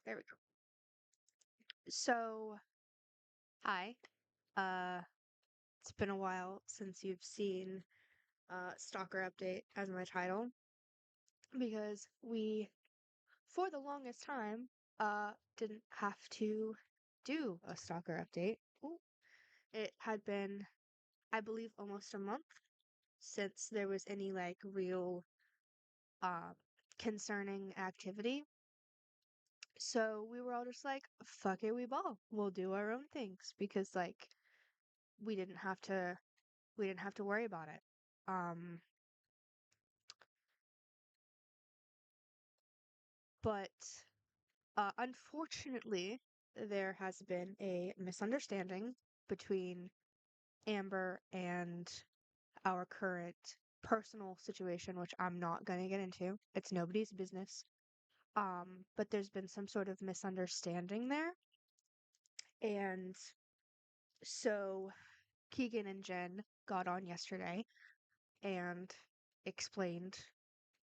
There we go. So, hi. Uh, it's been a while since you've seen Stalker Update as my title because we, for the longest time, didn't have to do a Stalker Update. Ooh. It had been, I believe, almost a month since there was any like real uh, concerning activity. So we were all just like, fuck it, we ball. We'll do our own things because like we didn't have to we didn't have to worry about it. Um, but unfortunately, there has been a misunderstanding between Amber and our current personal situation, which I'm not going to get into. It's nobody's business. But there's been some sort of misunderstanding there. And so Keegan and Jen got on yesterday and explained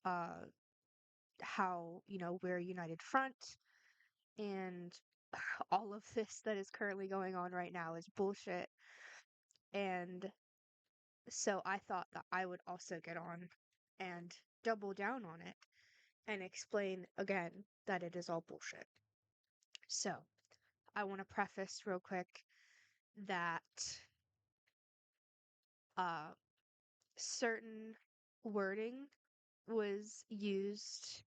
uh how, we're a united front and all of this that is currently going on right now is bullshit. And so I thought that I would also get on and double down on it and explain again that it is all bullshit. So I want to preface real quick that uh, certain wording was used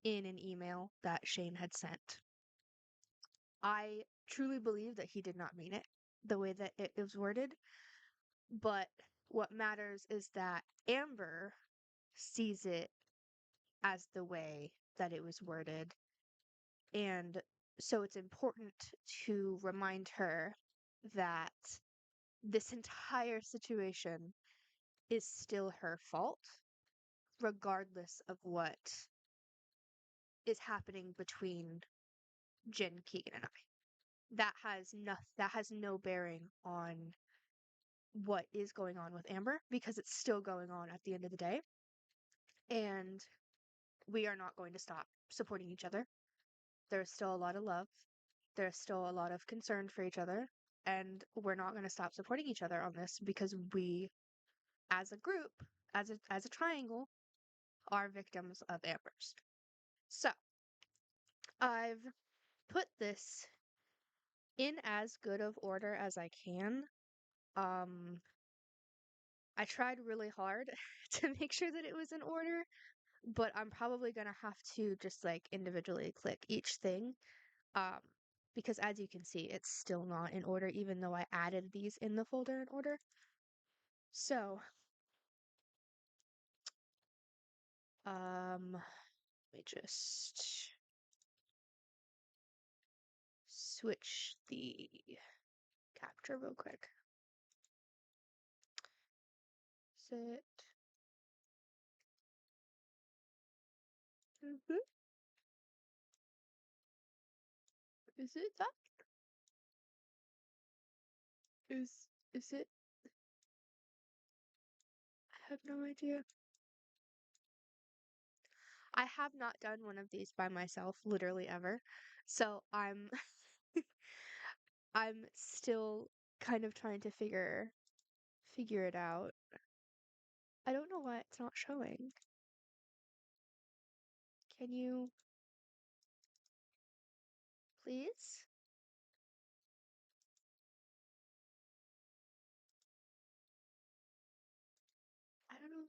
in an email that Shane had sent. I truly believe that he did not mean it the way that it was worded. But what matters is that Amber sees it as the way that it was worded. And so it's important to remind her that this entire situation is still her fault, regardless of what is happening between Jen, Keegan, and I. That has no bearing on what is going on with Amber because it's still going on at the end of the day. And we are not going to stop supporting each other. There's still a lot of love. There's still a lot of concern for each other. And we're not going to stop supporting each other on this because we, as a group, as a triangle, are victims of Amber's. So I've put this in as good of order as I can. Um, I tried really hard to make sure that it was in order, but I'm probably gonna have to just like individually click each thing. Um, because as you can see, it's still not in order, even though I added these in the folder in order. So, let me just switch the capture real quick. Sit. Is it that? Is it? I have no idea. I have not done one of these by myself, literally ever. So I'm still kind of trying to figure it out. I don't know why it's not showing. Can you please? I don't know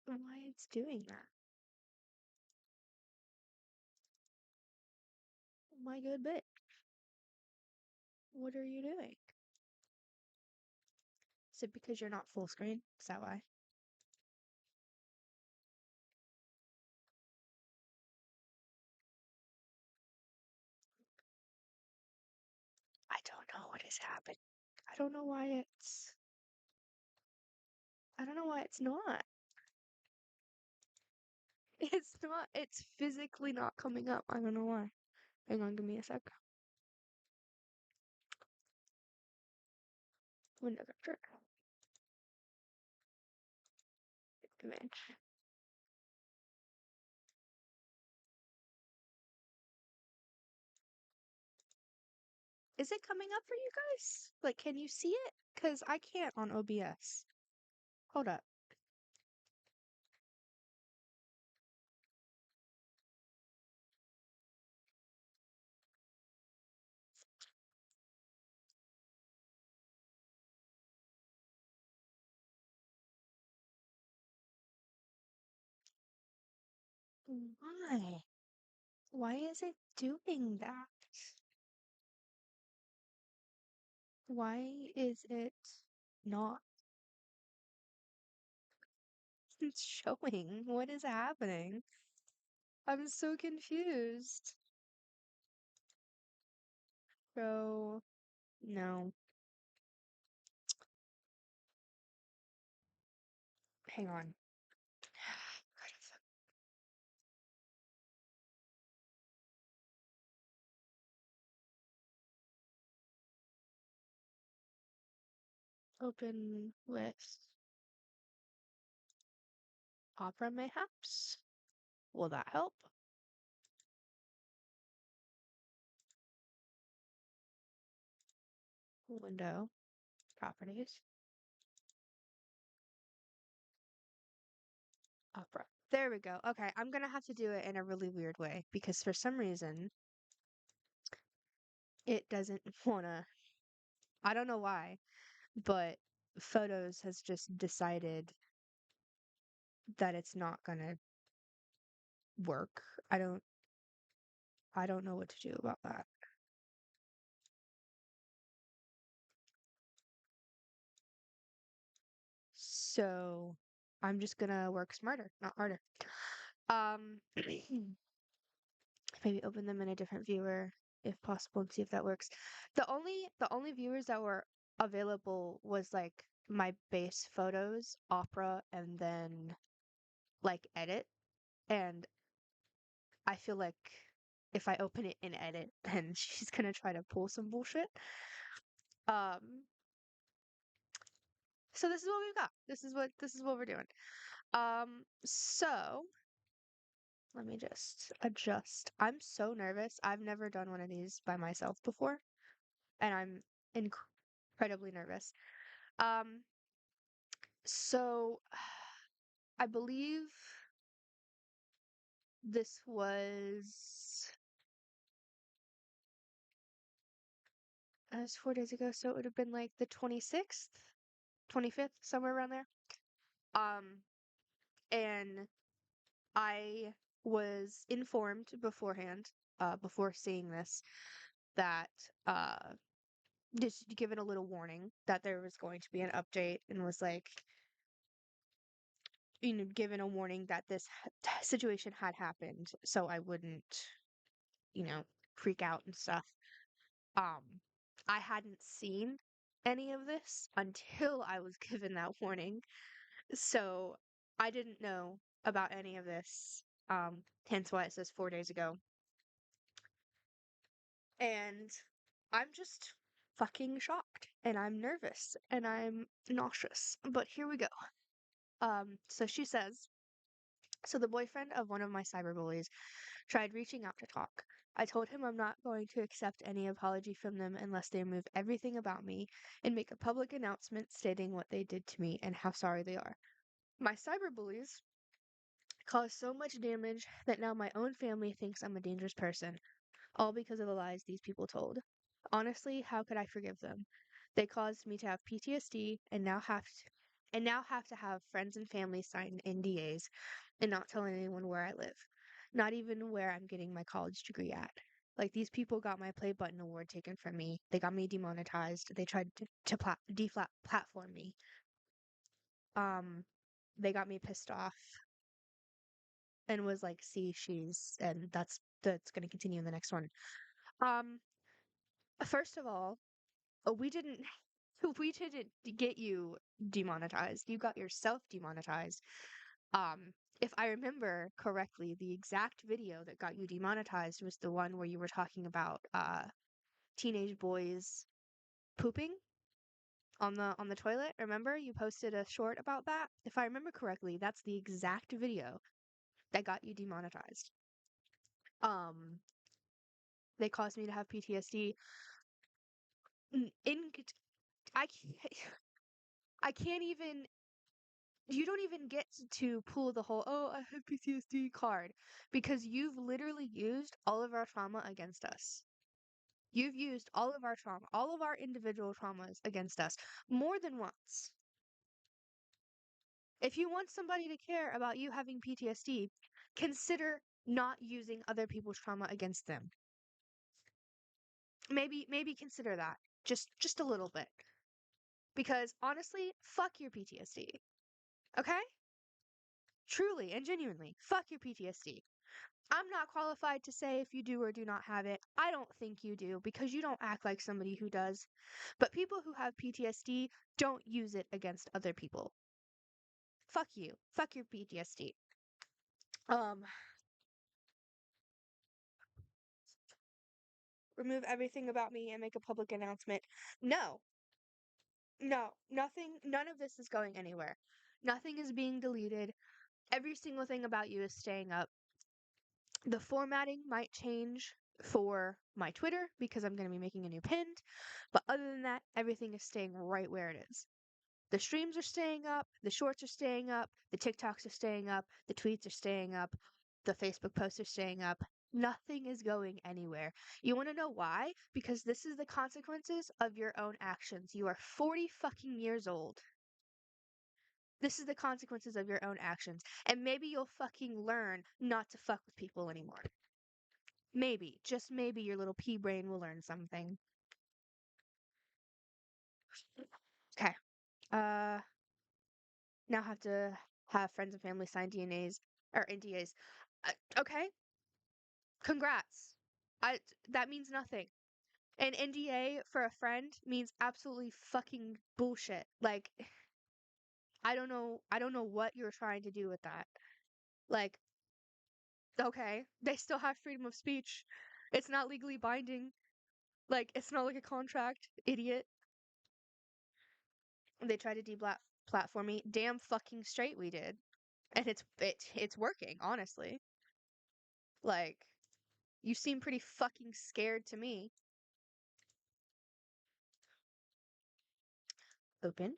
why it's doing that. My good bit. What are you doing? Is it because you're not full screen? Is that why? I don't know what is happening. I don't know why it's I don't know why it's not. It's not. It's physically not coming up. I don't know why. Hang on, give me a sec. Window capture. Image. Is it coming up for you guys? Like, can you see it? Because I can't on OBS. Hold up. Why? Why is it doing that? Why is it not it's showing? What is happening? I'm so confused. So, no. Hang on. Open with Opera mayhaps? Will that help? Window, properties, Opera. There we go. Okay, I'm gonna have to do it in a really weird way because for some reason it doesn't wanna. I don't know why, but Photos has just decided that it's not gonna work. I don't I don't know what to do about that. So I'm just gonna work smarter, not harder. Maybe open them in a different viewer if possible and see if that works. The only viewers that were available was like my base photos, Opera, and then like edit. And I feel like if I open it in edit, then she's gonna try to pull some bullshit. Um, so this is what we've got. This is what we're doing. So let me just adjust. I'm so nervous. I've never done one of these by myself before, and I'm incredibly nervous. Um, so I believe this was 4 days ago, so it would have been like the 26th, 25th, somewhere around there. Um, and I was informed beforehand, before seeing this, that just given a little warning that there was going to be an update and was like, given a warning that this situation had happened, so I wouldn't, freak out and stuff. Um, I hadn't seen any of this until I was given that warning, so I didn't know about any of this. Hence why it says 4 days ago. And I'm just fucking shocked and I'm nervous and I'm nauseous. But here we go. So she says, so the boyfriend of one of my cyberbullies tried reaching out to talk. I told him I'm not going to accept any apology from them unless they remove everything about me and make a public announcement stating what they did to me and how sorry they are. My cyberbullies caused so much damage that now my own family thinks I'm a dangerous person, all because of the lies these people told. Honestly, how could I forgive them? They caused me to have PTSD and now have to have friends and family sign NDAs and not tell anyone where I live. Not even where I'm getting my college degree at. Like these people got my play button award taken from me. They got me demonetized. They tried to deflat platform me. Um, they got me pissed off and was like, "See, and that's going to continue in the next one." Um, First of all, we didn't we didn't get you demonetized. You got yourself demonetized. If I remember correctly, the exact video that got you demonetized was the one where you were talking about teenage boys pooping on the toilet. Remember? You posted a short about that. If I remember correctly, that's the exact video that got you demonetized. Um, they caused me to have PTSD. in I can't, I can't even you don't even get to pull the whole oh I have PTSD card because you've literally used all of our trauma against us. You've used all of our trauma, all of our individual traumas against us more than once. If you want somebody to care about you having PTSD, consider not using other people's trauma against them. Maybe consider that. Just a little bit. Because honestly, fuck your PTSD. Okay? Truly and genuinely, fuck your PTSD. I'm not qualified to say if you do or do not have it. I don't think you do because you don't act like somebody who does. But people who have PTSD don't use it against other people. Fuck you. Fuck your PTSD. Um, remove everything about me and make a public announcement. No. No. Nothing, none of this is going anywhere. Nothing is being deleted. Every single thing about you is staying up. The formatting might change for my Twitter because I'm going to be making a new pinned, but other than that, everything is staying right where it is. The streams are staying up, the shorts are staying up, the TikToks are staying up, the tweets are staying up, the Facebook posts are staying up. Nothing is going anywhere. You want to know why? Because this is the consequences of your own actions. You are 40 fucking years old. This is the consequences of your own actions. And maybe you'll fucking learn not to fuck with people anymore. Maybe, just maybe your little pea brain will learn something. Okay. Uh Now have to have friends and family sign DNAs or NDAs. Okay. Congrats. I that means nothing. An NDA for a friend means absolutely fucking bullshit. Like I don't know what you're trying to do with that. Like okay, they still have freedom of speech. It's not legally binding. Like it's not like a contract, idiot. They tried to platform me. Damn fucking straight we did. And it's working, honestly. Like you seem pretty fucking scared to me. Open.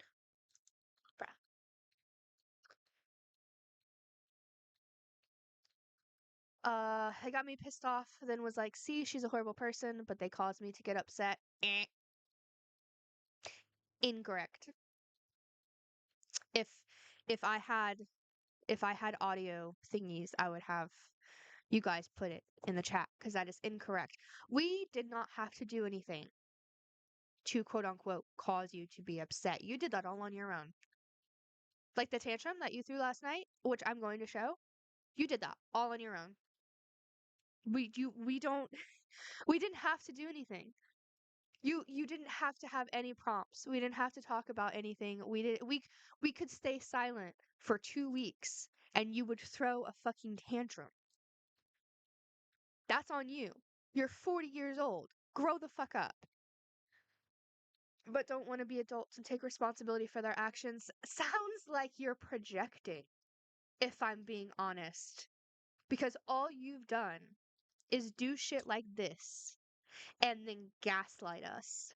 Bruh. It got me pissed off, then was like, see, she's a horrible person, but they caused me to get upset. Incorrect. If if I had if I had audio thingies, I would have you guys put it in the chat because that is incorrect. We did not have to do anything to quote unquote cause you to be upset. You did that all on your own. Like the tantrum that you threw last night, which I'm going to show, you did that all on your own. We don't we didn't have to do anything. You didn't have to have any prompts. We didn't have to talk about anything. We could stay silent for 2 weeks and you would throw a fucking tantrum. That's on you. You're 40 years old. Grow the fuck up. But don't want to be adults and take responsibility for their actions. Sounds like you're projecting, if I'm being honest. Because all you've done is do shit like this and then gaslight us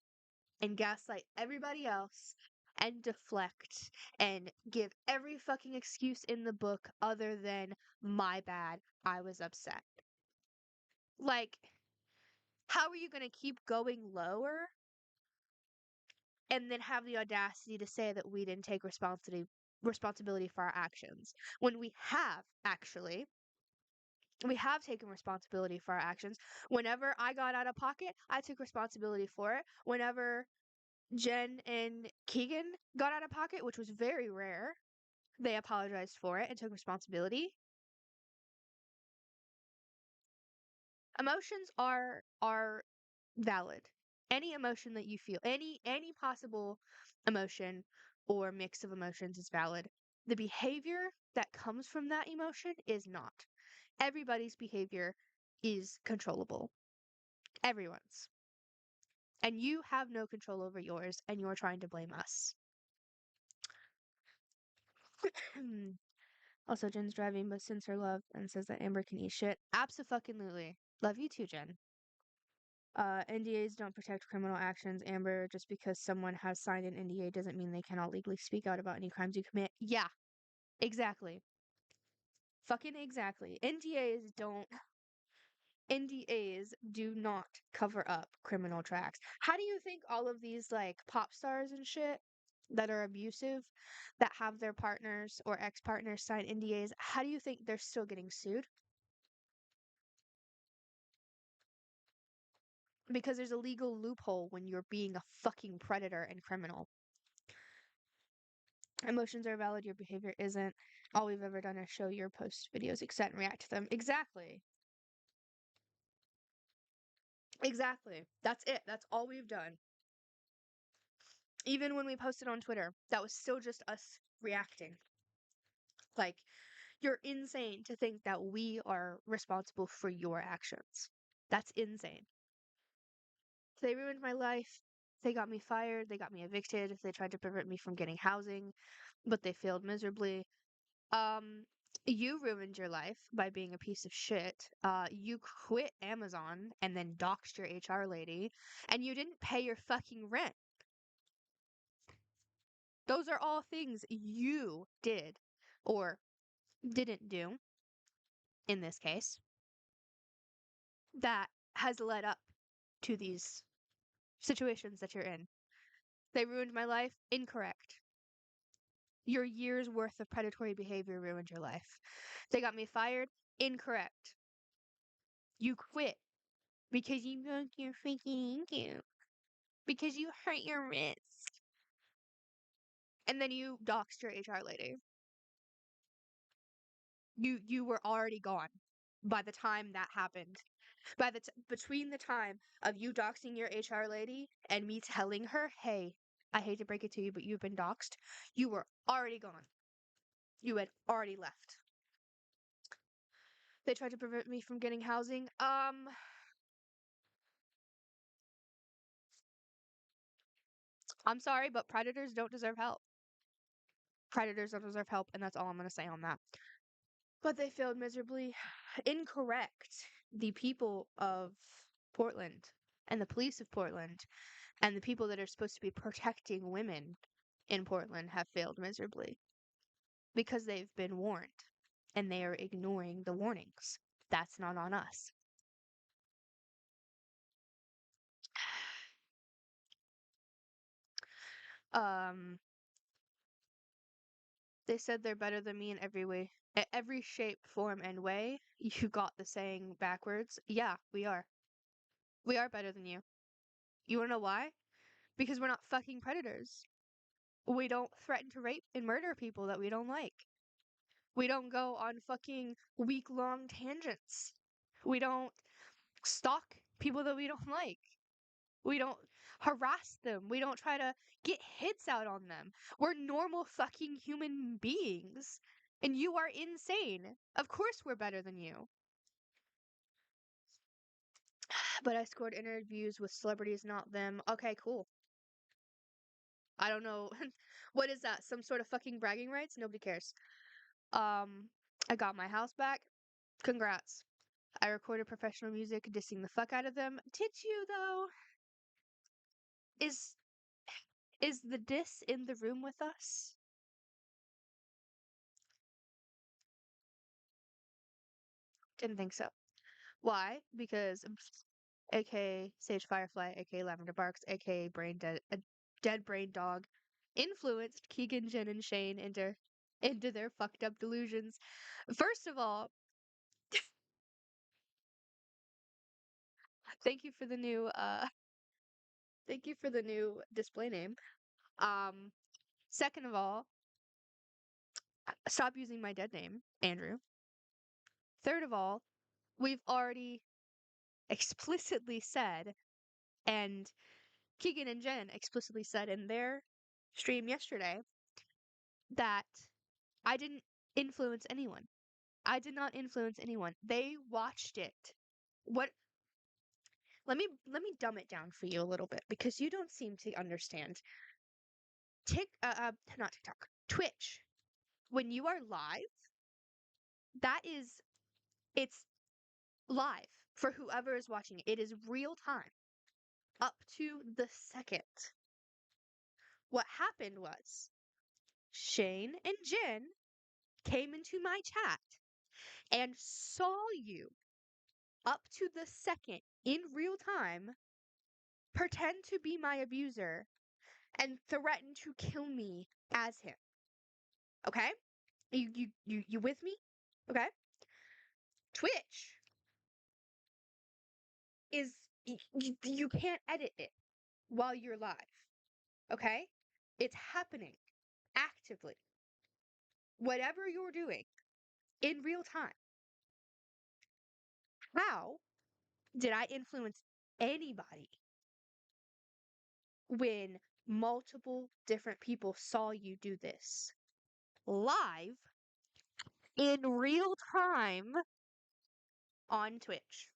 and gaslight everybody else and deflect and give every fucking excuse in the book other than my bad, I was upset. Like, how are you going to keep going lower and then have the audacity to say that we didn't take responsibility for our actions when we have taken responsibility for our actions. Whenever I got out of pocket, I took responsibility for it. Whenever Jen and Keegan got out of pocket, which was very rare, they apologized for it and took responsibility. Emotions are valid. Any emotion that you feel, any possible emotion or mix of emotions is valid. The behavior that comes from that emotion is not. Everybody's behavior is controllable. Everyone's. And you have no control over yours, and you're trying to blame us. Also, Jen's driving, but sends her love and says that Amber can eat shit. Abso-fucking-lutely. Love you too, Jen. NDAs don't protect criminal actions, Amber. Just because someone has signed an NDA doesn't mean they cannot legally speak out about any crimes you commit. Yeah, exactly. Fucking exactly. NDAs do not cover up criminal tracks. How do you think all of these like pop stars and shit that are abusive, that have their partners or ex-partners sign NDAs, how do you think they're still getting sued? Because there's a legal loophole when you're being a fucking predator and criminal. Emotions are valid, your behavior isn't. All we've ever done is show your post videos, accept and react to them. Exactly. Exactly. That's it. That's all we've done. Even when we posted on Twitter, that was still just us reacting. Like, you're insane to think that we are responsible for your actions. That's insane. They ruined my life. They got me fired. They got me evicted. They tried to prevent me from getting housing, but they failed miserably. Um, you ruined your life by being a piece of shit. You quit Amazon and then doxed your HR lady, and you didn't pay your fucking rent. Those are all things you did or didn't do in this case that has led up to these situations that you're in. They ruined my life. Incorrect. Your year's worth of predatory behavior ruined your life. They got me fired. Incorrect. You quit because you broke your freaking ankle. Because you hurt your wrist. And then you doxed your HR lady. You were already gone by the time that happened. Between the time of you doxing your HR lady and me telling her, "Hey, I hate to break it to you, but you've been doxed," you were already gone. You had already left. They tried to prevent me from getting housing. I'm sorry, but predators don't deserve help. Predators don't deserve help, and that's all I'm going to say on that. But they failed miserably. Incorrect. The people of Portland and the police of Portland and the people that are supposed to be protecting women in Portland have failed miserably because they've been warned and they are ignoring the warnings. That's not on us. Um, they said they're better than me in every way, every shape, form, and way. You got the saying backwards. Yeah, we are. We are better than you. You wanna know why? Because we're not fucking predators. We don't threaten to rape and murder people that we don't like. We don't go on fucking week-long tangents. We don't stalk people that we don't like. We don't harass them. We don't try to get hits out on them. We're normal fucking human beings. And you are insane. Of course we're better than you. But I scored interviews with celebrities, not them. Okay, cool. I don't know. What is that? Some sort of fucking bragging rights? Nobody cares. I got my house back. Congrats. I recorded professional music dissing the fuck out of them. Did you though? Is is the diss in the room with us? Didn't think so. Why? Because aka Sage Firefly, aka Lavender Barks, aka Brain Dead, a dead brain dog, influenced Keegan, Jen, and Shane into their fucked up delusions. First of all, thank you for the new thank you for the new display name. Um, Second of all, stop using my dead name, Andrew. Third of all, we've already explicitly said, and Keegan and Jen explicitly said in their stream yesterday, that I didn't influence anyone. I did not influence anyone. They watched it. What let me dumb it down for you a little bit because you don't seem to understand. Not TikTok. Twitch. When you are live, that is it's live. For whoever is watching, it is real time up to the second. What happened was Shane and Jen came into my chat and saw you up to the second in real time pretend to be my abuser and threaten to kill me as him. Okay? You with me? Okay? Twitch is you can't edit it while you're live. Okay? It's happening actively. Whatever you're doing in real time. How did I influence anybody when multiple different people saw you do this live in real time on Twitch?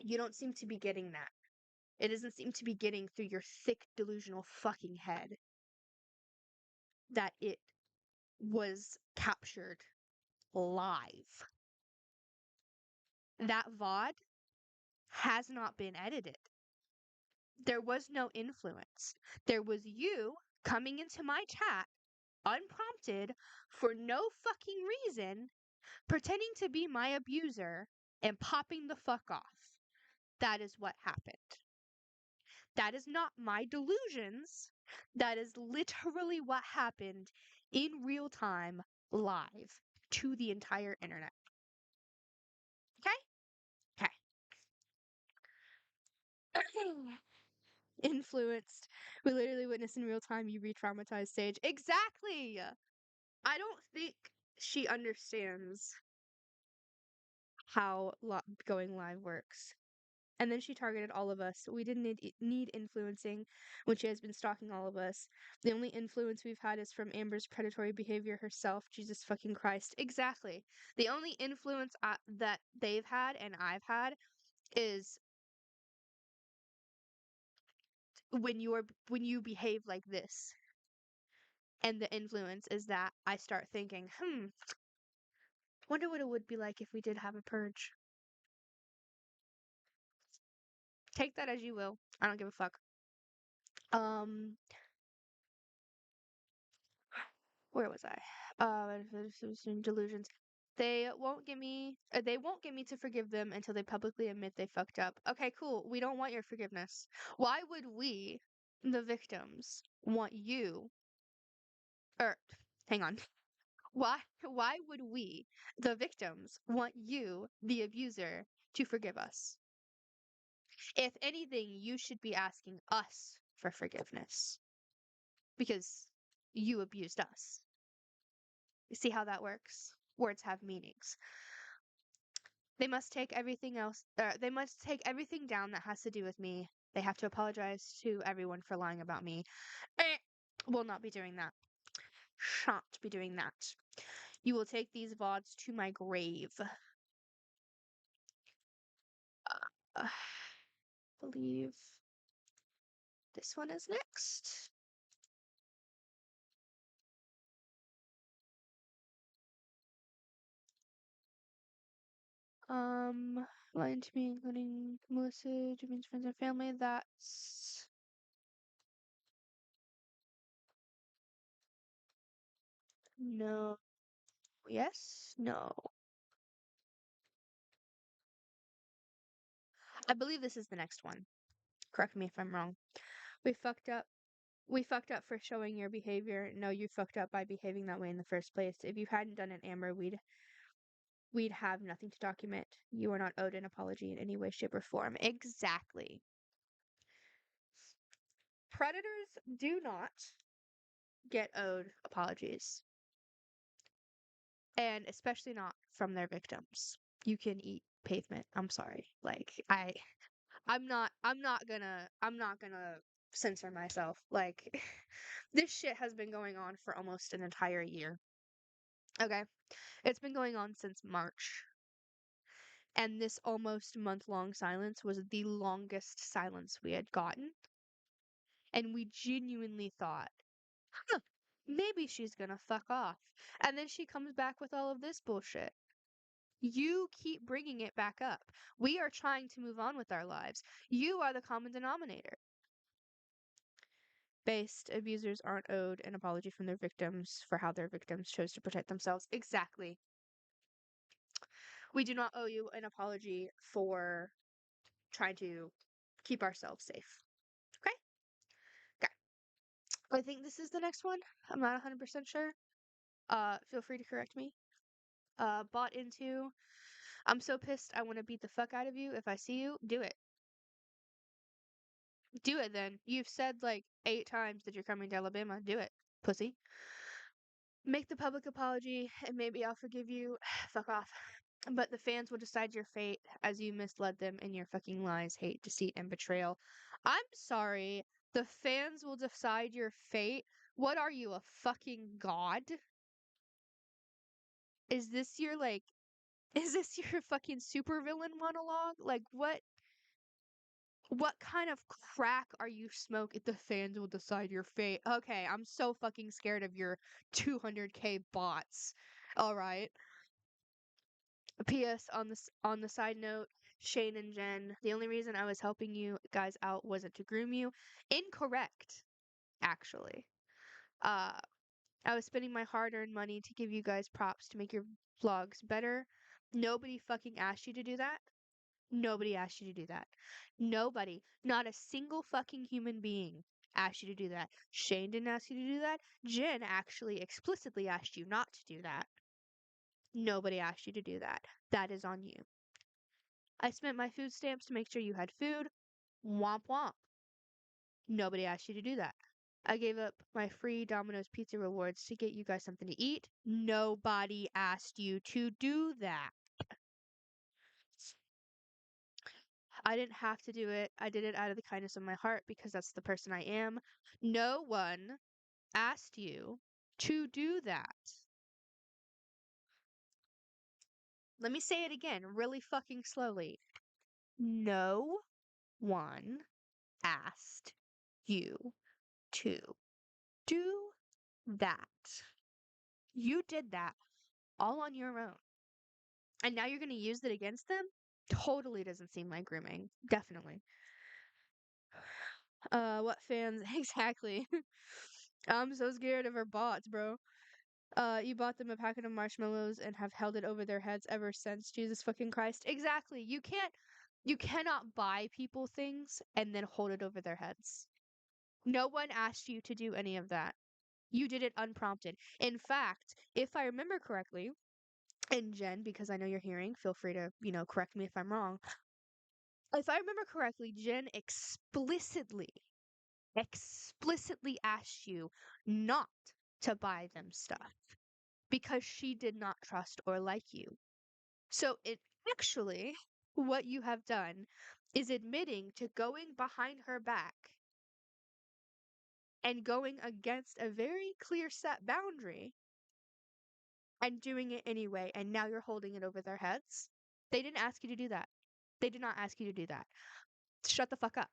You don't seem to be getting that. It doesn't seem to be getting through your thick, delusional fucking head that it was captured live. That VOD has not been edited. There was no influence. There was you coming into my chat unprompted for no fucking reason, pretending to be my abuser and popping the fuck off. That is what happened. That is not my delusions. That is literally what happened in real time, live, to the entire internet. Okay? Okay. Influenced. We literally witnessed in real time you re-traumatized Sage. Exactly! I don't think she understands how going live works. And then she targeted all of us. We didn't need influencing when she has been stalking all of us. The only influence we've had is from Amber's predatory behavior herself. Jesus fucking Christ. Exactly. The only influence that they've had and I've had is when you behave like this. And the influence is that I start thinking, wonder what it would be like if we did have a purge. Take that as you will. I don't give a fuck. Where was I? Delusions. They won't get me to forgive them until they publicly admit they fucked up. Okay, cool. We don't want your forgiveness. Why would we, the victims, want you, or hang on. Why would we, the victims, want you, the abuser, to forgive us? If anything, you should be asking us for forgiveness because you abused us. You see how that works? Words have meanings. They must take everything else. They must take everything down that has to do with me. They have to apologize to everyone for lying about me. Will not be doing that. Shan't be doing that. You will take these VODs to my grave. I believe this one is next. Lying to me, including Melissa, Jimmy's friends and family. That's no. Yes, no. I believe this is the next one. Correct me if I'm wrong. We fucked up. We fucked up for showing your behavior. No, you fucked up by behaving that way in the first place. If you hadn't done it, Amber, we'd have nothing to document. You are not owed an apology in any way, shape, or form. Exactly. Predators do not get owed apologies. And especially not from their victims. You can eat pavement. I'm sorry. Like I'm not gonna censor myself. Like this shit has been going on for almost an entire year. Okay? It's been going on since March. And this almost month-long silence was the longest silence we had gotten. And we genuinely thought, maybe she's gonna fuck off. And then she comes back with all of this bullshit. You keep bringing it back up. We are trying to move on with our lives. You are the common denominator. Based abusers aren't owed an apology from their victims for how their victims chose to protect themselves. Exactly. We do not owe you an apology for trying to keep ourselves safe. Okay? Okay. I think this is the next one. I'm not 100% sure. Feel free to correct me. Bought into. I'm so pissed. I want to beat the fuck out of you. If I see you, do it. Do it then. You've said like 8 times that you're coming to Alabama. Do it, pussy. Make the public apology and maybe I'll forgive you. Fuck off. But the fans will decide your fate as you misled them in your fucking lies, hate, deceit, and betrayal. I'm sorry. The fans will decide your fate? What are you, a fucking god? Is this your like is this your fucking supervillain monologue? Like what kind of crack are you smoking? The fans will decide your fate. Okay, I'm so fucking scared of your 200k bots. All right. P.S. On the side note, Shane and Jen, the only reason I was helping you guys out wasn't to groom you. Incorrect, actually. Uh, I was spending my hard-earned money to give you guys props to make your vlogs better. Nobody fucking asked you to do that. Nobody asked you to do that. Nobody, not a single fucking human being asked you to do that. Shane didn't ask you to do that. Jen actually explicitly asked you not to do that. Nobody asked you to do that. That is on you. I spent my food stamps to make sure you had food. Womp womp. Nobody asked you to do that. I gave up my free Domino's pizza rewards to get you guys something to eat. Nobody asked you to do that. I didn't have to do it. I did it out of the kindness of my heart because that's the person I am. No one asked you to do that. Let me say it again, really fucking slowly. No one asked you to do that. You did that all on your own. And now you're going to use it against them? Totally doesn't seem like grooming. Definitely. What fans? Exactly. I'm so scared of our bots, bro. You bought them a packet of marshmallows and have held it over their heads ever since. Jesus fucking Christ. Exactly. You cannot buy people things and then hold it over their heads. No one asked you to do any of that. You did it unprompted. In fact, if I remember correctly, and Jen, because I know you're hearing, feel free to, correct me if I'm wrong. If I remember correctly, Jen explicitly asked you not to buy them stuff because she did not trust or like you. So it actually, what you have done is admitting to going behind her back and going against a very clear set boundary and doing it anyway, and now you're holding it over their heads. They didn't ask you to do that. They did not ask you to do that. Shut the fuck up.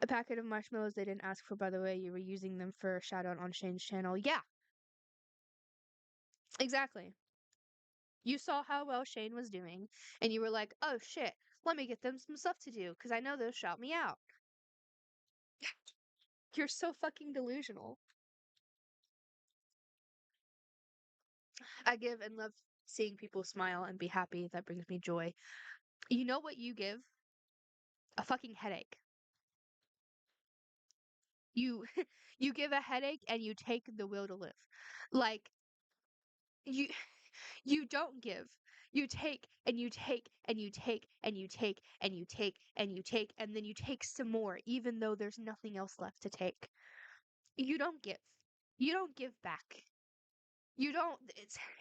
A packet of marshmallows they didn't ask for, by the way. You were using them for a shout out on Shane's channel. Yeah, exactly. You saw how well Shane was doing, and you were like, oh shit, let me get them some stuff to do, because I know they'll shout me out. You're so fucking delusional. I give and love seeing people smile and be happy. That brings me joy. You know what you give? A fucking headache. You you give a headache and you take the will to live. Like you you don't give. You take and you take and you take and you take and you take and you take and then you take some more even though there's nothing else left to take. You don't give. You don't give back. You don't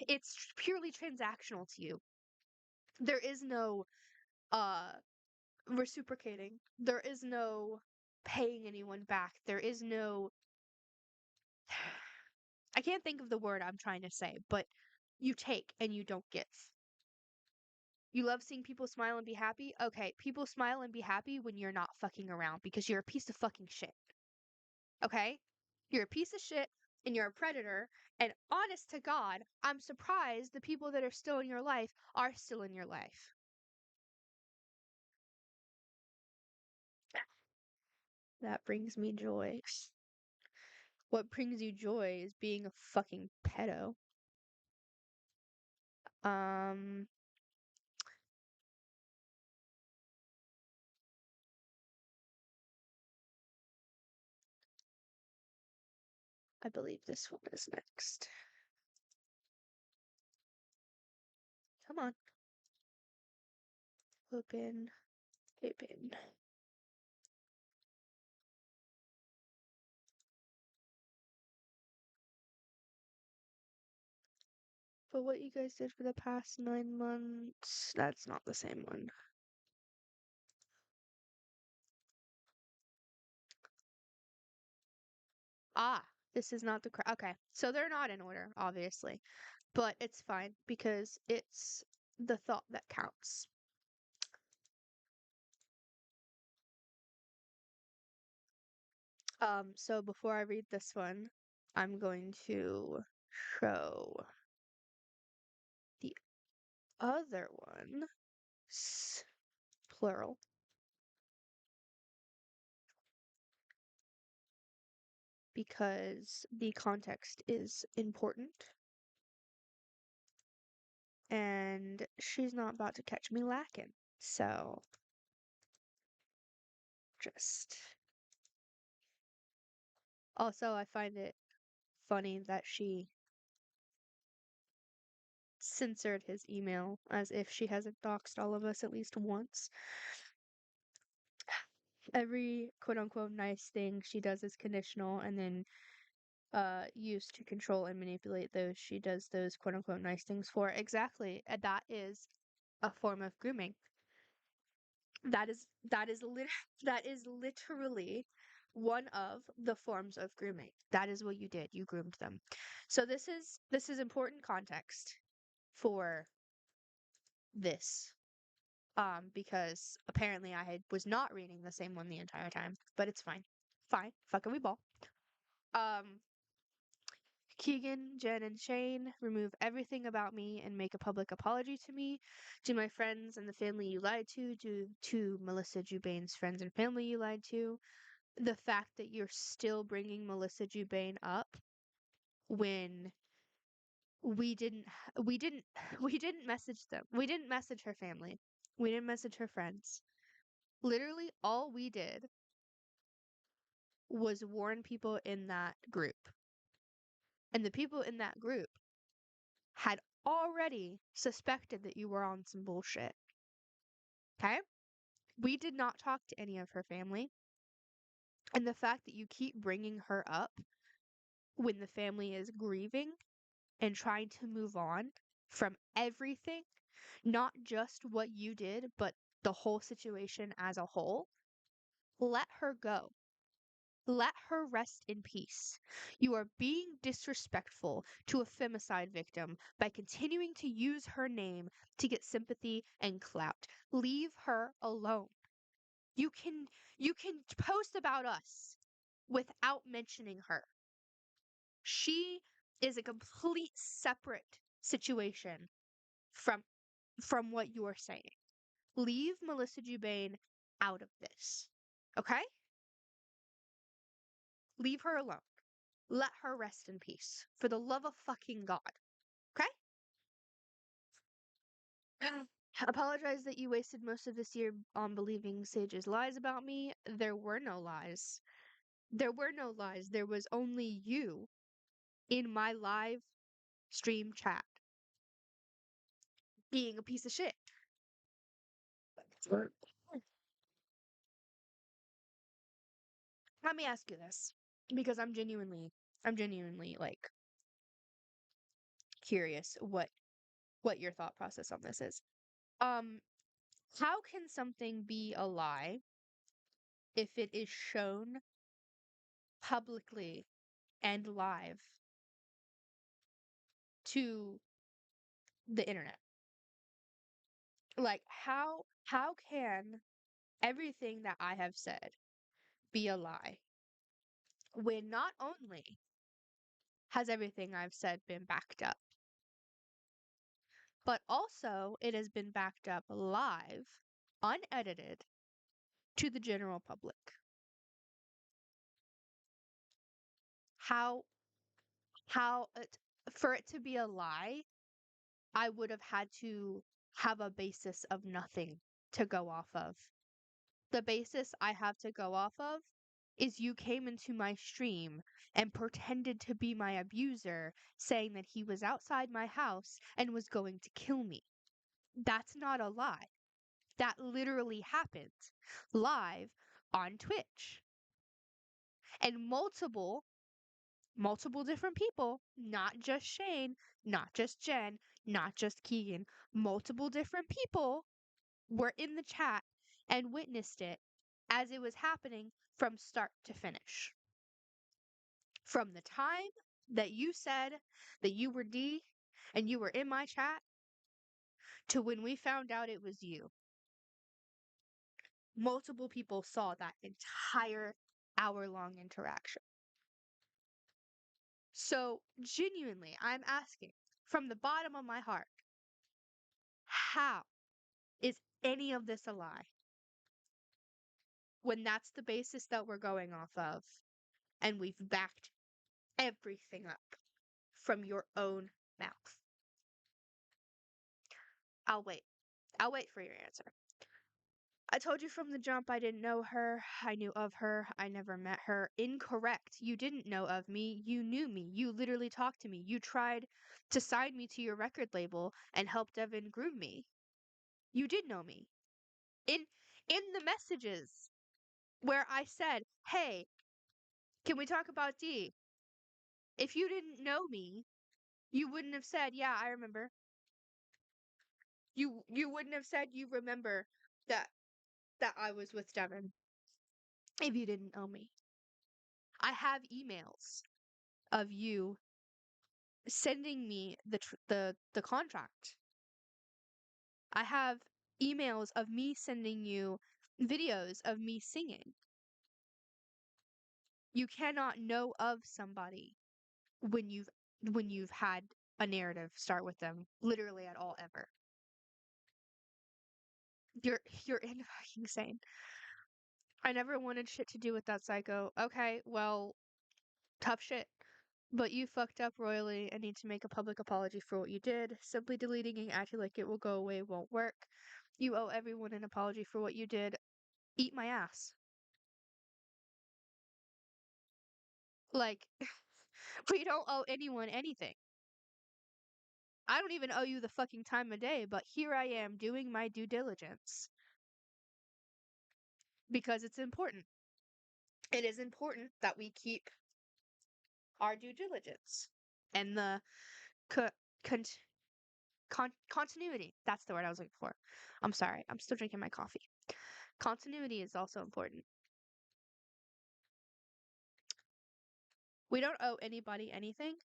it's purely transactional to you. There is no uh reciprocating. There is no paying anyone back. There is no I can't think of the word I'm trying to say, but you take and you don't give. You love seeing people smile and be happy? Okay, people smile and be happy when you're not fucking around because you're a piece of fucking shit. Okay? You're a piece of shit and you're a predator. And honest to God, I'm surprised the people that are still in your life are still in your life. That brings me joy. What brings you joy is being a fucking pedo. Um, I believe this one is next. Come on. Open. Open. But what you guys did for the past 9 months, that's not the same one. Ah, this is not the okay. So they're not in order, obviously, but it's fine because it's the thought that counts. So before I read this one, I'm going to show the other one, plural, because the context is important and she's not about to catch me lacking. So just also, I find it funny that she censored his email as if she hasn't doxed all of us at least once. Every quote unquote nice thing she does is conditional and then used to control and manipulate those she does those quote unquote nice things for. Exactly. That is a form of grooming. That is literally one of the forms of grooming. That is what you did. You groomed them. So this is important context for this. Because apparently was not reading the same one the entire time, but it's fine. Fine. Fucking we ball. Um Keegan, Jen, and Shane, remove everything about me and make a public apology to me, to my friends and the family you lied to Melissa Jubain's friends and family you lied to. The fact that you're still bringing Melissa Jubain up when we didn't, we didn't, we didn't message them. We didn't message her family. We didn't message her friends. Literally, all we did was warn people in that group. And the people in that group had already suspected that you were on some bullshit. Okay? We did not talk to any of her family. And the fact that you keep bringing her up when the family is grieving and trying to move on from everything, not just what you did, but the whole situation as a whole, let her go. Let her rest in peace. You are being disrespectful to a femicide victim by continuing to use her name to get sympathy and clout. Leave her alone. You can you can post about us without mentioning her. She is a complete separate situation from what you're saying. Leave Melissa Jubain out of this. Okay? Leave her alone. Let her rest in peace. For the love of fucking God. Okay? Apologize that you wasted most of this year on believing Sage's lies about me. There were no lies. There were no lies. There was only you in my live stream chat being a piece of shit. Let me ask you this because I'm genuinely like curious what your thought process on this is. Um how can something be a lie if it is shown publicly and live to the internet? Like how can everything that I have said be a lie when not only Has everything I've said been backed up? But also, it has been backed up live, unedited, to the general public. How, for it to be a lie, I would have had to have a basis of nothing to go off of. The basis I have to go off of is you came into my stream and pretended to be my abuser, saying that he was outside my house and was going to kill me. That's not a lie. That literally happened live on Twitch. And multiple different people, not just Shane, not just Jen, not just Keegan, multiple different people were in the chat and witnessed it as it was happening from start to finish. From the time that you said that you were D and you were in my chat to when we found out it was you. Multiple people saw that entire hour-long interaction. So, genuinely, I'm asking from the bottom of my heart, how is any of this a lie when that's the basis that we're going off of and we've backed everything up from your own mouth? I'll wait. I'll wait for your answer. I told you from the jump I didn't know her. I knew of her. I never met her. Incorrect. You didn't know of me. You knew me. You literally talked to me. You tried to sign me to your record label and help Devin groom me. You did know me. In in the messages where I said, "Hey, can we talk about D?" If you didn't know me, you wouldn't have said, "Yeah, I remember." You wouldn't have said you remember that I was with Devin if you didn't know me. I have emails of you sending me the contract. I have emails of me sending you videos of me singing. You cannot know of somebody when you've had a narrative start with them literally at all ever. You're in fucking insane. I never wanted shit to do with that psycho. Okay, well, tough shit. But you fucked up royally and need to make a public apology for what you did. Simply deleting and acting like it will go away won't work. You owe everyone an apology for what you did. Eat my ass. Like, we don't owe anyone anything. I don't even owe you the fucking time of day, but here I am doing my due diligence. Because it's important. It is important that we keep our due diligence and the co- con- continuity. That's the word I was looking for. I'm sorry. I'm still drinking my coffee. Continuity is also important. We don't owe anybody anything,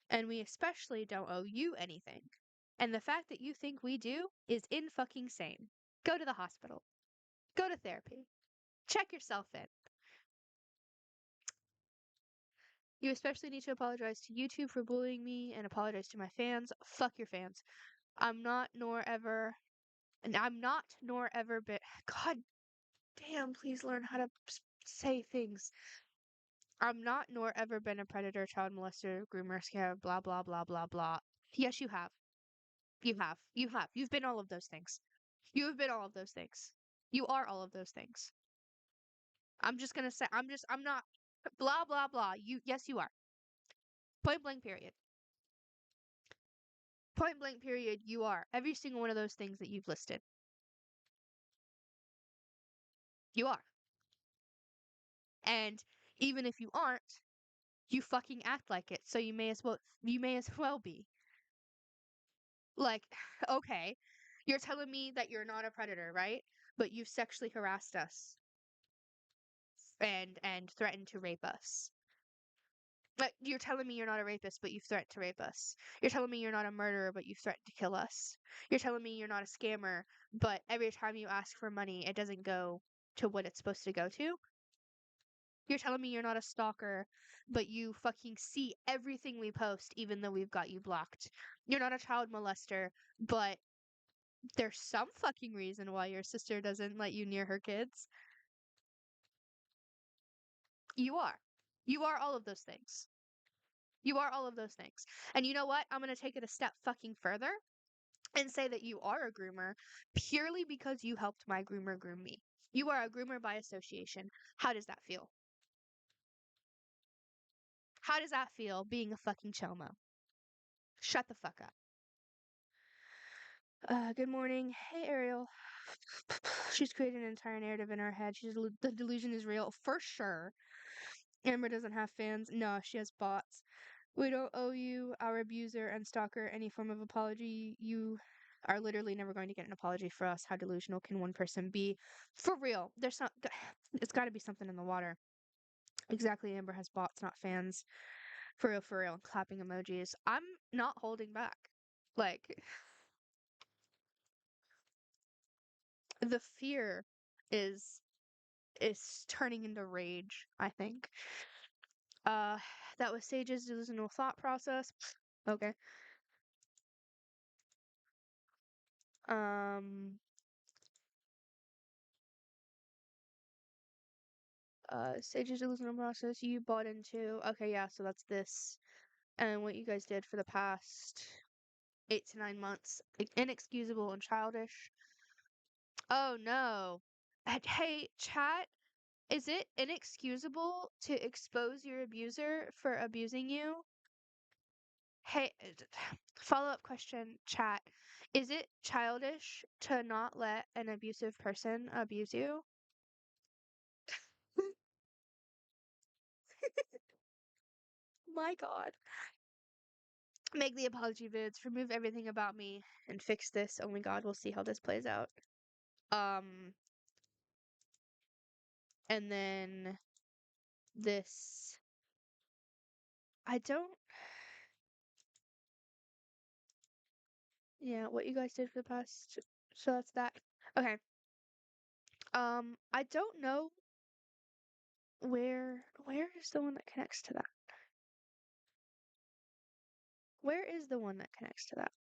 and we especially don't owe you anything. And the fact that you think we do is in fucking sane. Go to the hospital. Go to therapy. Check yourself in. You especially need to apologize to YouTube for bullying me and apologize to my fans. Fuck your fans. I'm not nor ever been. God damn, please learn how to say things. I'm not nor ever been a predator, child molester, groomer, scam, blah, blah, blah, blah, blah. Yes, you have. You have. You have. You've been all of those things. You have been all of those things. You are all of those things. I'm just gonna say, I'm not, blah, blah, blah. Yes, you are. Point blank, period. Point blank, period. You are. Every single one of those things that you've listed. You are. And even if you aren't, you fucking act like it. So you may as well be. Like, okay, you're telling me that you're not a predator, right? But you've sexually harassed us and threatened to rape us. Like, you're telling me you're not a rapist, but you've threatened to rape us. You're telling me you're not a murderer, but you've threatened to kill us. You're telling me you're not a scammer, but every time you ask for money, it doesn't go to what it's supposed to go to. You're telling me you're not a stalker, but you fucking see everything we post, even though we've got you blocked. You're not a child molester, but there's some fucking reason why your sister doesn't let you near her kids. You are. You are all of those things. You are all of those things. And you know what? I'm going to take it a step fucking further and say that you are a groomer purely because you helped my groomer groom me. You are a groomer by association. How does that feel? How does that feel being a fucking chomo? Shut the fuck up. Good morning. Hey, Ariel. She's created an entire narrative in her head. The delusion is real for sure. Amber doesn't have fans. No, she has bots. We don't owe you, our abuser and stalker, any form of apology. You are literally never going to get an apology for us. How delusional can one person be? For real. There's not. It's got to be something in the water. Exactly. Amber has bots, not fans. For real, for real. Clapping emojis. I'm not holding back. Like, the fear is is turning into rage, I think. Uh that was Sage's delusional thought process. Okay. Um Sage's delusional process you bought into. Okay, yeah, so that's this. And what you guys did for the past 8 to 9 months. Inexcusable and childish. Oh no. Hey, chat, is it inexcusable to expose your abuser for abusing you? Hey, follow-up question, chat. Is it childish to not let an abusive person abuse you? My God. Make the apology vids, remove everything about me, and fix this. Only God will see how this plays out. Um, and then this. I don't. Yeah, what you guys did for the past. So that's that. Okay. I don't know where is the one that connects to that? Where is the one that connects to that?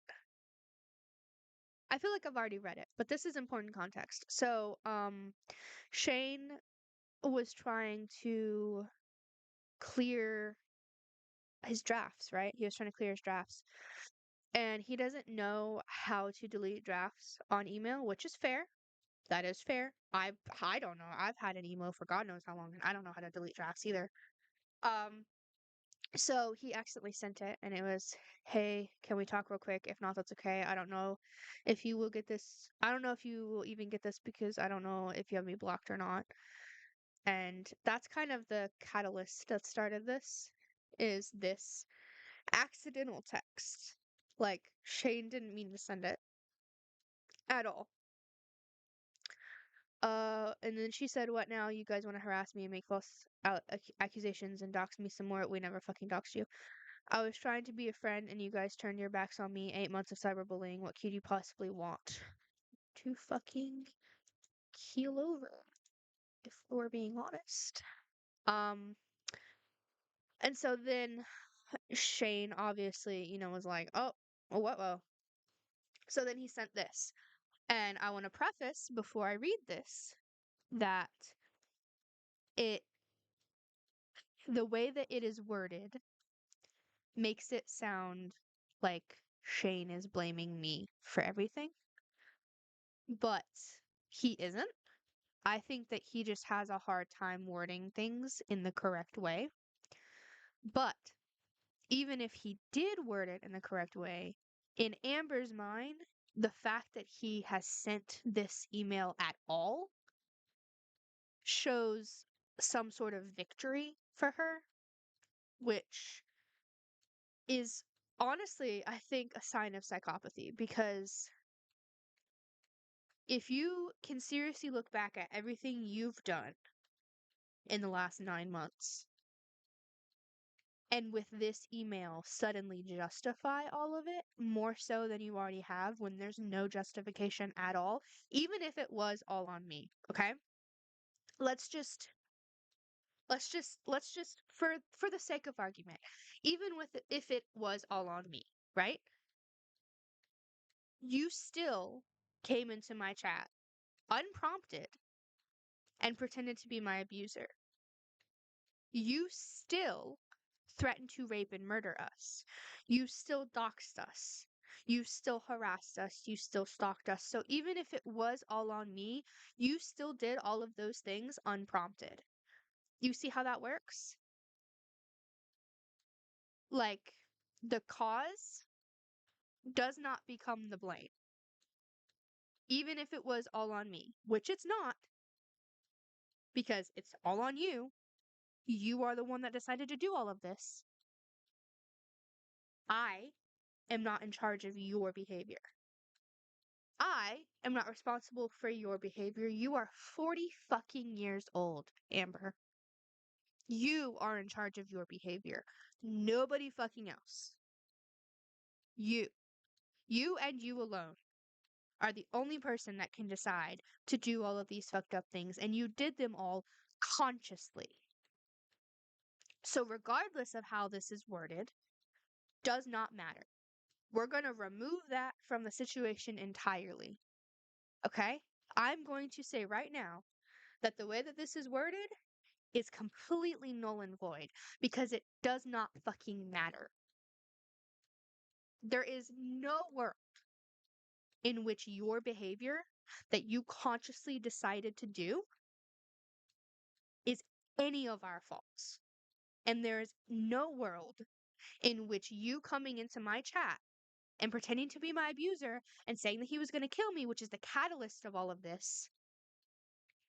I feel like I've already read it, but this is important context. So, Shane was trying to clear his drafts, right? He was trying to clear his drafts. And he doesn't know how to delete drafts on email, which is fair. That is fair. I don't know. I've had an email for God knows how long, and I don't know how to delete drafts either. Um, so he accidentally sent it, and it was, "Hey, can we talk real quick? If not, that's okay. I don't know if you will get this. I don't know if you will even get this because I don't know if you have me blocked or not." And that's kind of the catalyst that started this, is this accidental text. Like, Shane didn't mean to send it at all. And then she said, "What now? You guys want to harass me and make false accusations and dox me some more? We never fucking doxed you. I was trying to be a friend and you guys turned your backs on me. 8 months of cyberbullying. What could you possibly want? To fucking keel over, if we're being honest." Um, and so then Shane obviously, was like, "Oh, what? Whoa." So then he sent this. And I want to preface before I read this that it the way that it is worded makes it sound like Shane is blaming me for everything, but he isn't. I think that he just has a hard time wording things in the correct way. But even if he did word it in the correct way, in Amber's mind, the fact that he has sent this email at all shows some sort of victory for her, which is honestly, I think, a sign of psychopathy. Because if you can seriously look back at everything you've done in the last 9 months, and with this email suddenly justify all of it more so than you already have when there's no justification at all, even if it was all on me, okay? Let's just Let's just for the sake of argument, even with if it was all on me, right? You still came into my chat unprompted and pretended to be my abuser. You still threatened to rape and murder us. You still doxed us. You still harassed us. You still stalked us. So even if it was all on me, you still did all of those things unprompted. You see how that works? Like, the cause does not become the blame. Even if it was all on me, which it's not, because it's all on you. You are the one that decided to do all of this. I am not in charge of your behavior. I am not responsible for your behavior. You are 40 fucking years old, Amber. You are in charge of your behavior. Nobody fucking else. You. You and you alone are the only person that can decide to do all of these fucked up things, and you did them all consciously. So, regardless of how this is worded, does not matter. We're going to remove that from the situation entirely. Okay? I'm going to say right now that the way that this is worded is completely null and void because it does not fucking matter. There is no world in which your behavior that you consciously decided to do is any of our faults. And there is no world in which you coming into my chat and pretending to be my abuser and saying that he was going to kill me, which is the catalyst of all of this,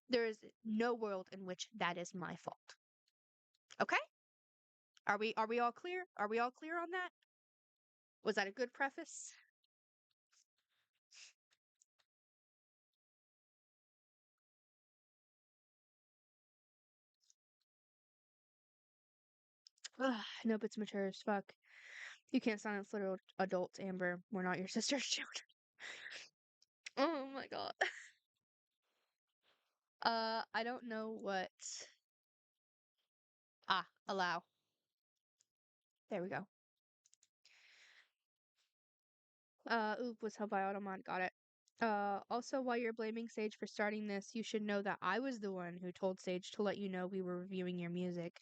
there is no world in which that is my fault. Okay? Are we all clear? Are we all clear on that? Was that a good preface? Ugh, nope, it's mature as fuck. You can't silence little adults, Amber. We're not your sister's children. Oh my god. I don't know what. Ah, allow. There we go. Oop, was held by Automod. Got it. Also, while you're blaming Sage for starting this, you should know that I was the one who told Sage to let you know we were reviewing your music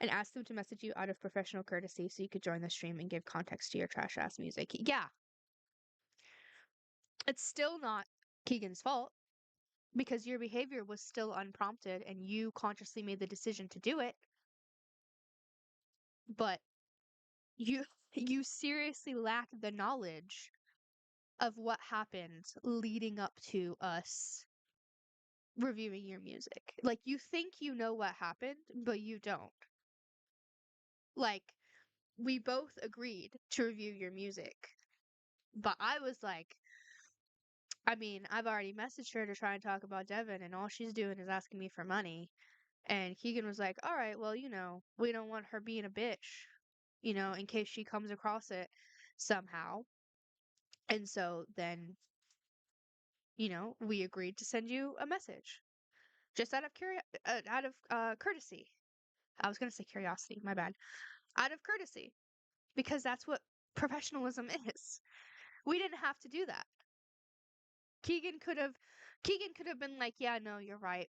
and asked them to message you out of professional courtesy so you could join the stream and give context to your trash ass music. Yeah, it's still not Keegan's fault because your behavior was still unprompted and you consciously made the decision to do it, but you you seriously lack the knowledge of what happened leading up to us reviewing your music. Like, you think you know what happened, but you don't. Like, we both agreed to review your music, but I was like, I mean, I've already messaged her to try and talk about Devin, and all she's doing is asking me for money. And Keegan was like, all right, well, we don't want her being a bitch, in case she comes across it somehow. And so then, we agreed to send you a message just out of courtesy. I was gonna say curiosity, my bad. Out of courtesy, because that's what professionalism is. We didn't have to do that. Keegan could have Keegan could have been like, "Yeah, no, you're right.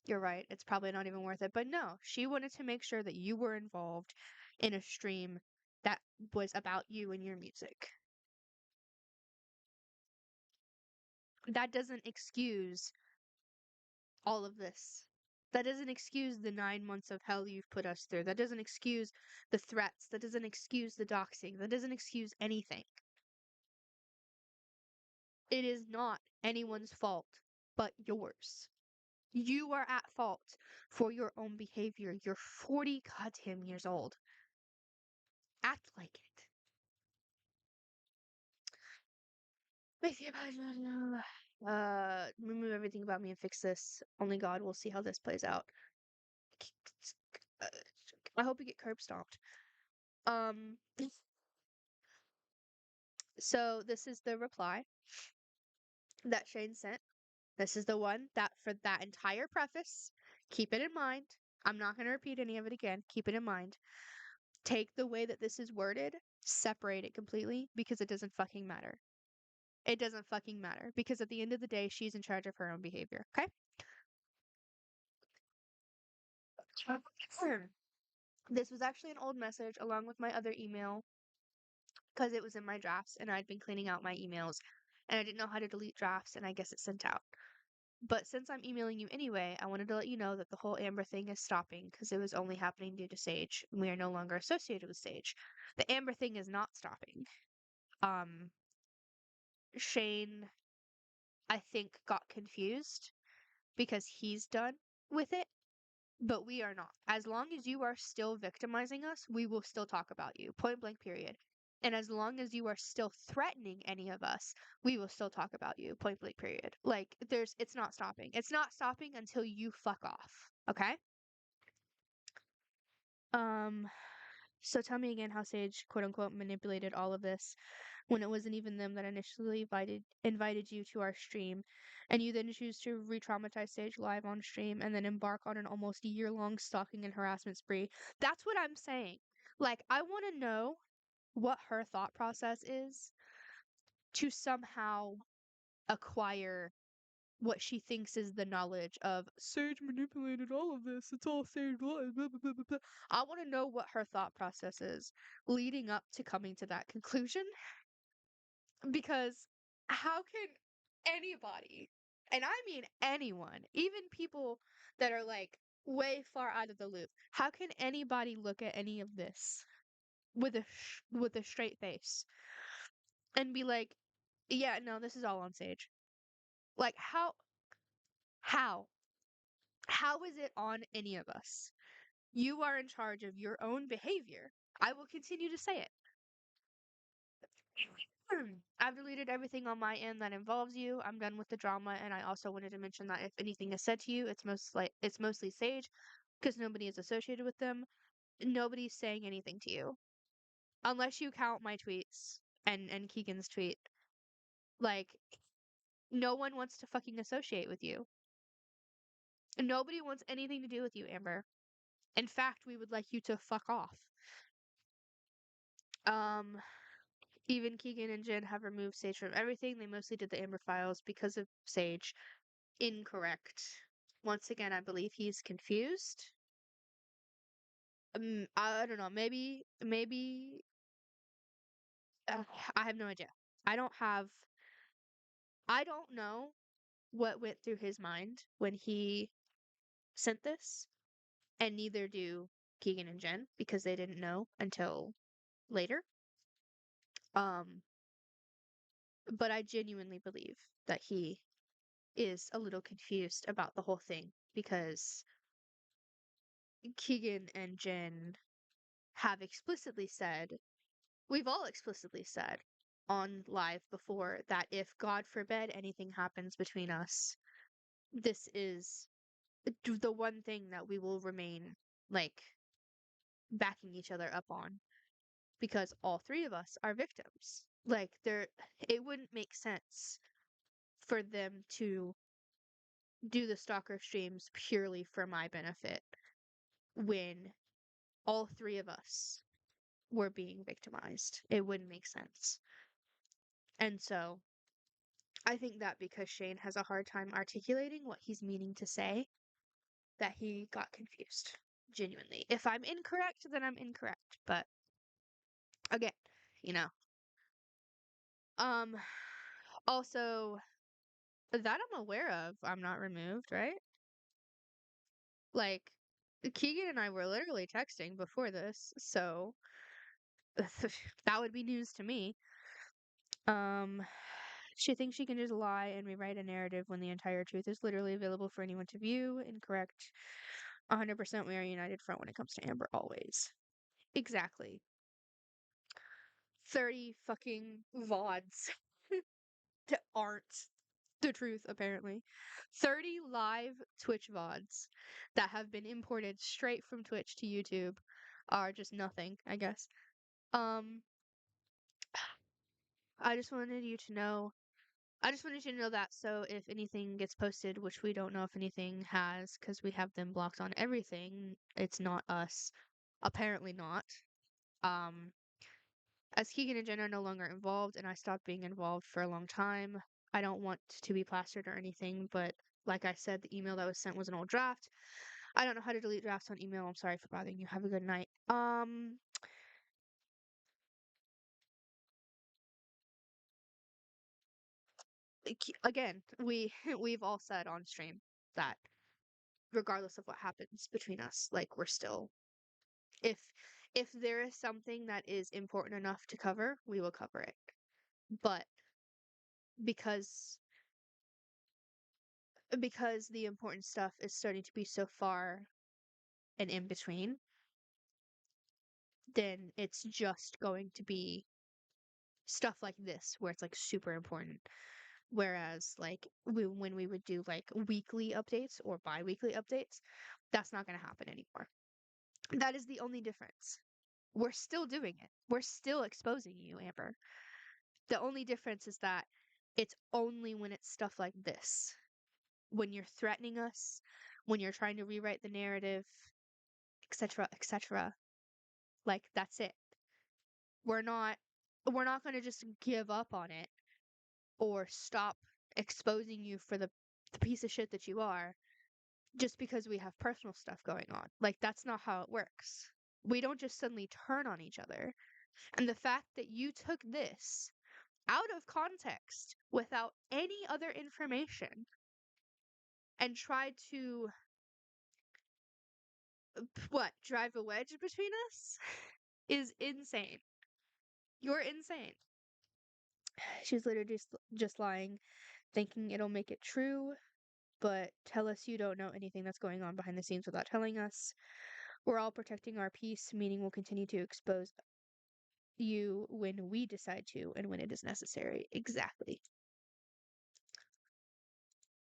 You're right. It's probably not even worth it." But no, she wanted to make sure that you were involved in a stream that was about you and your music. That doesn't excuse all of this. That doesn't excuse the 9 months of hell you've put us through. That doesn't excuse the threats. That doesn't excuse the doxing. That doesn't excuse anything. It is not anyone's fault but yours. You are at fault for your own behavior. You're 40 goddamn years old. Act like it. Remove everything about me and fix this. Only God will see how this plays out. I hope you get curb stomped. Um, so this is the reply that Shane sent. This is the one that for that entire preface, keep it in mind. I'm not going to repeat any of it again. Keep it in mind. Take the way that this is worded, separate it completely because it doesn't fucking matter. It doesn't fucking matter because at the end of the day, she's in charge of her own behavior. Okay? This was actually an old message along with my other email because it was in my drafts and I'd been cleaning out my emails and I didn't know how to delete drafts and I guess it sent out. But since I'm emailing you anyway, I wanted to let you know that the whole Amber thing is stopping because it was only happening due to Sage. And we are no longer associated with Sage. The Amber thing is not stopping. Um, Shane, I think, got confused because he's done with it, but we are not. As long as you are still victimizing us, we will still talk about you. Point blank, period. And as long as you are still threatening any of us, we will still talk about you. Point blank, period. Like, it's not stopping. It's not stopping until you fuck off. Okay? Um, so tell me again how Sage, quote unquote, manipulated all of this when it wasn't even them that initially invited you to our stream, and you then choose to re-traumatize Sage live on stream and then embark on an almost year-long stalking and harassment spree. That's what I'm saying. Like, I want to know what her thought process is to somehow acquire what she thinks is the knowledge of Sage manipulated all of this. It's all Sage lies. Blah, blah, blah, blah, blah. I want to know what her thought process is leading up to coming to that conclusion because how can anybody, and I mean anyone, even people that are like way far out of the loop, how can anybody look at any of this with with a straight face and be like, yeah, no, this is all on Sage? Like how how is it on any of us? You are in charge of your own behavior. I will continue to say it. I've deleted everything on my end that involves you. I'm done with the drama, and I also wanted to mention that if anything is said to you, it's mostly Sage, because nobody is associated with them. Nobody's saying anything to you, unless you count my tweets and Keegan's tweet. Like, no one wants to fucking associate with you. Nobody wants anything to do with you, Amber. In fact, we would like you to fuck off. Um, Even Keegan and Jen have removed Sage from everything. They mostly did the Amber Files because of Sage. Incorrect. Once again, I believe he's confused. I don't know. Maybe I have no idea. I don't have. I don't know what went through his mind when he sent this, and neither do Keegan and Jen because they didn't know until later. Um, but I genuinely believe that he is a little confused about the whole thing because Keegan and Jen have explicitly said, we've all explicitly said on live before that if God forbid anything happens between us, this is the one thing that we will remain like backing each other up on because all three of us are victims. Like it wouldn't make sense for them to do the stalker streams purely for my benefit when all three of us were being victimized. It wouldn't make sense. And so I think that because Shane has a hard time articulating what he's meaning to say, that he got confused. Genuinely. If I'm incorrect, then I'm incorrect. But again, you know. Um also that I'm aware of, I'm not removed, right? Like Keegan and I were literally texting before this, so that would be news to me. Um, she thinks she can just lie and rewrite a narrative when the entire truth is literally available for anyone to view. Incorrect. 100% we are a united front when it comes to Amber, always. Exactly. 30 fucking VODs that aren't the truth, apparently. 30 live Twitch VODs that have been imported straight from Twitch to YouTube are just nothing, I guess. Um, I just wanted you to know I just wanted you to know that, so if anything gets posted, which we don't know if anything has because we have them blocked on everything, it's not us. Apparently not. Um, as Keegan and Jen are no longer involved, and I stopped being involved for a long time, I don't want to be plastered or anything, but like I said, the email that was sent was an old draft. I don't know how to delete drafts on email. I'm sorry for bothering you. Have a good night. Again, we've all said on stream that regardless of what happens between us, like we're still if if there is something that is important enough to cover, we will cover it. But because the important stuff is starting to be so far and in between, then it's just going to be stuff like this where it's like super important. Whereas like when we would do like weekly updates or bi-weekly updates, that's not going to happen anymore. That is the only difference. We're still doing it. We're still exposing you, Amber. The only difference is that it's only when it's stuff like this. When you're threatening us, when you're trying to rewrite the narrative, etc., etc. Like that's it. We're not going to just give up on it or stop exposing you for the piece of shit that you are just because we have personal stuff going on. Like that's not how it works. We don't just suddenly turn on each other. And the fact that you took this out of context without any other information and tried to what, drive a wedge between us is insane. You're insane. She's literally just lying, thinking it'll make it true, but tell us you don't know anything that's going on behind the scenes without telling us. We're all protecting our peace, meaning we'll continue to expose you when we decide to and when it is necessary. Exactly.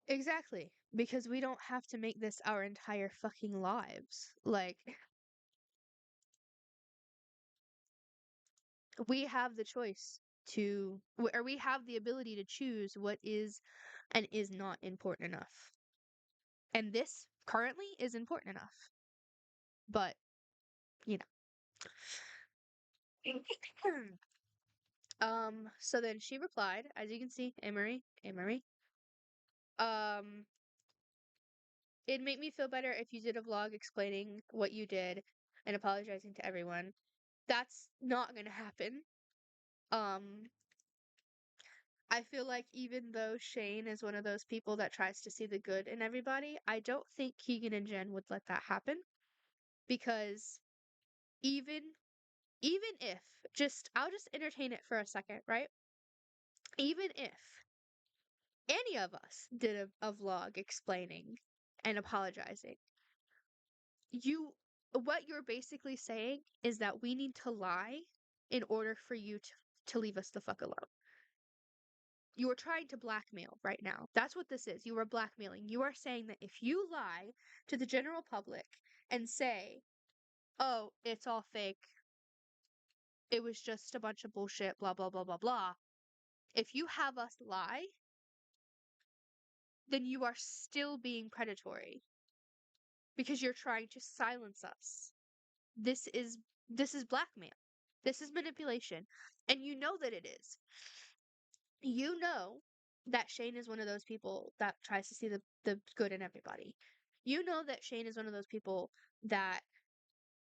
Exactly. Because we don't have to make this our entire fucking lives. Like, we have the choice to, or we have the ability to choose what is and is not important enough. And this currently is important enough. But, you know. So then she replied, as you can see, Amory, um, it'd make me feel better if you did a vlog explaining what you did and apologizing to everyone. That's not gonna happen. Um, I feel like even though Shane is one of those people that tries to see the good in everybody, I don't think Keegan and Jen would let that happen because even if just I'll just entertain it for a second, right? Even if any of us did a vlog explaining and apologizing, you what you're basically saying is that we need to lie in order for you to leave us the fuck alone. You are trying to blackmail right now. That's what this is. You are blackmailing. You are saying that if you lie to the general public and say, oh, it's all fake, it was just a bunch of bullshit, blah, blah, blah, blah, blah. If you have us lie, then you are still being predatory because you're trying to silence us. This is blackmail. This is manipulation. And you know that it is. You know that Shane is one of those people that tries to see the good in everybody. You know that Shane is one of those people that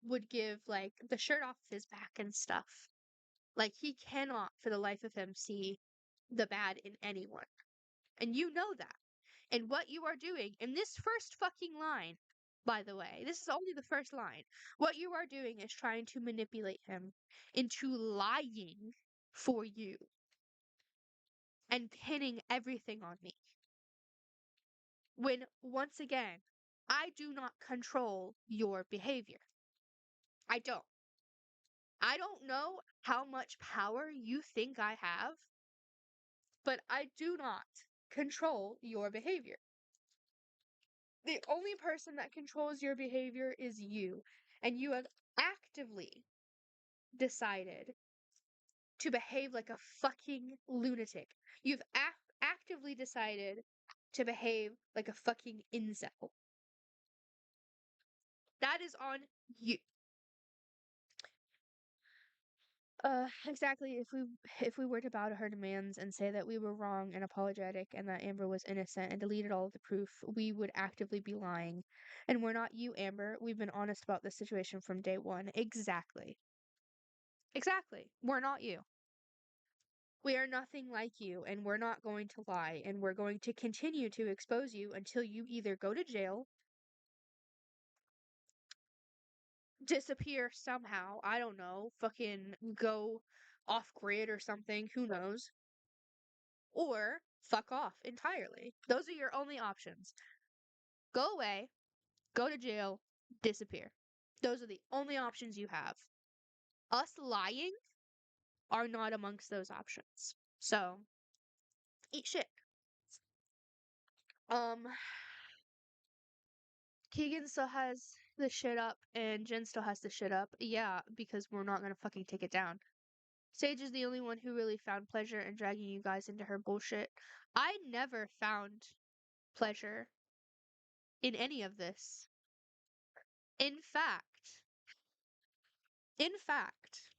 would give like the shirt off his back and stuff. Like he cannot for the life of him see the bad in anyone. And you know that. And what you are doing in this first fucking line, by the way, this is only the first line. What you are doing is trying to manipulate him into lying for you and pinning everything on me. When, once again, I do not control your behavior. I don't. I don't know how much power you think I have, but I do not control your behavior. The only person that controls your behavior is you, and you have actively decided to behave like a fucking lunatic. You've actively decided to behave like a fucking incel. That is on you. Exactly. If we were to bow to her demands and say that we were wrong and apologetic and that Amber was innocent and deleted all of the proof, we would actively be lying. And we're not you, Amber. We've been honest about this situation from day one. Exactly. Exactly. We're not you. We are nothing like you, and we're not going to lie, and we're going to continue to expose you until you either go to jail, disappear somehow, I don't know, fucking go off grid or something, who knows, or fuck off entirely. Those are your only options. Go away, go to jail, disappear. Those are the only options you have. Us lying are not amongst those options. So, eat shit. Um, Keegan still has the shit up and Jen still has the shit up. Yeah, because we're not gonna fucking take it down. Sage is the only one who really found pleasure in dragging you guys into her bullshit. I never found pleasure in any of this. In fact, in fact,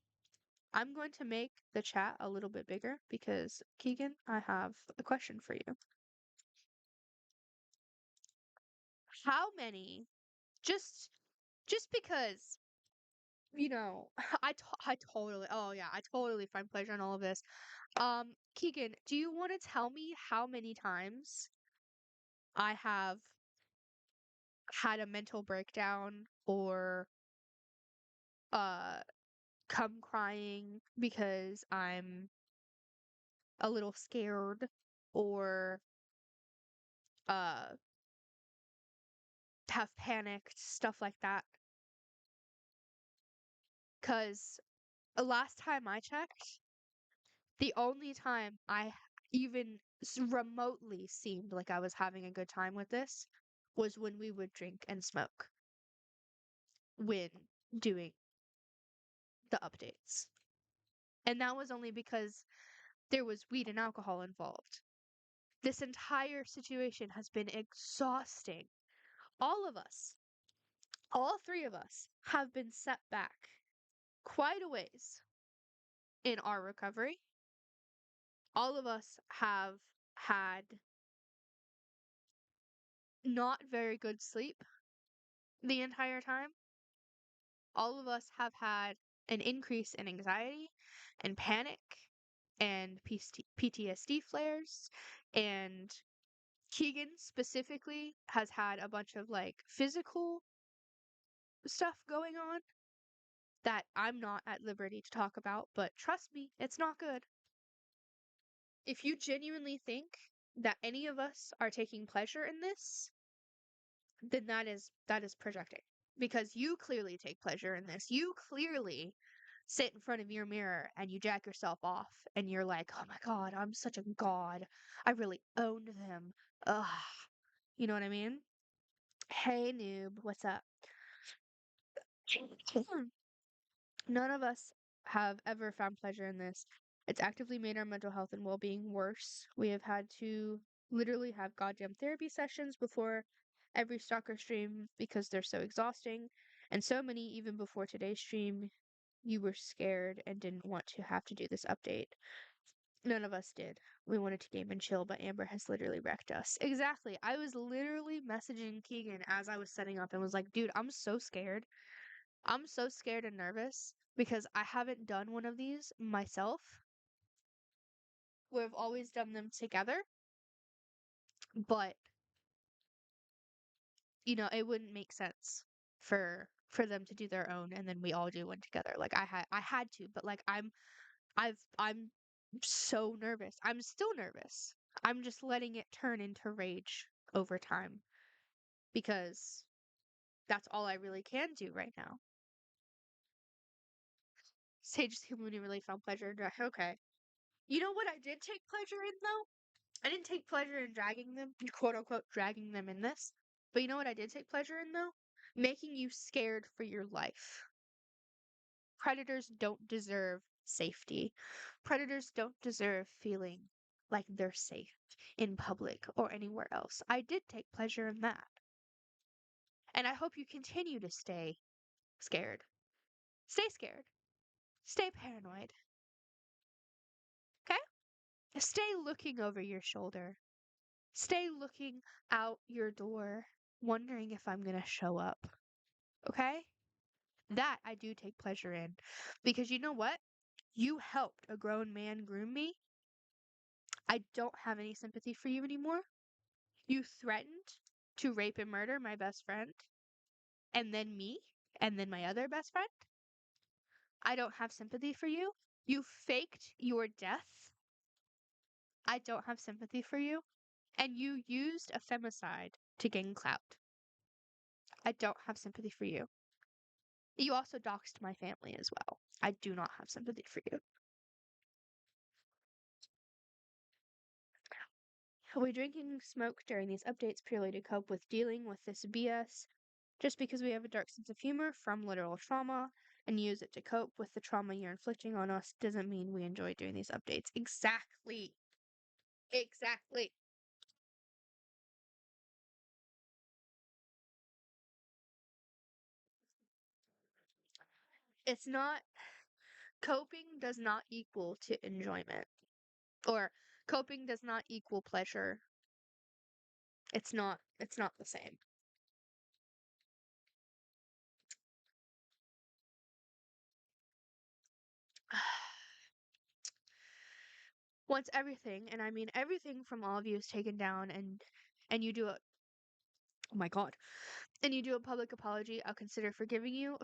I'm going to make the chat a little bit bigger because Keegan, I have a question for you. How many just because you know, I totally, oh yeah, I totally find pleasure in all of this. Keegan, do you want to tell me how many times I have had a mental breakdown or uh come crying because I'm a little scared or uh have panicked, stuff like that? 'Cause last time I checked, the only time I even remotely seemed like I was having a good time with this was when we would drink and smoke when doing the updates. And that was only because there was weed and alcohol involved. This entire situation has been exhausting. All of us, all three of us, have been set back quite a ways in our recovery. All of us have had not very good sleep the entire time. All of us have had an increase in anxiety and panic and PTSD flares. And Keegan specifically has had a bunch of like physical stuff going on that I'm not at liberty to talk about, but trust me, it's not good. If you genuinely think that any of us are taking pleasure in this, then that is projecting because you clearly take pleasure in this. You clearly sit in front of your mirror and you jack yourself off and you're like, "Oh my god, I'm such a god. I really owned them." Ugh. You know what I mean? Hey noob, what's up? None of us have ever found pleasure in this. It's actively made our mental health and well-being worse. We have had to literally have goddamn therapy sessions before every Stalker stream because they're so exhausting. And so many, even before today's stream, you were scared and didn't want to have to do this update. None of us did. We wanted to game and chill, but Amber has literally wrecked us. Exactly. I was literally messaging Keegan as I was setting up and was like, dude, I'm so scared. I'm so scared and nervous because I haven't done one of these myself. We've always done them together, but it wouldn't make sense for them to do their own and then we all do one together. Like I had to, but like I'm so nervous. I'm still nervous. I'm just letting it turn into rage over time because that's all I really can do right now. Sage is the only one who really found pleasure in okay. You know what I did take pleasure in though? I didn't take pleasure in dragging them, quote unquote, dragging them in this. But you know what I did take pleasure in though? Making you scared for your life. Predators don't deserve safety. Predators don't deserve feeling like they're safe in public or anywhere else. I did take pleasure in that. And I hope you continue to stay scared. Stay scared. Stay paranoid. Okay? Stay looking over your shoulder. Stay looking out your door, wondering if I'm going to show up. Okay? That I do take pleasure in. Because you know what? You helped a grown man groom me. I don't have any sympathy for you anymore. You threatened to rape and murder my best friend, and then me, and then my other best friend. I don't have sympathy for you. You faked your death. I don't have sympathy for you. And you used a femicide to gain clout. I don't have sympathy for you. You also doxed my family as well. I do not have sympathy for you. We drinking and smoke during these updates purely to cope with dealing with this BS, just because we have a dark sense of humor from literal trauma and use it to cope with the trauma you're inflicting on us doesn't mean we enjoy doing these updates. Exactly. Exactly. It's not, coping does not equal to enjoyment, or coping does not equal pleasure. It's not the same. Once everything, and I mean everything from all of you is taken down and you do a, oh my god, and you do a public apology, I'll consider forgiving you.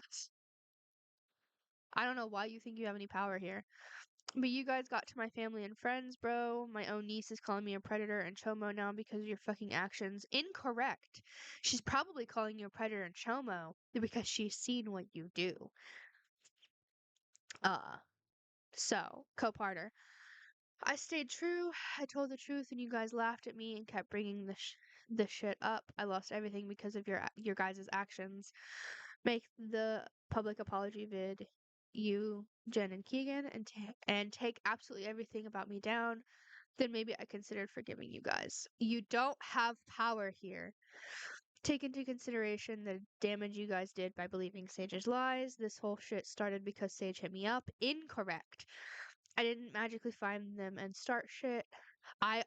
I don't know why you think you have any power here. But you guys got to my family and friends, bro. My own niece is calling me a predator and chomo now because of your fucking actions. Incorrect. She's probably calling you a predator and chomo because she's seen what you do. Uh, so, co-parter. I stayed true. I told the truth, and you guys laughed at me and kept bringing the shit up. I lost everything because of your guys' actions. Make the public apology vid, you, Jen, and Keegan, and take absolutely everything about me down. Then maybe I considered forgiving you guys. You don't have power here. Take into consideration the damage you guys did by believing Sage's lies. This whole shit started because Sage hit me up. Incorrect. I didn't magically find them and start shit. I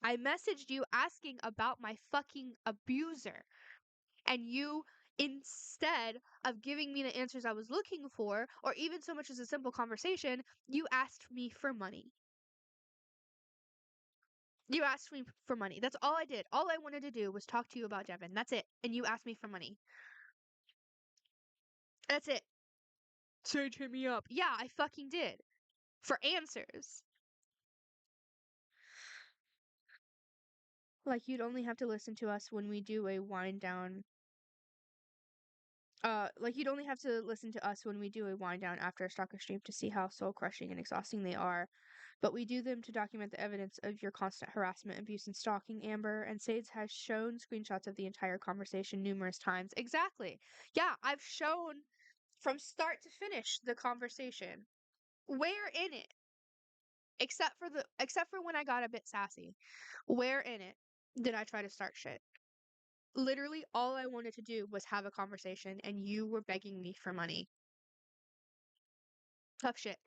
I messaged you asking about my fucking abuser. And you, instead of giving me the answers I was looking for, or even so much as a simple conversation, you asked me for money. You asked me for money. That's all I did. All I wanted to do was talk to you about Devin. That's it. And you asked me for money. That's it. Sage hit me up. Yeah, I fucking did. For answers. Like, you'd only have to listen to us when we do a wind down. Like, you'd only have to listen to us when we do a wind down after a Stalker stream to see how soul crushing and exhausting they are. But we do them to document the evidence of your constant harassment, abuse, and stalking, Amber. And Sage has shown screenshots of the entire conversation numerous times. Exactly. Yeah, I've shown from start to finish the conversation. Where in it? Except for when I got a bit sassy. Where in it did I try to start shit? Literally all I wanted to do was have a conversation and you were begging me for money. Tough shit.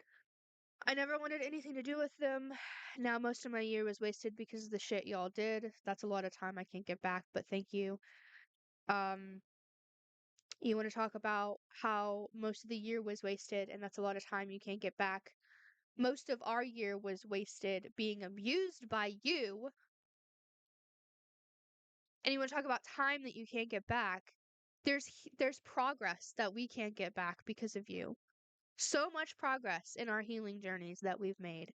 I never wanted anything to do with them. Now most of my year was wasted because of the shit y'all did. That's a lot of time I can't get back, but thank you. Um, you want to talk about how most of the year was wasted and that's a lot of time you can't get back. Most of our year was wasted being abused by you. And you want to talk about time that you can't get back. There's progress that we can't get back because of you. So much progress in our healing journeys that we've made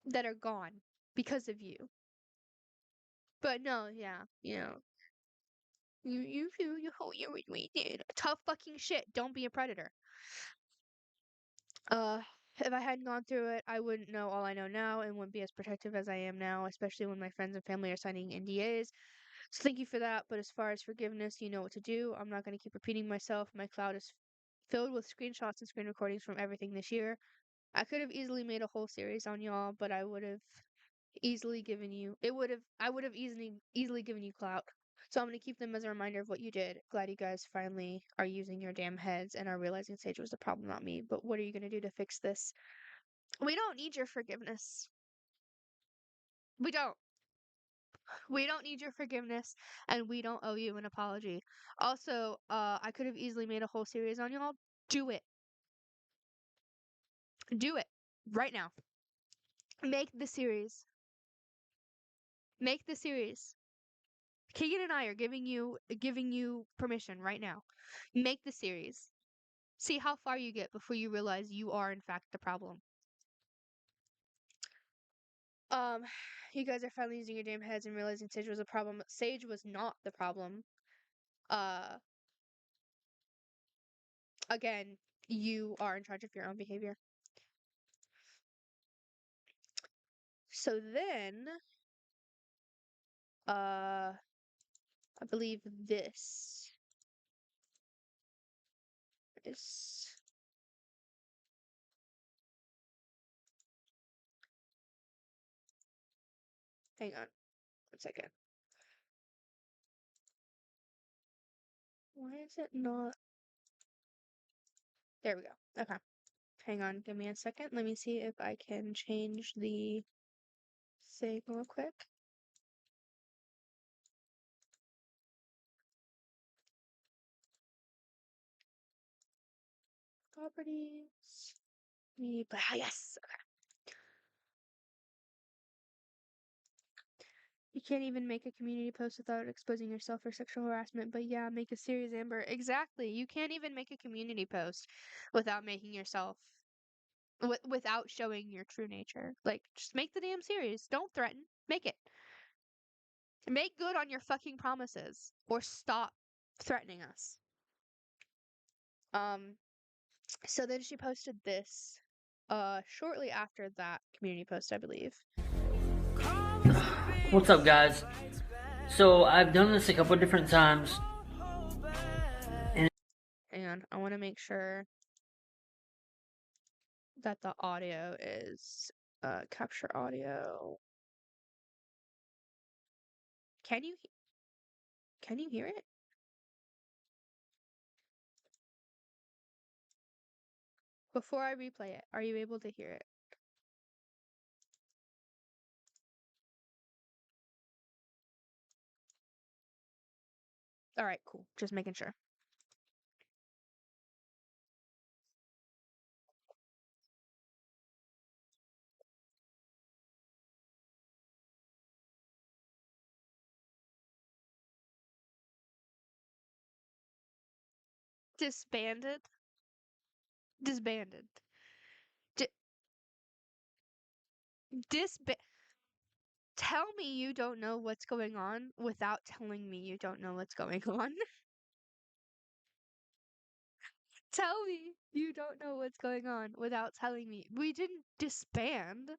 that are gone because of you. But no, yeah, we did tough fucking shit. Don't be a predator. Uh, if I hadn't gone through it, I wouldn't know all I know now and wouldn't be as protective as I am now, especially when my friends and family are signing NDAs. So thank you for that. But as far as forgiveness, you know what to do. I'm not going to keep repeating myself. My cloud is filled with screenshots and screen recordings from everything this year. I could have easily made a whole series on y'all, but I would have easily given you. I would have easily given you clout. So I'm gonna keep them as a reminder of what you did. Glad you guys finally are using your damn heads and are realizing Sage was the problem, not me. But what are you gonna do to fix this? We don't need your forgiveness. We don't. We don't need your forgiveness, and we don't owe you an apology. Also, I could have easily made a whole series on y'all. Do it. Do it. Right now. Make the series. Make the series. Keegan and I are giving you permission right now. Make the series. See how far you get before you realize you are in fact the problem. Um, you guys are finally using your damn heads and realizing Sage was a problem. Sage was not the problem. Uh, again, you are in charge of your own behavior. So then, I believe this is. Hang on 1 second. Why is it not? There we go. Okay. Hang on, give me a second. Let me see if I can change the thing real quick. Properties. Yes. Okay. You can't even make a community post without exposing yourself for sexual harassment. But yeah, make a series, Amber. Exactly. You can't even make a community post without making yourself without showing your true nature. Like, just make the damn series. Don't threaten. Make it. Make good on your fucking promises, or stop threatening us. So then she posted this shortly after that community post, I believe. What's up, guys? So I've done this a couple different times. Hang on, I want to make sure that the audio is capture audio. Can you hear it? Before I replay it, are you able to hear it? All right, cool. Just making sure. Disbanded? Disbanded. Di- disba- Tell me you don't know what's going on without telling me you don't know what's going on. Tell me you don't know what's going on without telling me. We didn't disband.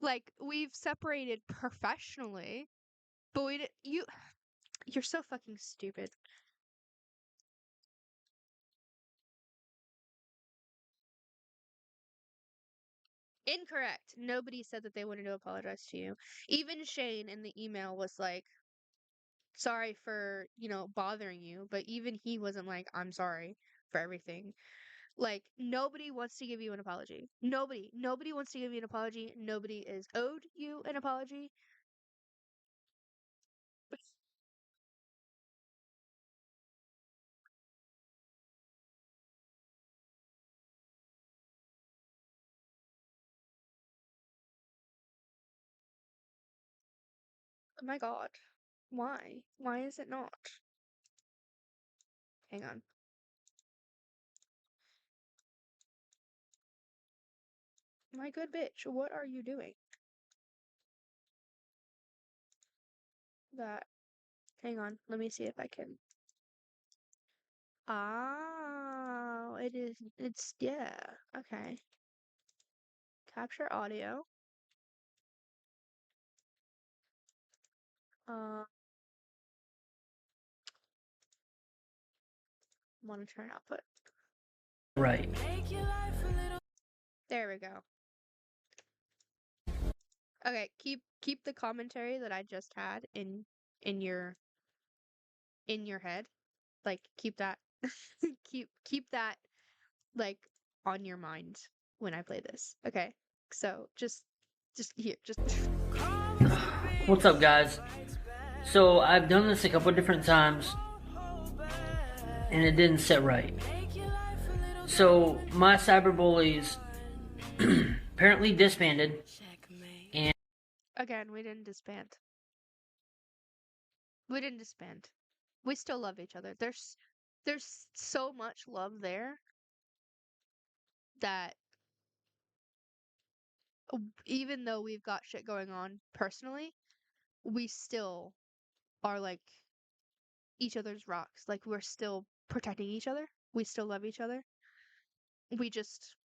Like, we've separated professionally, but we did, you're so fucking stupid. Incorrect. Nobody said that they wanted to apologize to you. Even Shane in the email was like, sorry for, bothering you, but even he wasn't like, I'm sorry for everything. Like, nobody wants to give you an apology. Nobody wants to give you an apology. Nobody is owed you an apology. Oh my god. Why? Why is it not? Hang on. My good bitch, what are you doing? That. Hang on. Let me see if I can. Oh, it is. It's, yeah. Okay. Capture audio. Uh, monitor and output. Right. There we go. Okay, keep the commentary that I just had in your in your head. Like keep that keep that like on your mind when I play this. Okay? So just here, just What's up, guys? So I've done this a couple different times, and it didn't sit right. So my cyberbullies apparently disbanded, and again, we didn't disband. We didn't disband. We still love each other. There's so much love there that even though we've got shit going on personally, we still are like each other's rocks. Like we're still protecting each other. We still love each other. We just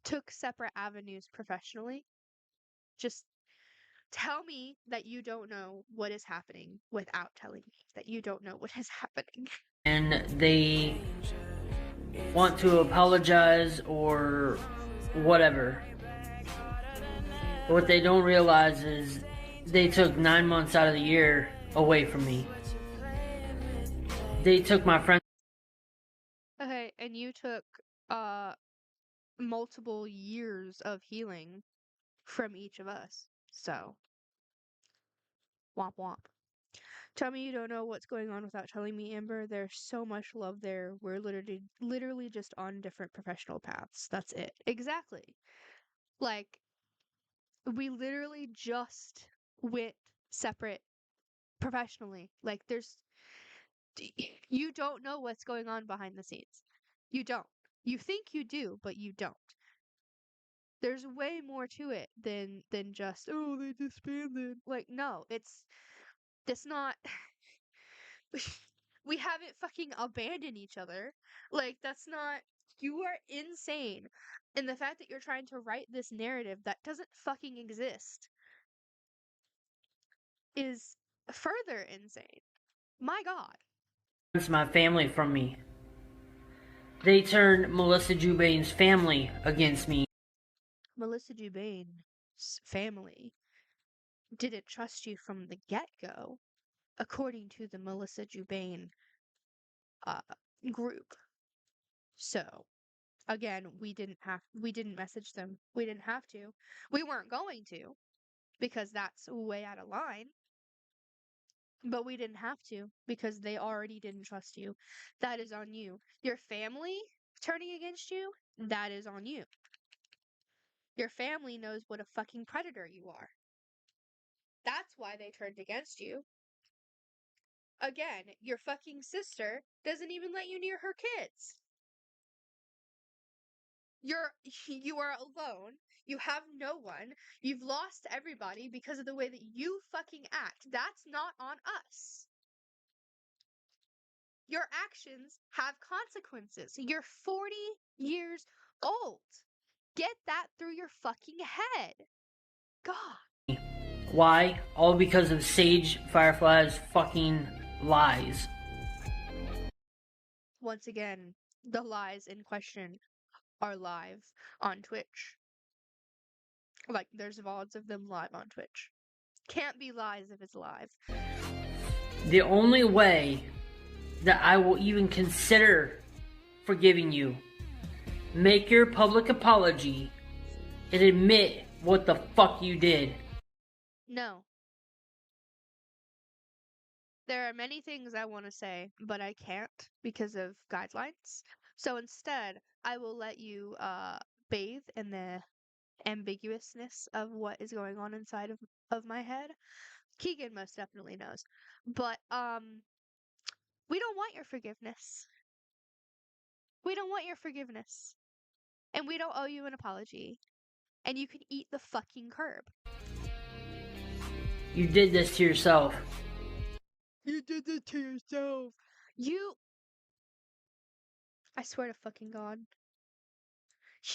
took separate avenues professionally. Just tell me that you don't know what is happening without telling me that you don't know what is happening. they want to apologize or whatever. What they don't realize is they took 9 months out of the year away from me. They took my friends. Okay, and you took uh multiple years of healing from each of us. So, womp womp. Tell me you don't know what's going on without telling me, Amber. There's so much love there. We're literally just on different professional paths. That's it. Exactly. Like we literally just went separate professionally. Like you don't know what's going on behind the scenes. You don't. You think you do, but you don't. There's way more to it than just oh they disbanded. Like no, it's not we haven't fucking abandoned each other. Like that's not you are insane. And the fact that you're trying to write this narrative that doesn't fucking exist is further insane. My god. My family from me. They turned Melissa Jubain's family against me. Melissa Jubain's family didn't trust you from the get-go, according to the Melissa Jubain uh, group. So, again, we didn't message them. We didn't have to. We weren't going to because that's way out of line, but we didn't have to because they already didn't trust you. That is on you. Your family turning against you, that is on you. Your family knows what a fucking predator you are. That's why they turned against you. Again, your fucking sister doesn't even let you near her kids. You are alone. You have no one. You've lost everybody because of the way that you fucking act. That's not on us. Your actions have consequences. You're 40 years old. Get that through your fucking head. God. Why? All because of Sage Firefly's fucking lies. Once again, the lies in question are live on Twitch. Like, there's VODs of them live on Twitch. Can't be lies if it's live. The only way that I will even consider forgiving you, make your public apology and admit what the fuck you did. No. There are many things I want to say, but I can't because of guidelines. So instead, I will let you bathe in the ambiguousness of what is going on inside of my head. Keegan most definitely knows. But we don't want your forgiveness. We don't want your forgiveness. And we don't owe you an apology. And you can eat the fucking curb. You did this to yourself. You did this to yourself. I swear to fucking God.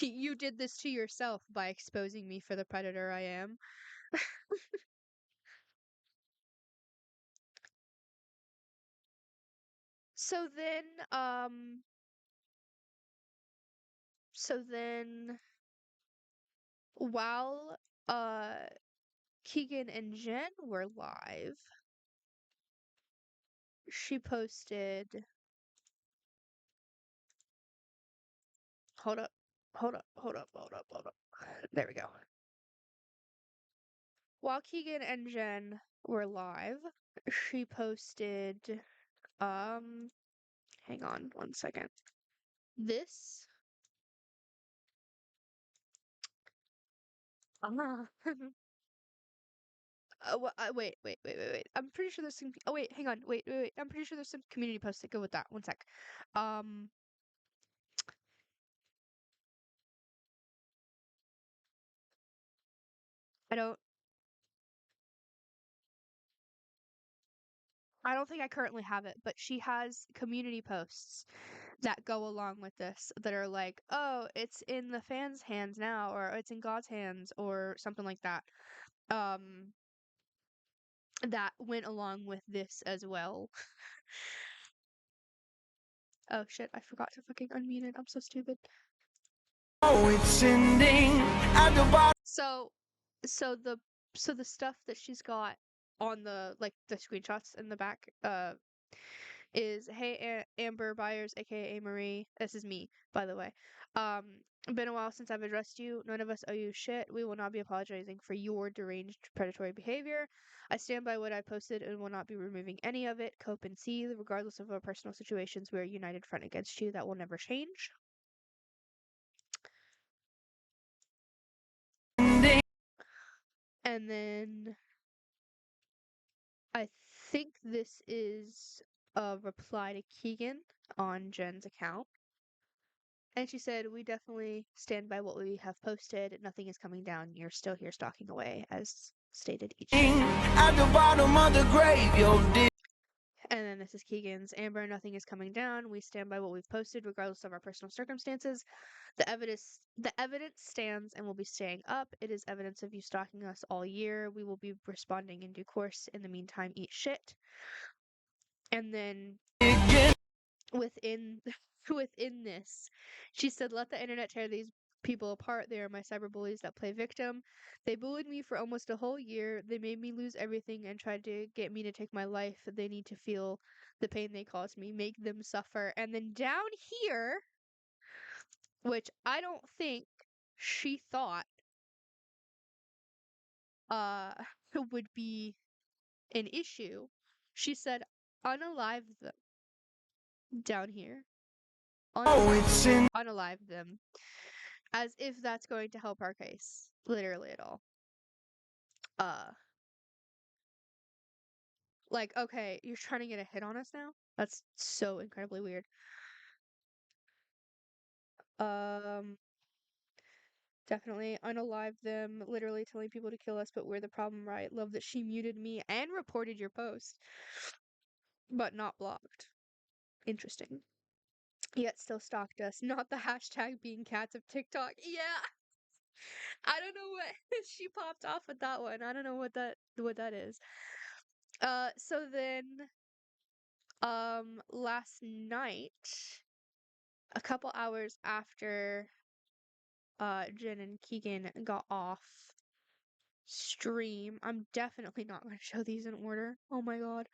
You did this to yourself by exposing me for the predator I am. So then, so then, while Uh, Keegan and Jen were live. She posted. Hold up. Hold up. Hold up. Hold up. Hold up. There we go. While Keegan and Jen were live, she posted. Hang on 1 second. This. Ah. Wait. I'm pretty sure there's some. Oh, wait, hang on. Wait. I'm pretty sure there's some community posts that go with that. 1 sec. Um, I don't. I don't think I currently have it, but she has community posts that go along with this that are like, oh, it's in the fans' hands now, or it's in God's hands, or something like that. Um, that went along with this as well. Oh shit, I forgot to fucking unmute it. I'm so stupid. Oh, it's ending at the bottom. So, so the so the stuff that she's got on the like the screenshots in the back is hey Amber Byers aka Marie. This is me, by the way. Um been a while since I've addressed you. None of us owe you shit. We will not be apologizing for your deranged predatory behavior. I stand by what I posted and will not be removing any of it. Cope and see, regardless of our personal situations, we are a united front against you. That will never change. And then I think this is a reply to Keegan on Jen's account. And she said, we definitely stand by what we have posted. Nothing is coming down. You're still here stalking away, as stated each day. At the bottom of the grave, yo, dear. And then this is Keegan's. Amber, nothing is coming down. We stand by what we've posted, regardless of our personal circumstances. The evidence stands and will be staying up. It is evidence of you stalking us all year. We will be responding in due course. In the meantime, eat shit. And then within within this, she said, let the internet tear these people apart. They are my cyberbullies that play victim. They bullied me for almost a whole year. They made me lose everything and tried to get me to take my life. They need to feel the pain they caused me. Make them suffer. And then down here, which I don't think she thought uh would be an issue, she said, unalive them down here. Unalive them. As if that's going to help our case. Literally at all. Uh like, okay, you're trying to get a hit on us now? That's so incredibly weird. Um Definitely unalive them, literally telling people to kill us, but we're the problem, right? Love that she muted me and reported your post, but not blocked. Interesting. Yet still stalked us. Not the hashtag being cats of TikTok. Yeah. I don't know what she popped off with that one. I don't know what that is. So then last night, a couple hours after Jen and Keegan got off stream, I'm definitely not going to show these in order. Oh my god.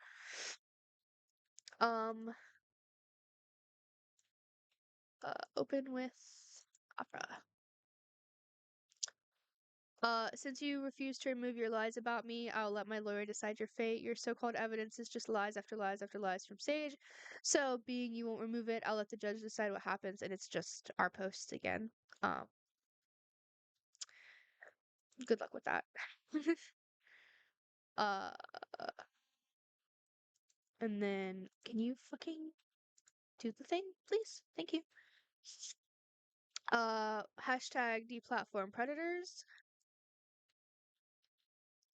Um open with Opera. Since you refuse to remove your lies about me, I'll let my lawyer decide your fate. Your so-called evidence is just lies after lies after lies from Sage. So, being you won't remove it, I'll let the judge decide what happens, and it's just our posts again. Um, Good luck with that. uh, and then can you fucking do the thing, please? Thank you. Hashtag deplatform predators.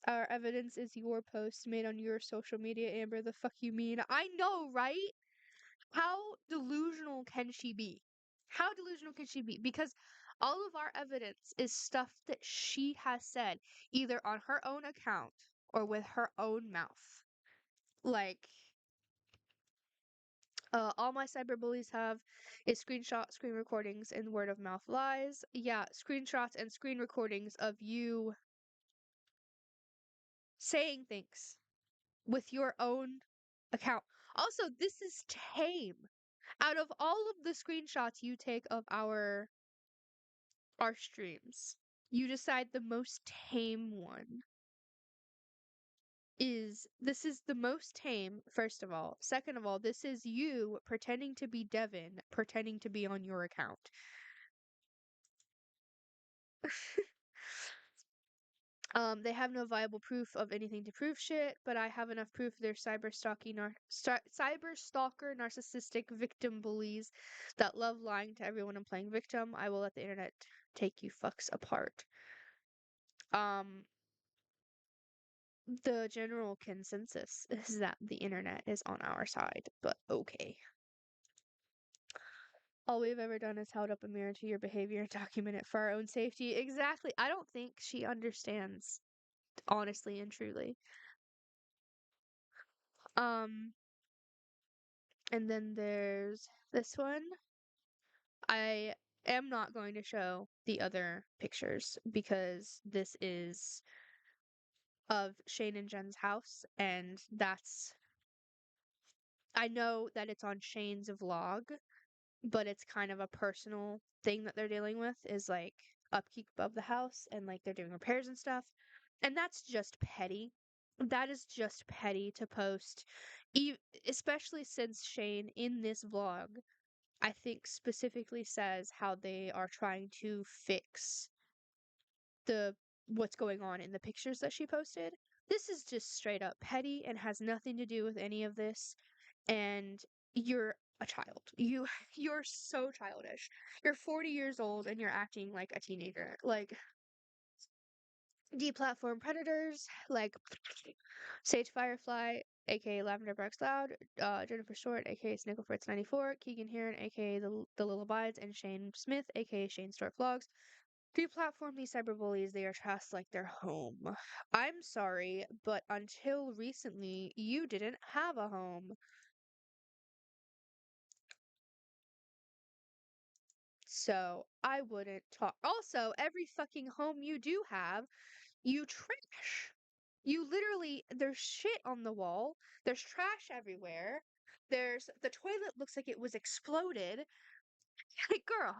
Our evidence is your post made on your social media, Amber. The fuck you mean? I know, right? How delusional can she be? How delusional can she be? Because all of our evidence is stuff that she has said, either on her own account or with her own mouth. Like, all my cyberbullies have is screenshot, screen recordings, and word of mouth lies. Yeah, screenshots and screen recordings of you saying things with your own account. Also, this is tame. Out of all of the screenshots you take of our streams, you decide the most tame one is this is the most tame, first of all. Second of all, this is you pretending to be Devin, pretending to be on your account. They have no viable proof of anything to prove shit, but I have enough proof they're cyber stalker, narcissistic victim bullies that love lying to everyone and playing victim. I will let the internet take you fucks apart. Um, the general consensus is that the internet is on our side, but okay. All we've ever done is held up a mirror to your behavior and document it for our own safety. Exactly. I don't think she understands, honestly and truly. Um, and then there's this one. I am not going to show the other pictures because this is of Shane and Jen's house, and I know that it's on Shane's vlog, but it's kind of a personal thing that they're dealing with is like upkeep of the house and like they're doing repairs and stuff. And that's just petty. That is just petty to post, especially since Shane in this vlog, I think specifically says how they are trying to fix the what's going on in the pictures that she posted. This is just straight up petty and has nothing to do with any of this. And you're a child. You're so childish. You're 40 years old and you're acting like a teenager. Like deplatform predators like Sage Firefly, aka Lavender Barks Loud, Jennifer Short, aka Snicklefritz94, Keegan Heron, aka the Little Bides, and Shane Smith, aka Shane Stork Vlogs. Deplatform these cyberbullies, they are trash like their home. I'm sorry, but until recently, you didn't have a home. So I wouldn't talk. Also, every fucking home you do have, you trash. You literally, there's shit on the wall. There's trash everywhere. The toilet looks like it was exploded. Like, girl.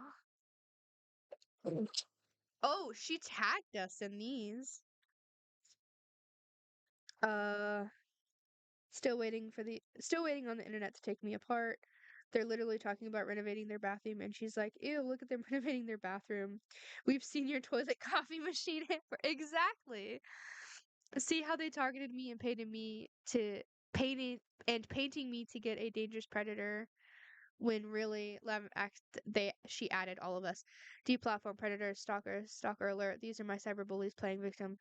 Oh, she tagged us in these. Uh, still waiting on the internet to take me apart. They're literally talking about renovating their bathroom, and she's like, "Ew, look at them renovating their bathroom. We've seen your toilet coffee machine hamper." Exactly. See how they targeted me and painted me to painting me to get a dangerous predator when really she added all of us. Deplatform predator, stalker alert. These are my cyberbullies playing victim.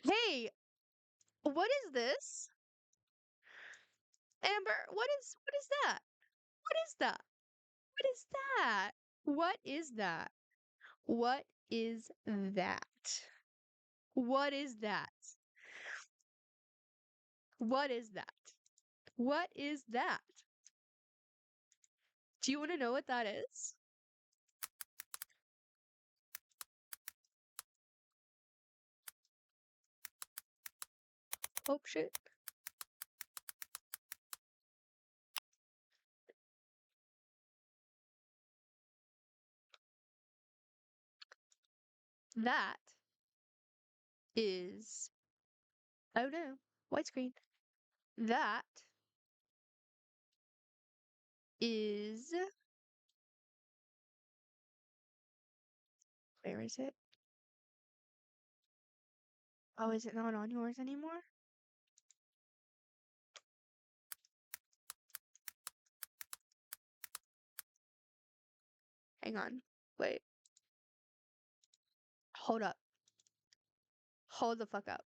Hey, what is this? Amber, what is that? What is that? What is that? What is that? What is that? What is that? What is that? What is that? Do you want to know what that is? Oh shit. That is oh no, widescreen. That is where is it? Oh, is it not on yours anymore? Hang on. Wait. Hold up. Hold the fuck up.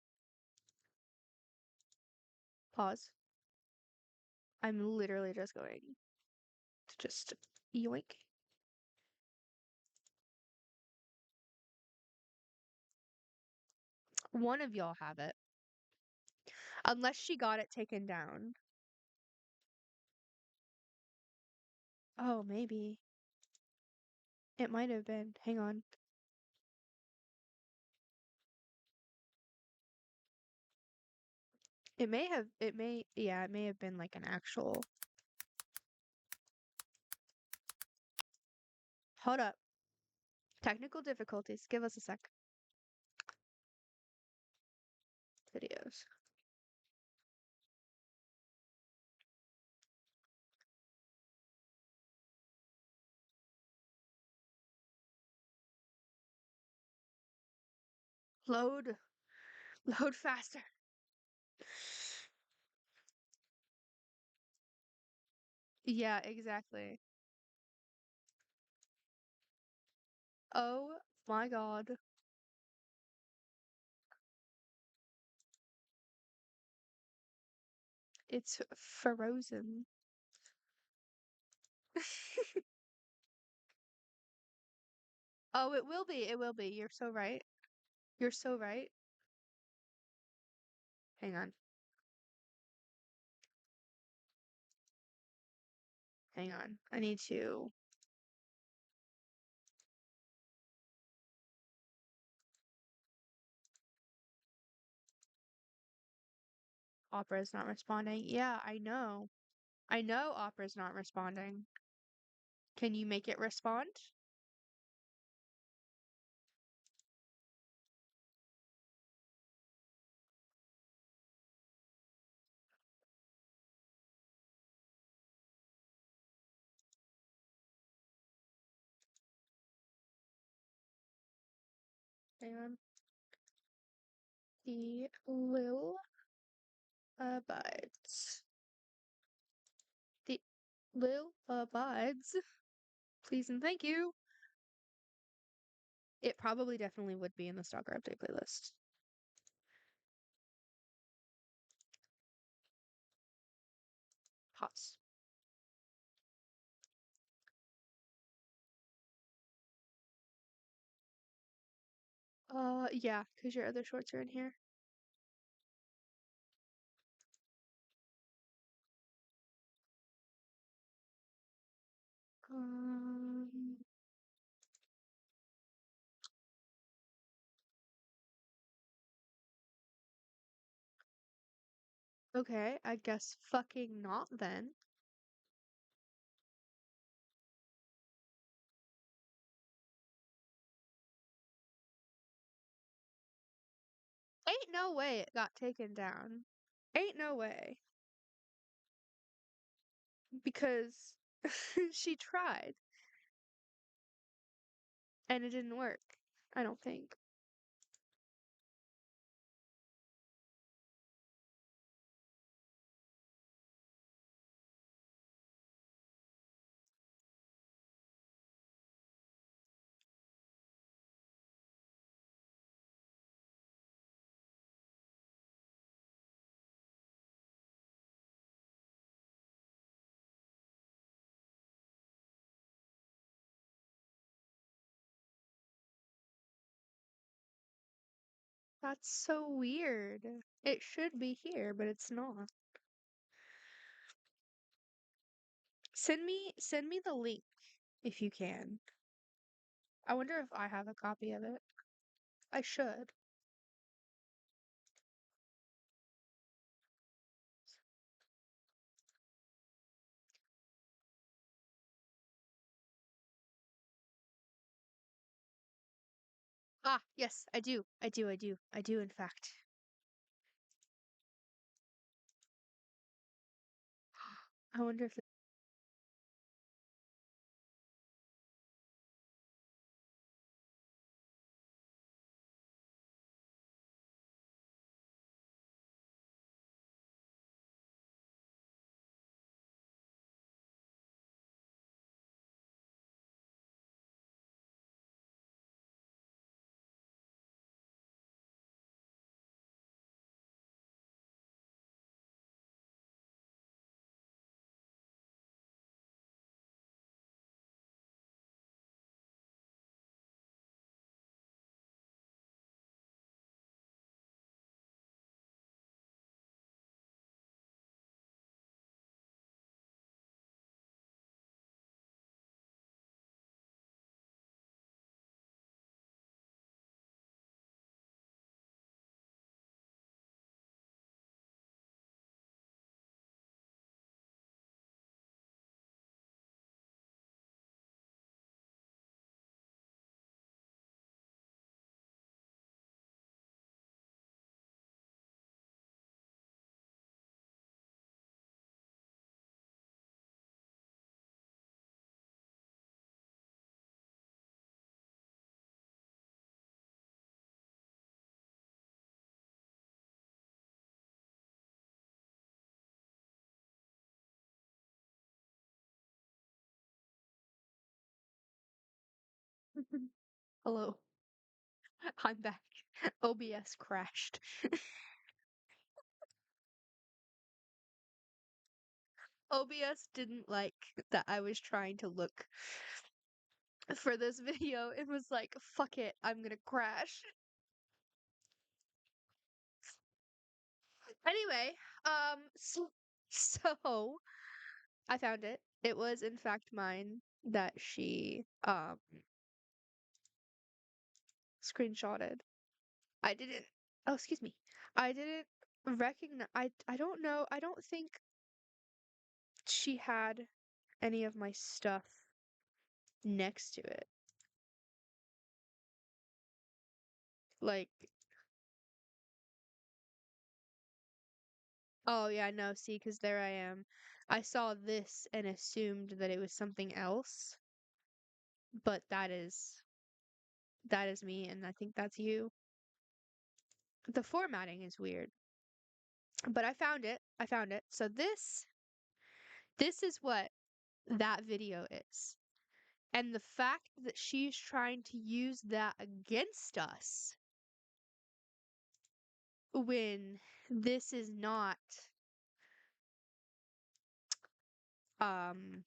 Pause. I'm literally just going to just yoink. One of y'all have it. Unless she got it taken down. Oh, maybe. It might have been. Hang on. yeah, it may have been like an actual. Hold up. Technical difficulties. Give us a sec. Videos. Load. Load faster. Yeah, exactly. Oh my god. It's frozen. Oh, it will be. It will be. You're so right. You're so right. Hang on. Hang on. I need to. Opera's not responding. Yeah, I know. I know Opera's not responding. Can you make it respond? Hang on. The Lil abides. The Lil abides. Please and thank you. It probably definitely would be in the Stalker update playlist. Pause. Yeah, because your other shorts are in here. Um, okay, I guess fucking not then. Ain't no way it got taken down. Ain't no way. Because she tried and it didn't work. I don't think. That's so weird. It should be here, but it's not. Send me the link if you can. I wonder if I have a copy of it. I should. Ah, yes, I do. I do, I do. I do, in fact. I wonder if Hello. I'm back. OBS crashed. OBS didn't like that I was trying to look for this video. It was like, fuck it, I'm gonna crash. Anyway, so I found it. It was in fact mine that she screenshotted. I didn't oh excuse me. I didn't recognize I don't know. I don't think she had any of my stuff next to it. Like, oh yeah, no, see, because there I am. I saw this and assumed that it was something else, but that is me, and I think that's you. The formatting is weird, but I found it. I found it. So this is what that video is. And the fact that she's trying to use that against us when this is um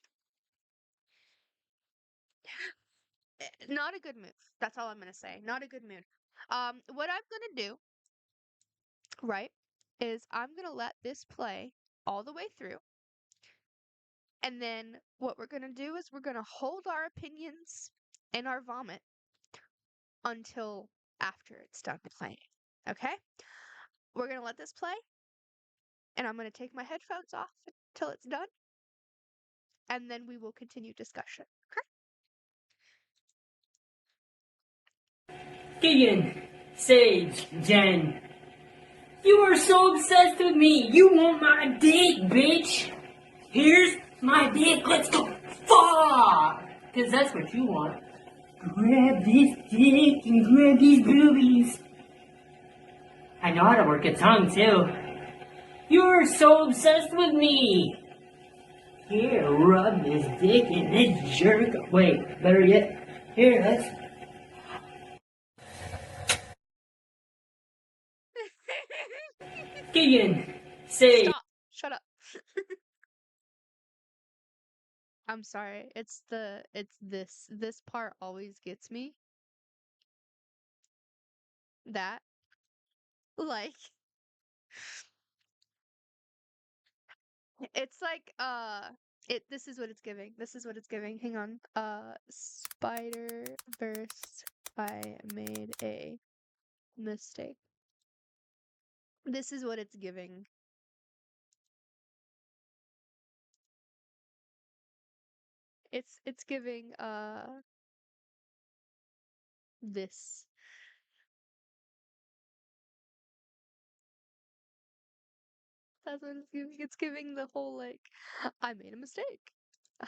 not a good move. That's all I'm gonna say. Not a good move. What I'm gonna do, right, is I'm gonna let this play all the way through. And then what we're gonna do is we're gonna hold our opinions and our vomit until after it's done playing. Okay? We're gonna let this play, and I'm gonna take my headphones off until it's done, and then we will continue discussion. Okay? Gideon, Sage, Jen, you are so obsessed with me. You want my dick, bitch. Here's my dick. Let's go. Fuck! Because that's what you want. Grab this dick and grab these boobies. I know how to work a tongue, too. You're so obsessed with me. Here, rub this dick and then jerk. Wait, better yet, here, let's. Gideon, say. Stop. Shut up. I'm sorry. It's this part always gets me. That like it's like this is what it's giving. This is what it's giving. Hang on. Spider Verse, I made a mistake. This is what it's giving. It's giving this. That's what it's giving. It's giving the whole like I made a mistake.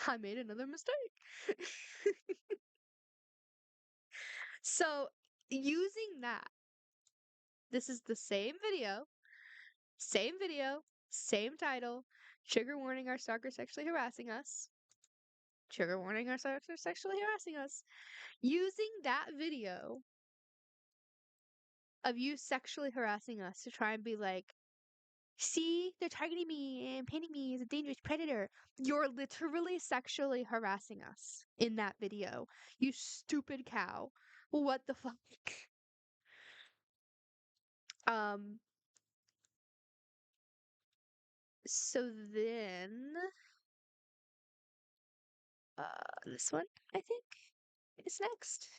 I made another mistake. So, using that, this is the same video, same title. Trigger warning: our stalker sexually harassing us. Trigger warning: our stalker sexually harassing us. Using that video of you sexually harassing us to try and be like, see, they're targeting me and painting me as a dangerous predator. You're literally sexually harassing us in that video. You stupid cow. What the fuck? Um, so then, this one, I think, is next.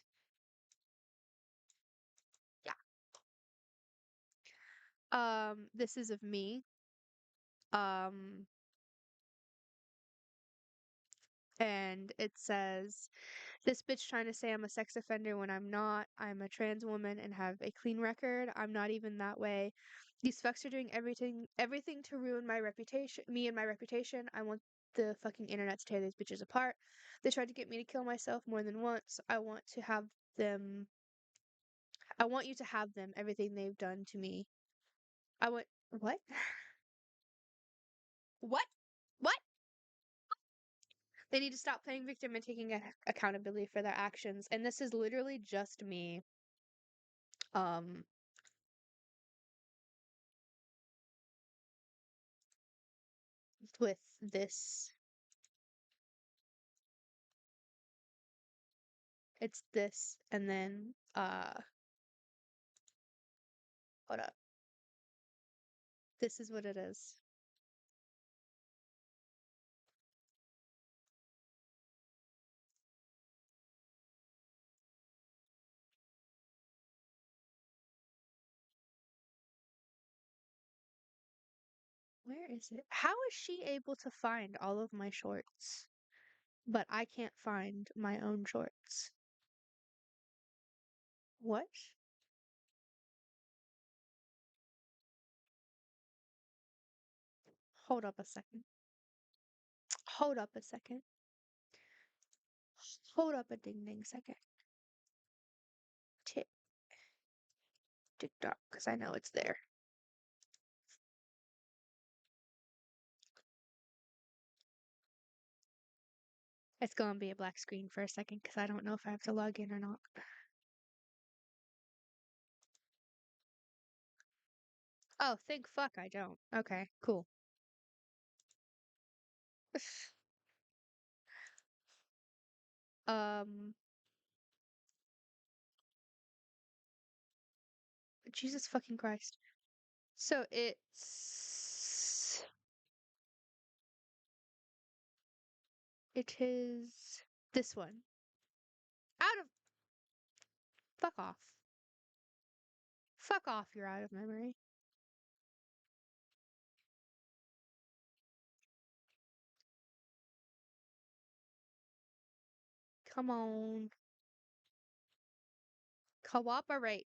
Yeah. This is of me. Um, and it says, this bitch trying to say I'm a sex offender when I'm not. I'm a trans woman and have a clean record. I'm not even that way. These fucks are doing everything to ruin my reputation, me and my reputation. I want the fucking internet to tear these bitches apart. They tried to get me to kill myself more than once. Them. I want you to have them, everything they've done to me. I want, what? What? What? They need to stop playing victim and taking accountability for their actions. And this is literally just me. Um, with this, it's this, and then hold up. This is what it is. Where is it? How is she able to find all of my shorts, but I can't find my own shorts? What? Hold up a second. Hold up a second. Hold up a ding ding second. Tick, tick tock, because I know it's there. It's gonna be a black screen for a second because I don't know if I have to log in or not. Oh, thank fuck I don't. Okay, cool. um, Jesus fucking Christ. So it is this one. Out of fuck off. Fuck off, you're out of memory. Come on. Cooperate.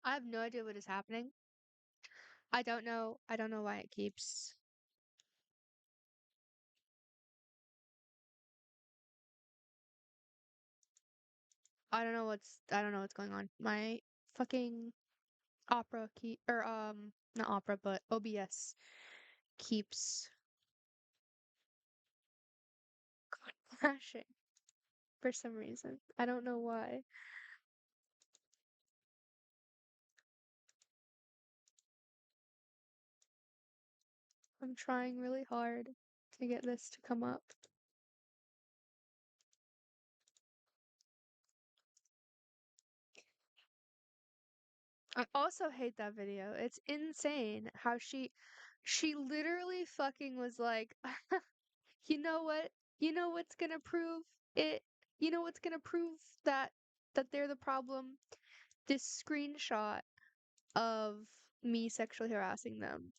I have no idea what is happening. I don't know. I don't know why it keeps. I don't know what's going on. My fucking Opera key or not Opera but OBS keeps crashing for some reason. I don't know why. I'm trying really hard to get this to come up. I also hate that video. It's insane how she literally fucking was like, "You know what? You know what's gonna prove it? You know what's gonna prove that they're the problem? This screenshot of me sexually harassing them."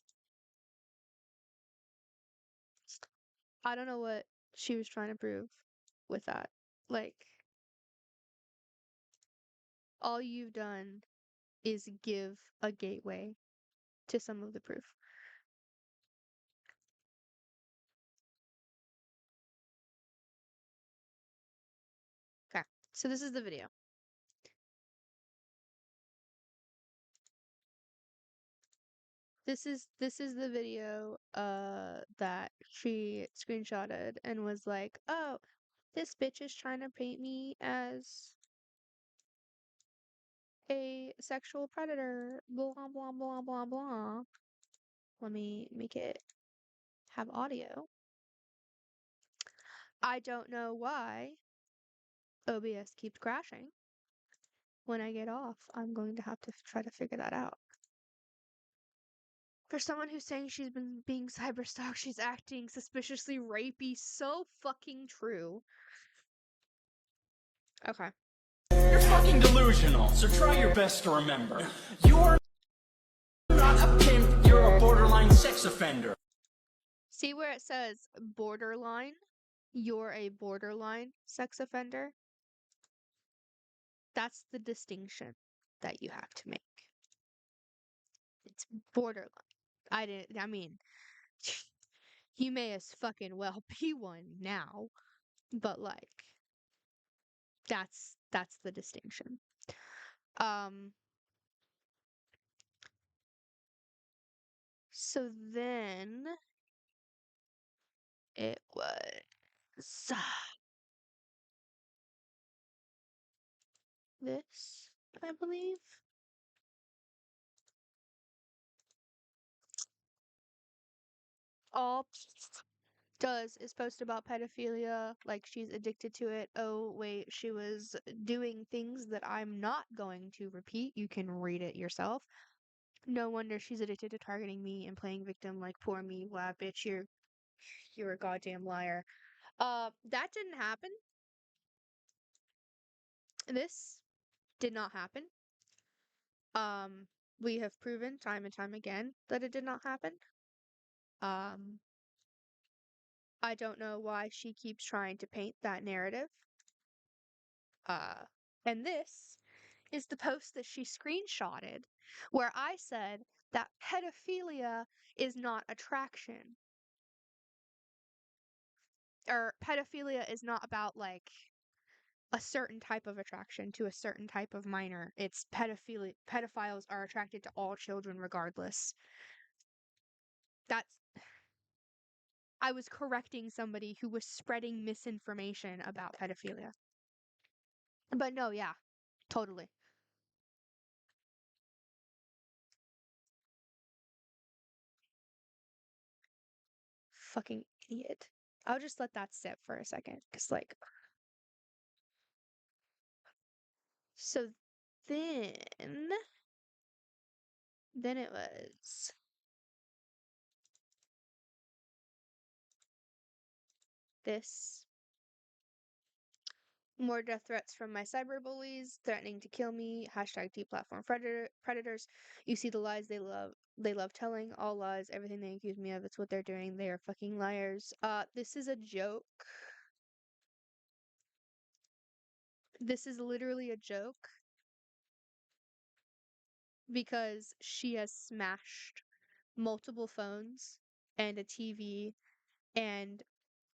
I don't know what she was trying to prove with that. Like, all you've done is give a gateway to some of the proof. So this is the video. This is the video that she screenshotted and was like, "Oh, this bitch is trying to paint me as a sexual predator." Blah blah blah blah blah. Let me make it have audio. I don't know why OBS keeps crashing. When I get off, I'm going to have to try to figure that out. For someone who's saying she's been being cyberstalked, she's acting suspiciously rapey. So fucking true. Okay. You're fucking delusional, so try your best to remember. You're not a pimp, you're a borderline sex offender. See where it says borderline? You're a borderline sex offender? That's the distinction that you have to make. It's borderline. I mean, you may as fucking well be one now, but like, that's the distinction. Um, so then it was this, I believe. All does is post about pedophilia, like she's addicted to it. Oh, wait, she was doing things that I'm not going to repeat. You can read it yourself. No wonder she's addicted to targeting me and playing victim like poor me. Wow, bitch, you're a goddamn liar. That didn't happen. This did not happen. Um, we have proven time and time again that it did not happen. Um, I don't know why she keeps trying to paint that narrative. And this is the post that she screenshotted where I said that pedophilia is not attraction. Or pedophilia is not about like a certain type of attraction to a certain type of minor. It's pedophilia. Pedophiles are attracted to all children regardless. That's I was correcting somebody who was spreading misinformation about pedophilia. But no, yeah, totally. Fucking idiot. I'll just let that sit for a second, because, like, so then, then it was this. More death threats from my cyberbullies, threatening to kill me. Hashtag deplatform predators. You see the lies they love. They love telling all lies. Everything they accuse me of, it's what they're doing. They are fucking liars. This is a joke. This is literally a joke because she has smashed multiple phones and a TV and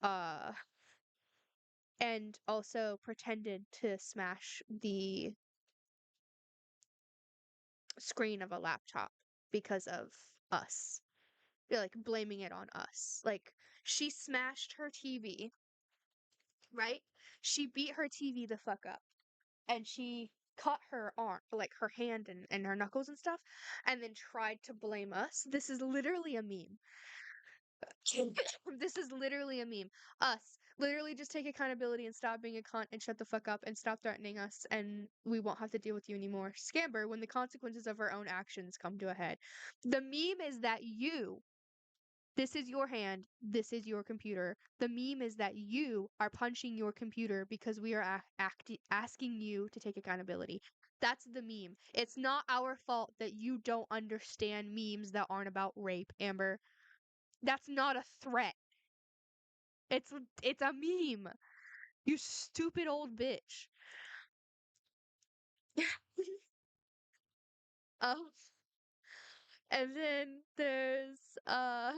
uh and also pretended to smash the screen of a laptop because of us. Like blaming it on us. Like she smashed her TV, right? She beat her TV the fuck up and she cut her arm, like her hand and her knuckles and stuff, and then tried to blame us. This is literally a meme. This is literally a meme. Us. Literally just take accountability and stop being a cunt and shut the fuck up and stop threatening us and we won't have to deal with you anymore. Scamber when the consequences of her own actions come to a head. The meme is that this is your hand, this is your computer. The meme is that you are punching your computer because we are asking you to take accountability. That's the meme. It's not our fault that you don't understand memes that aren't about rape, Amber. That's not a threat. It's a meme. You stupid old bitch. um, and then there's oh,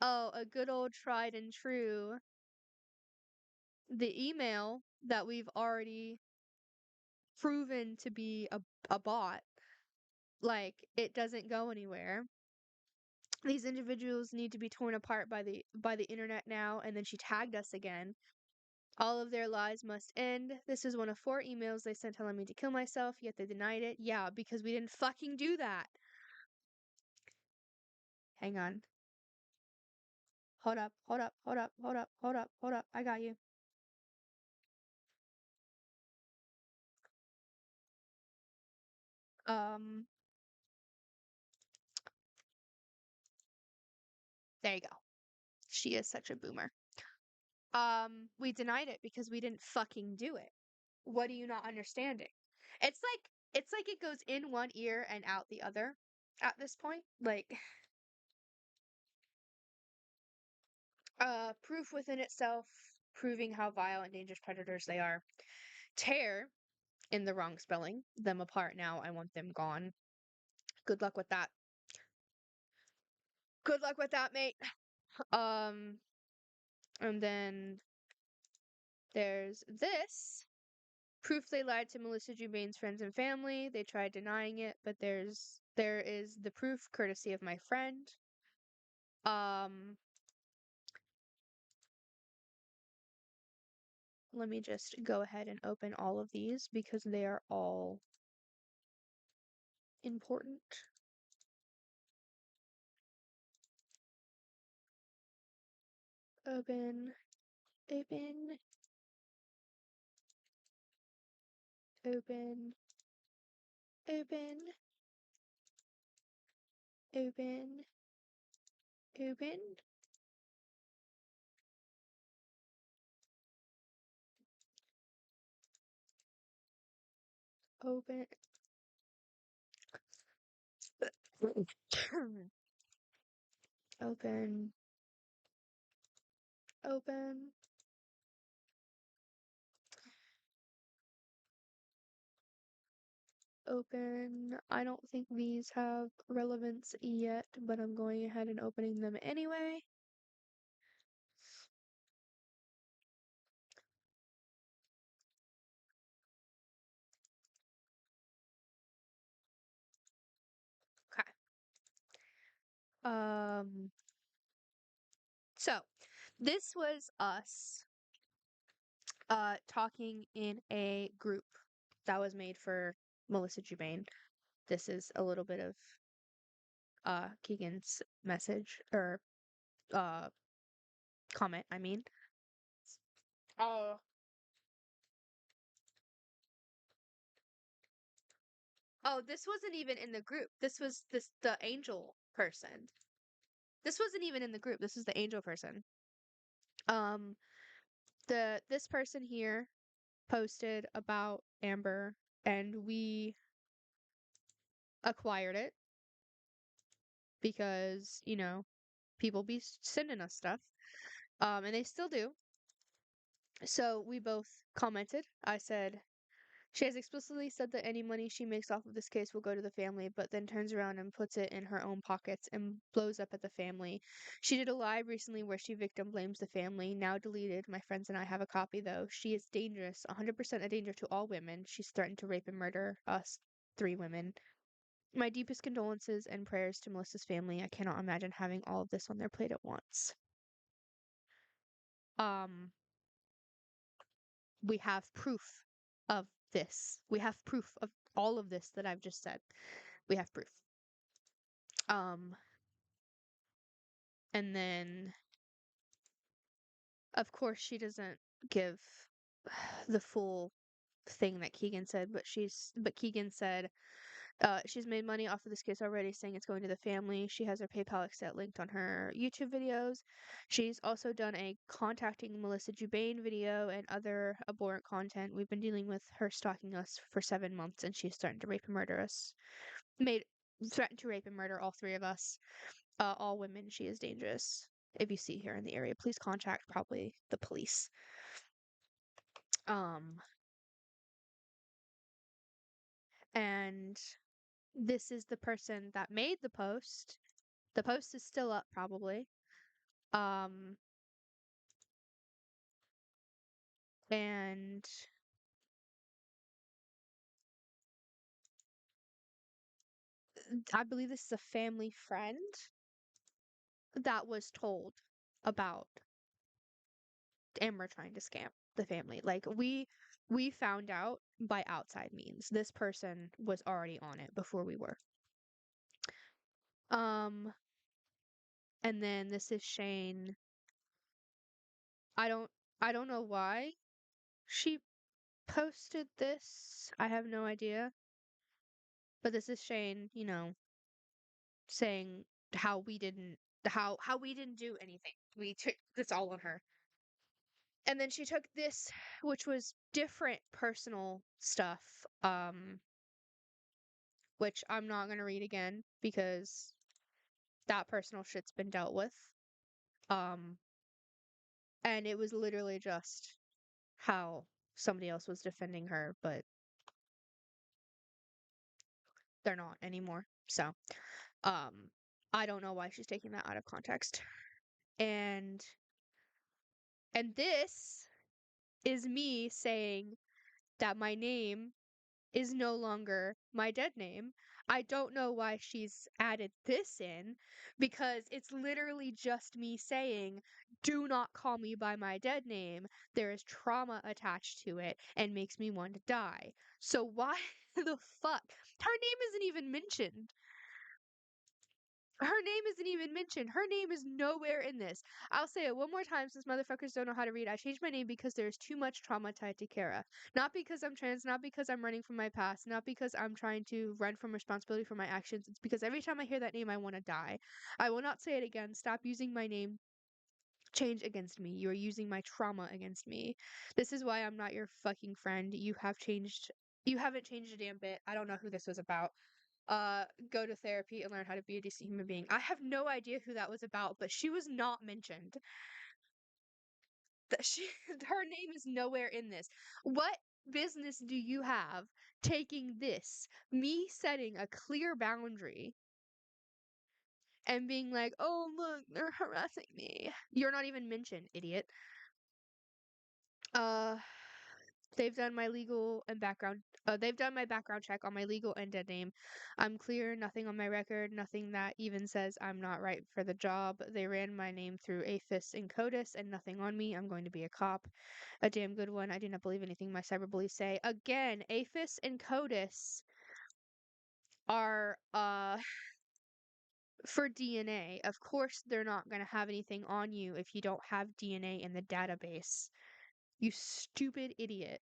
a good old tried and true the email that we've already proven to be a bot, like it doesn't go anywhere. These individuals need to be torn apart by the internet now, and then she tagged us again. All of their lies must end. This is one of 4 emails they sent telling me to kill myself, yet they denied it. Yeah, because we didn't fucking do that. Hang on. Hold up, hold up, hold up, hold up, hold up, hold up. I got you. Um, there you go. She is such a boomer. We denied it because we didn't fucking do it. What are you not understanding? It's like it goes in one ear and out the other at this point. Like, proof within itself, proving how vile and dangerous predators they are. Tear, in the wrong spelling, them apart now. I want them gone. Good luck with that. Good luck with that, mate. Um, and then there's this. Proof they lied to Melissa Jubain's friends and family. They tried denying it, but there is the proof courtesy of my friend. Um, let me just go ahead and open all of these because they are all important. Open, open, open, open, open, open. Open. Open. Open. Open. I don't think these have relevance yet, but I'm going ahead and opening them anyway. Okay. So this was us talking in a group that was made for Melissa Jubain. This is a little bit of Keegan's message or uh comment, I mean. Oh. Oh, this wasn't even in the group. This was the angel person. This wasn't even in the group. This was the angel person. Um this person here posted about Amber and we acquired it because, people be sending us stuff. And they still do. So we both commented. I said, she has explicitly said that any money she makes off of this case will go to the family, but then turns around and puts it in her own pockets and blows up at the family. She did a live recently where she victim blames the family, now deleted. My friends and I have a copy though. She is dangerous, 100% a danger to all women. She's threatened to rape and murder us 3 women. My deepest condolences and prayers to Melissa's family. I cannot imagine having all of this on their plate at once. Um, we have proof of this. We have proof of all of this that I've just said. We have proof. Um, and then of course she doesn't give the full thing that Keegan said, but Keegan said she's made money off of this case already, saying it's going to the family. She has her PayPal account linked on her YouTube videos. She's also done a contacting Melissa Jubain video and other abhorrent content. We've been dealing with her stalking us for 7 months, and she's starting to rape and murder us. Threatened to rape and murder all 3 of us. All women. She is dangerous. If you see her in the area, please contact probably the police. Um, and this is the person that made the post. The post is still up, probably. Um, And I believe this is a family friend that was told about Amber trying to scam the family. Like we found out by outside means. This person was already on it before we were. Um and then this is Shane. I don't I don't know why she posted this. I have no idea. But this is Shane, saying how we didn't how we didn't do anything. We took this all on her. And then she took this, which was different personal stuff, which I'm not gonna read again because that personal shit's been dealt with. Um, and it was literally just how somebody else was defending her, but they're not anymore. So, um, I don't know why she's taking that out of context. And this is me saying that my name is no longer my dead name. I don't know why she's added this in because it's literally just me saying, do not call me by my dead name. There is trauma attached to it and makes me want to die. So why the fuck? Her name isn't even mentioned. Her name isn't even mentioned. Her name is nowhere in this. I'll say it one more time since motherfuckers don't know how to read. I changed my name because there's too much trauma tied to Kara. Not because I'm trans, not because I'm running from my past, not because I'm trying to run from responsibility for my actions. It's because every time I hear that name, I want to die. I will not say it again. Stop using my name. Change against me. You are using my trauma against me. This is why I'm not your fucking friend. You have changed. You haven't changed a damn bit. I don't know who this was about. Go to therapy and learn how to be a decent human being. I have no idea who that was about, but she was not mentioned. That she her name is nowhere in this. What business do you have taking this, me setting a clear boundary and being like, "Oh, look, they're harassing me." You're not even mentioned, idiot. Uh They've done my legal and background. They've done my background check on my legal and dead name. I'm clear. Nothing on my record. Nothing that even says I'm not right for the job. They ran my name through APHIS and CODIS, and nothing on me. I'm going to be a cop, a damn good one. I do not believe anything my cyberbullies say. Again, APHIS and CODIS are for DNA. Of course, they're not going to have anything on you if you don't have DNA in the database. You stupid idiot.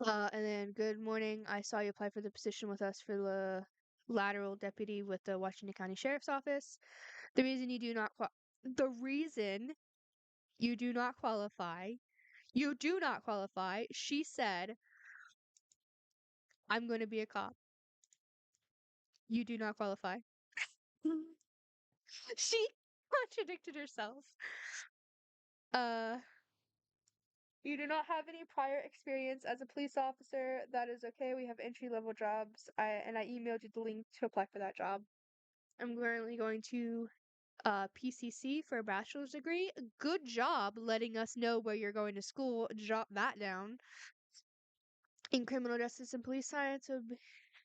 And then, good morning. I saw you apply for the position with us for the lateral deputy with the Washington County Sheriff's Office. The reason you do not the reason you do not qualify, you do not qualify. She said, "I'm going to be a cop." You do not qualify. She contradicted herself. Uh, you do not have any prior experience as a police officer. That is okay. We have entry level jobs. I emailed you the link to apply for that job. I'm currently going to PCC for a bachelor's degree. Good job letting us know where you're going to school. Jot that down. In criminal justice and police science, I'll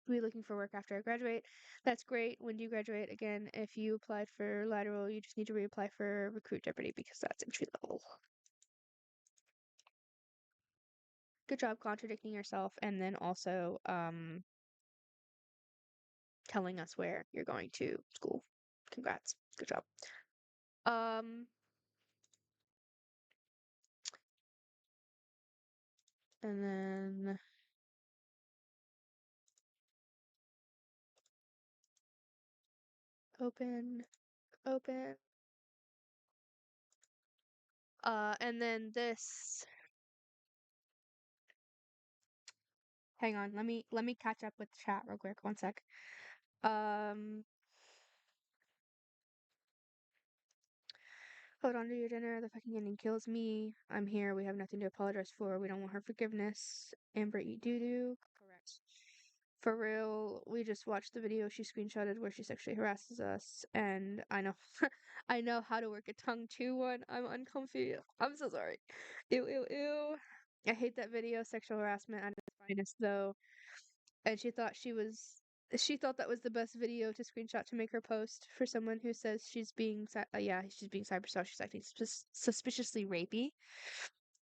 be looking for work after I graduate. That's great. When do you graduate? Again, if you applied for lateral, you just need to reapply for recruit deputy because that's entry level. Good job contradicting yourself and then also telling us where you're going to school. Congrats. Good job. Um and then open, open. And then this. Hang on, let me catch up with chat real quick. One sec. Um, hold on to your dinner. The fucking ending kills me. I'm here. We have nothing to apologize for. We don't want her forgiveness. Amber eat doo doo. Correct. For real, we just watched the video she screenshotted where she sexually harasses us, and I know, I know how to work a tongue too when I'm uncomfy. I'm so sorry. Ew, ew, ew. I hate that video. Sexual harassment at its finest, though. And she thought that was the best video to screenshot to make her post for someone who says she's being, yeah, she's being cyberstalked. She's acting suspiciously rapey,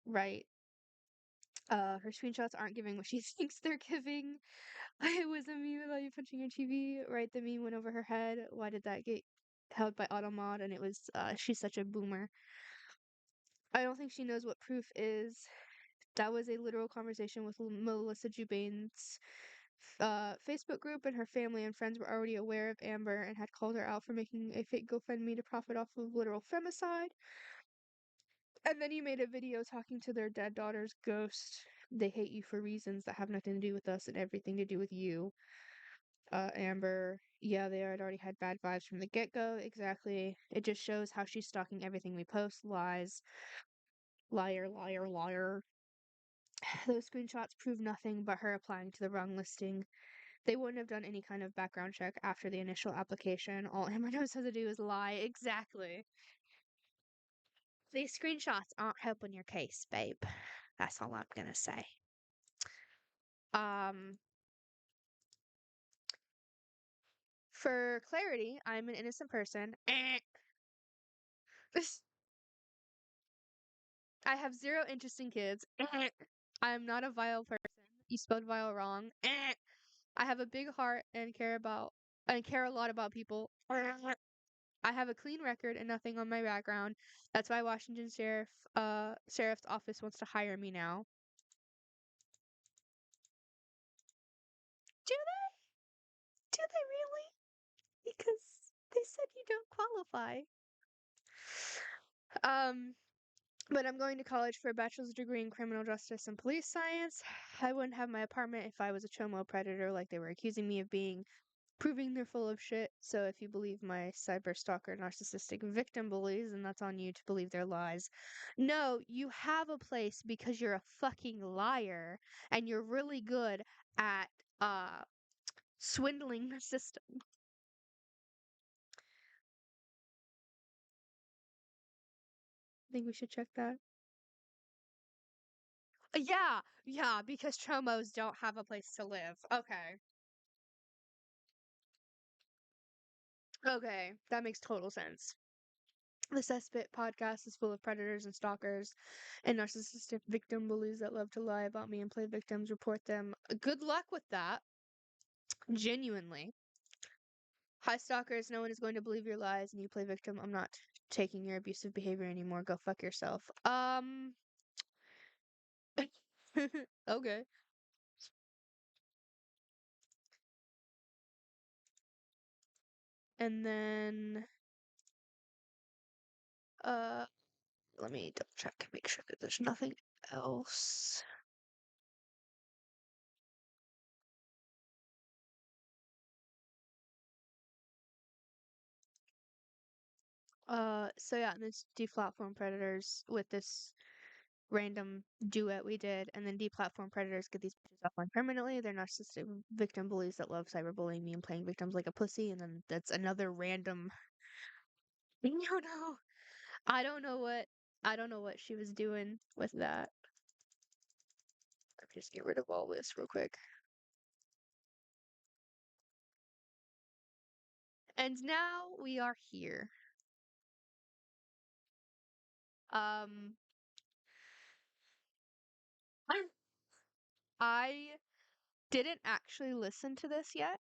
right? Her screenshots aren't giving what she thinks they're giving. It was a meme about you punching your TV, right? The meme went over her head. Why did that get held by Automod? And it was, she's such a boomer. I don't think she knows what proof is. That was a literal conversation with Melissa Jubain's Facebook group, and her family and friends were already aware of Amber and had called her out for making a fake GoFundMe to profit off of literal femicide. And then you made a video talking to their dead daughter's ghost. They hate you for reasons that have nothing to do with us and everything to do with you. Amber, yeah, they had already had bad vibes from the get-go. Exactly. It just shows how she's stalking everything we post. Lies. Liar, liar, liar. Those screenshots prove nothing but her applying to the wrong listing. They wouldn't have done any kind of background check after the initial application. All Amber knows how to do is lie. Exactly. These screenshots aren't helping your case, babe. That's all I'm gonna say. Um, for clarity, I'm an innocent person. I have zero interest in kids. I am not a vile person. You spelled vile wrong. I have a big heart and care a lot about people. I have a clean record and nothing on my background. That's why Washington Sheriff's Office wants to hire me now. Do they? Do they really? Because they said you don't qualify. Um, but I'm going to college for a bachelor's degree in criminal justice and police science. I wouldn't have my apartment if I was a chomo predator like they were accusing me of being, proving they're full of shit. So if you believe my cyber stalker narcissistic victim bullies, then that's on you to believe their lies. No, you have a place because you're a fucking liar and you're really good at swindling the system. I think we should check that. Yeah, yeah, because chomos don't have a place to live. Okay. Okay, that makes total sense. The Cesspit podcast is full of predators and stalkers and narcissistic victim bullies that love to lie about me and play victims, report them. Good luck with that. Genuinely. Hi, stalkers. No one is going to believe your lies and you play victim. I'm not taking your abusive behavior anymore. Go fuck yourself. Okay. And then, uh, let me double check and make sure that there's nothing else. So yeah, this deplatform predators with this random duet we did, and then deplatform predators get these bitches offline permanently. They're narcissistic victim bullies that love cyberbullying me and playing victims like a pussy, and then that's another random. You know, I don't know what I don't know what she was doing with that. Let me just get rid of all this real quick. And now we are here. Um, I didn't actually listen to this yet.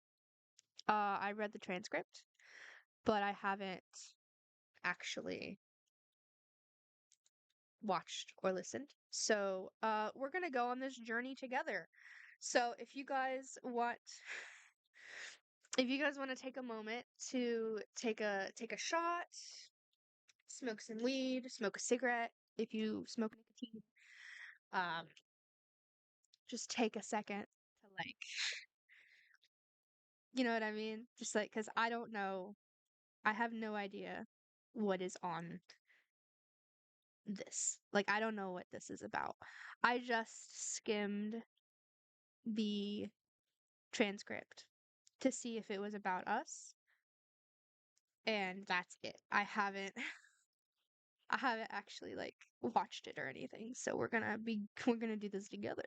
I read the transcript, but I haven't actually watched or listened. So, we're gonna go on this journey together. So, if you guys want to take a moment to take a shot, smoke some weed, smoke a cigarette, if you smoke nicotine, um, just take a second to like, you know what I mean? Just like, because I don't know, I have no idea what is on this. Like, I don't know what this is about. I just skimmed the transcript to see if it was about us, and that's it. I haven't I haven't actually like watched it or anything, so we're gonna do this together.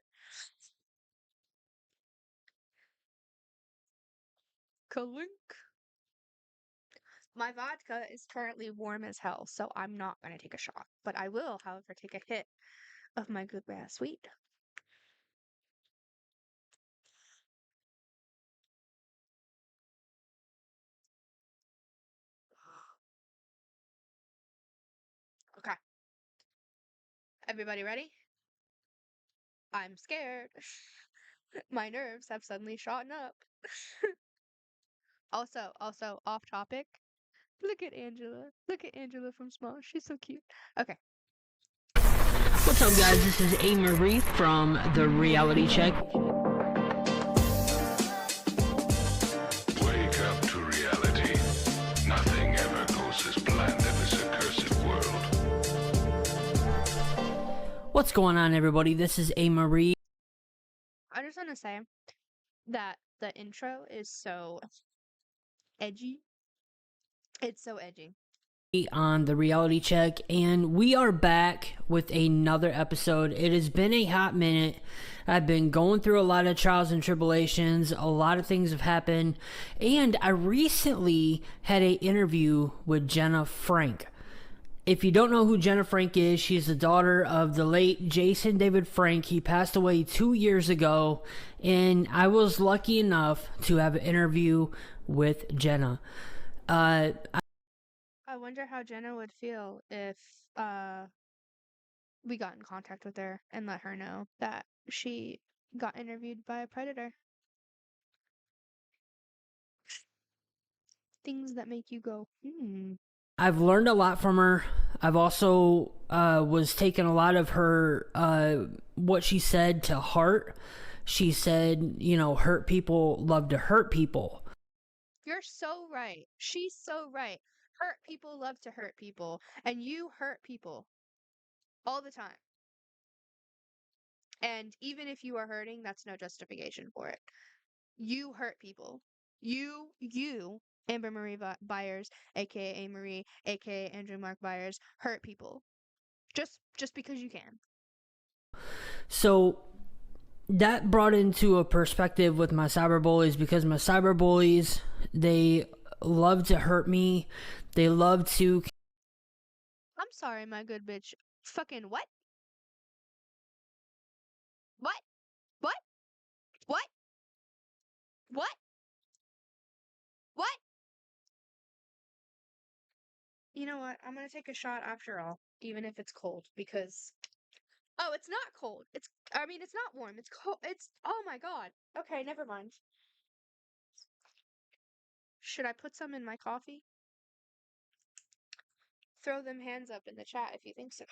Kalink. My vodka is currently warm as hell, so I'm not gonna take a shot. But I will, however, take a hit of my good grass sweet. Okay. Everybody ready? I'm scared. My nerves have suddenly shot up. Also, off topic. Look at Angela. Look at Angela from Small. She's so cute. Okay. What's up, guys? This is A. Marie from The Reality Check. Wake up to reality. Nothing ever goes as planned in this accursed world. What's going on, everybody? This is A. Marie. I just want to say that the intro is so edgy. It's so edgy. On The Reality Check, and we are back with another episode. It has been a hot minute. I've been going through a lot of trials and tribulations. A lot of things have happened, and I recently had an interview with Jenna Frank. If you don't know who Jenna Frank is, she's the daughter of the late Jason David Frank. He passed away 2 years ago, and I was lucky enough to have an interview with Jenna. I wonder how Jenna would feel if we got in contact with her and let her know that she got interviewed by a predator. Things that make you go, I've learned a lot from her. I've also was taking a lot of her what she said to heart. She said, hurt people love to hurt people. You're so right. She's so right. Hurt people love to hurt people, and you hurt people all the time. And even if you are hurting, that's no justification for it. You hurt people. You, Amber Marie Byers, aka Marie, aka Andrew Mark Byers, hurt people. Just because you can. So that brought into a perspective with my cyberbullies, because my cyberbullies, they love to hurt me. They love to... I'm sorry, my good bitch. Fucking what? What? What? What? What? What? You know what? I'm gonna take a shot after all, even if it's cold, because oh, it's not cold. It's not warm. It's cold. Oh my god. Okay, never mind. Should I put some in my coffee? Throw them hands up in the chat if you think so.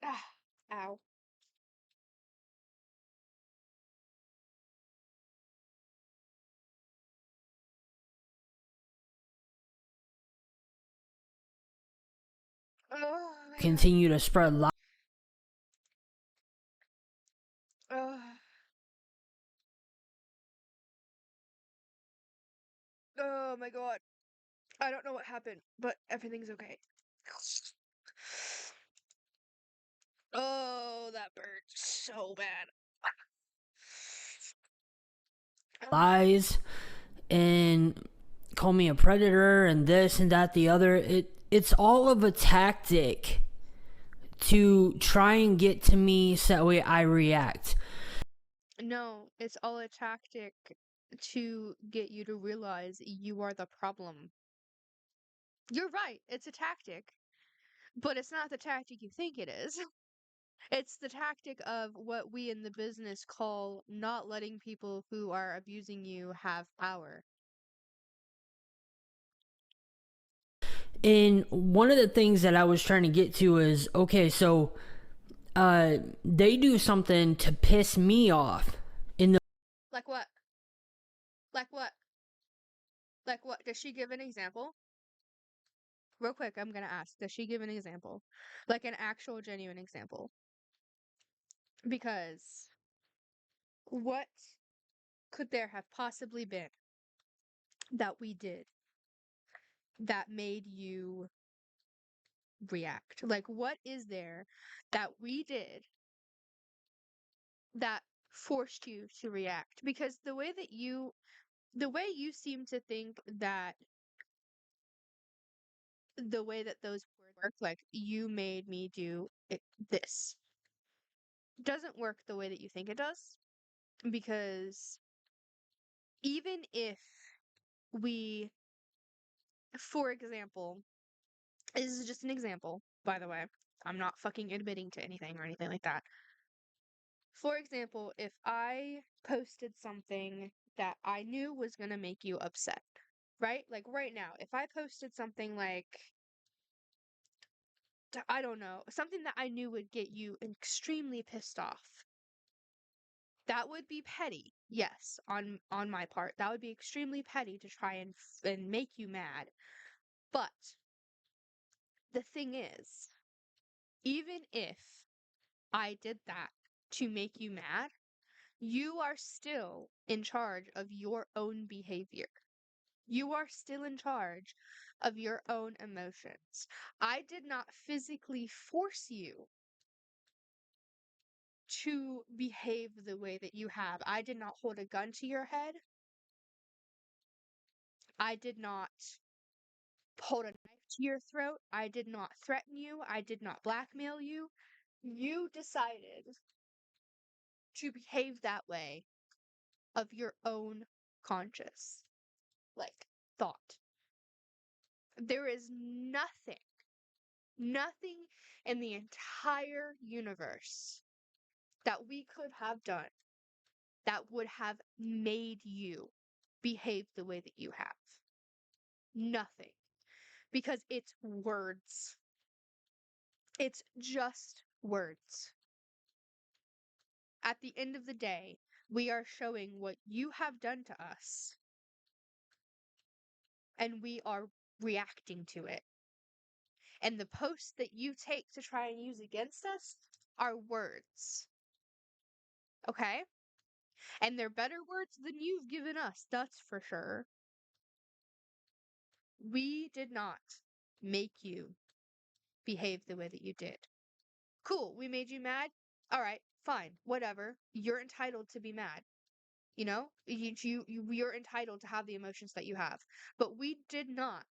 Ah, ow. Oh, continue to spread lies. oh. Oh my god. I don't know what happened, but everything's okay. Oh, that burnt so bad. Lies and call me a predator and this and that, the other. It's all of a tactic to try and get to me so that way I react. No, it's all a tactic to get you to realize you are the problem. You're right, it's a tactic, but it's not the tactic you think it is. It's the tactic of what we in the business call not letting people who are abusing you have power. And one of the things that I was trying to get to is, okay, so they do something to piss me off in the... Like what? Like what? Like what? Does she give an example? Real quick, I'm gonna ask. Does she give an example? Like an actual genuine example? Because What could there have possibly been that we did that made you react? Like, what is there that we did that forced you to react? Because the way you seem to think that the way that those words work, like, you made me do this, doesn't work the way that you think it does. Because even if we, for example, this is just an example, by the way, I'm not fucking admitting to anything or anything like that. For example, if I posted something that I knew was gonna make you upset, right? Like right now, if I posted something like, I don't know, something that I knew would get you extremely pissed off, that would be petty. Yes, on my part, that would be extremely petty to try and make you mad. But the thing is, even if I did that to make you mad, you are still in charge of your own behavior. You are still in charge of your own emotions. I did not physically force you to behave the way that you have. I did not hold a gun to your head. I did not hold a knife to your throat. I did not threaten you. I did not blackmail you. You decided to behave that way of your own conscious, like, thought. There is nothing in the entire universe that we could have done that would have made you behave the way that you have. Nothing. Because it's words. It's just words. At the end of the day, we are showing what you have done to us, and we are reacting to it. And the posts that you take to try and use against us are words. Okay? And they're better words than you've given us, that's for sure. We did not make you behave the way that you did. Cool, we made you mad? Alright, fine, whatever. You're entitled to be mad. You know? You're entitled to have the emotions that you have. But we did not,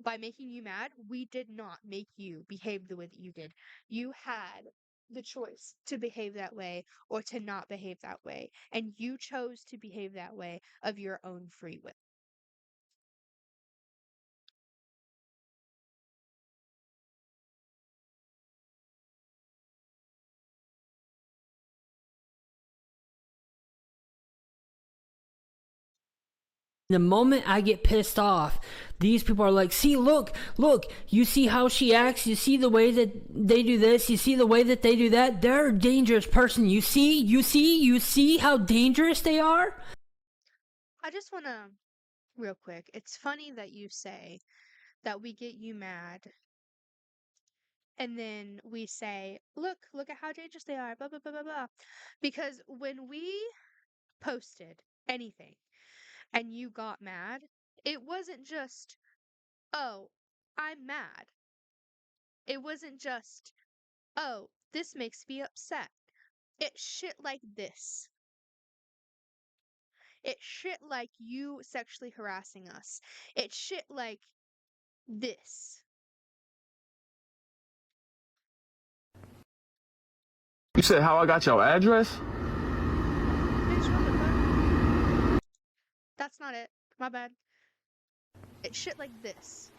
by making you mad, we did not make you behave the way that you did. You had the choice to behave that way or to not behave that way. And you chose to behave that way of your own free will. The moment I get pissed off, these people are like, see, look, you see how she acts, you see the way that they do this, you see the way that they do that, they're a dangerous person, you see how dangerous they are? I just want to, real quick, it's funny that you say that we get you mad and then we say, look at how dangerous they are, blah, blah, blah, blah, blah. Because when we posted anything and you got mad, it wasn't just, oh, I'm mad. It wasn't just, oh, this makes me upset. It's shit like this. It's shit like you sexually harassing us. It's shit like this. You said how I got your address? Bitch, what the fuck? That's not it. My bad. It's shit like this.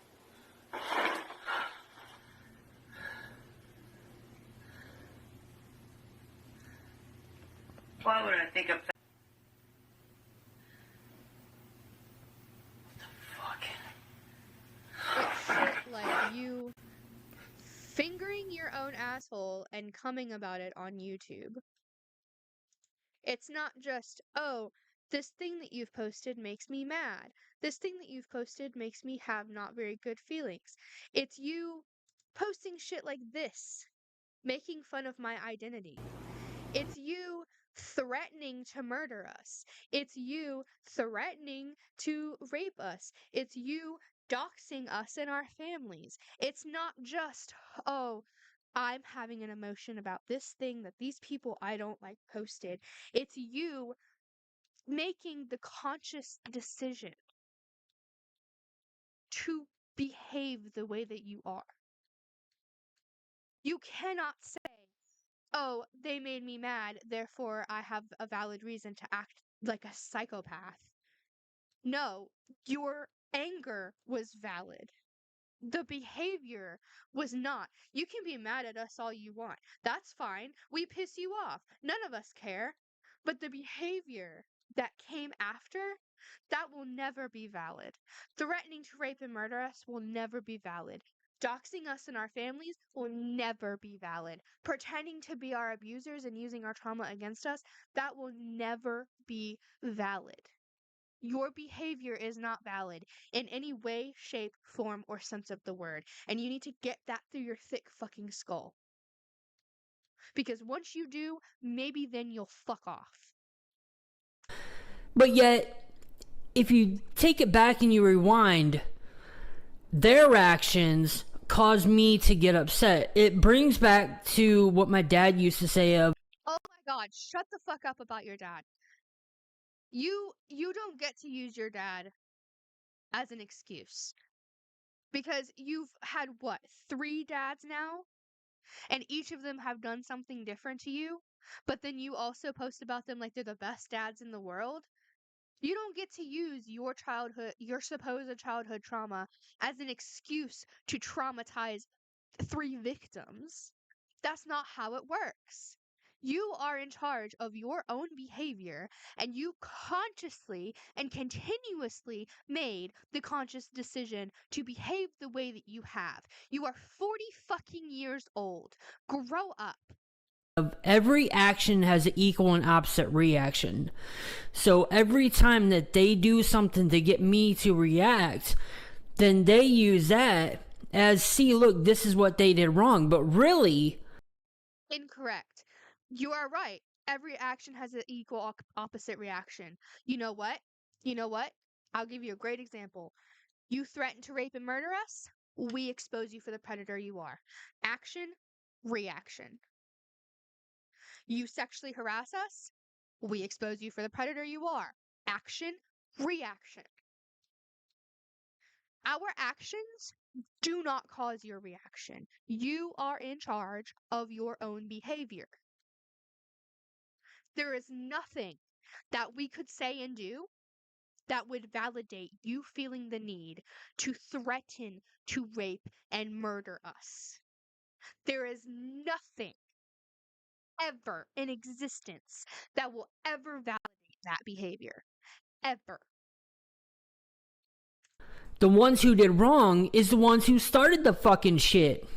Why would I think of that? It's shit like you fingering your own asshole and coming about it on YouTube. It's not just, oh, this thing that you've posted makes me mad. This thing that you've posted makes me have not very good feelings. It's you posting shit like this, making fun of my identity. It's you threatening to murder us. It's you threatening to rape us. It's you doxing us and our families. It's not just, oh, I'm having an emotion about this thing that these people I don't like posted. It's you making the conscious decision to behave the way that you are. You cannot say, oh, they made me mad, therefore I have a valid reason to act like a psychopath. No, your anger was valid. The behavior was not. You can be mad at us all you want. That's fine. We piss you off. None of us care. But the behavior that came after, that will never be valid. Threatening to rape and murder us will never be valid. Doxing us and our families will never be valid. Pretending to be our abusers and using our trauma against us, that will never be valid. Your behavior is not valid in any way, shape, form, or sense of the word. And you need to get that through your thick fucking skull. Because once you do, maybe then you'll fuck off. But yet, if you take it back and you rewind, their actions cause me to get upset. It brings back to what my dad used to say of, oh my god, shut the fuck up about your dad. You don't get to use your dad as an excuse. Because you've had, what, 3 dads now? And each of them have done something different to you? But then you also post about them like they're the best dads in the world? You don't get to use your childhood, your supposed childhood trauma, as an excuse to traumatize 3 victims. That's not how it works. You are in charge of your own behavior, and you consciously and continuously made the conscious decision to behave the way that you have. You are 40 fucking years old. Grow up. every action has an equal and opposite reaction. So every time that they do something to get me to react, then they use that as, see, look, this is what they did wrong. But really, Incorrect. You are right. Every action has an equal opposite reaction. You know what? You know what? I'll give you a great example. You threaten to rape and murder us, we expose you for the predator you are. Action, reaction. You sexually harass us, we expose you for the predator you are. Action, reaction. Our actions do not cause your reaction. You are in charge of your own behavior. There is nothing that we could say and do that would validate you feeling the need to threaten to rape and murder us. There is nothing ever in existence that will ever validate that behavior. Ever. the ones who did wrong is the ones who started the fucking shit.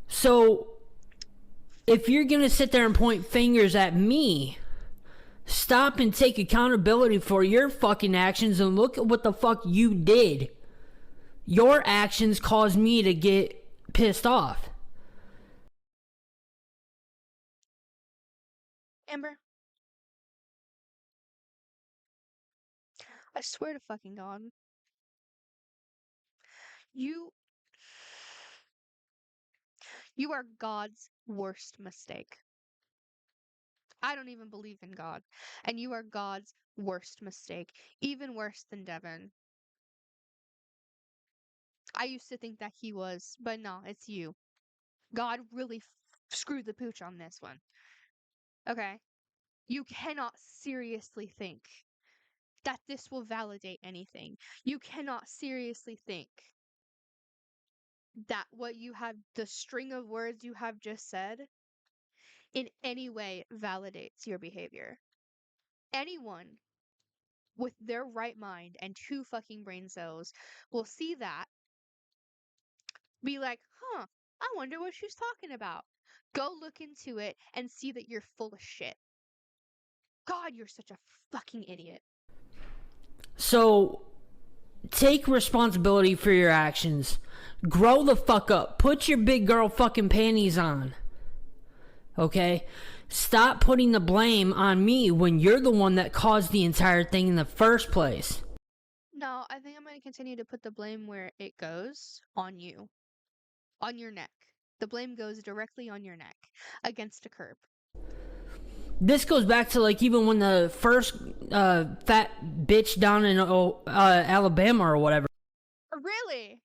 So if you're gonna sit there and point fingers at me, stop and take accountability for your fucking actions and look at what the fuck you did. Your actions caused me to get pissed off. Amber, I swear to fucking God, you are God's worst mistake. I don't even believe in God, and you are God's worst mistake, even worse than Devin. I used to think that he was, but no, it's you. God really screwed the pooch on this one. Okay? You cannot seriously think that this will validate anything. You cannot seriously think that what you have, the string of words you have just said, in any way validates your behavior. Anyone with their right mind and 2 fucking brain cells will see that, be like, huh, I wonder what she's talking about. Go look into it and see that you're full of shit. God, you're such a fucking idiot. So take responsibility for your actions. Grow the fuck up. Put your big girl fucking panties on. Okay? Stop putting the blame on me when you're the one that caused the entire thing in the first place. No, I think I'm going to continue to put the blame where it goes on you, on your neck. The blame goes directly on your neck against a curb. This goes back to like even when the first fat bitch down in Alabama or whatever. Really?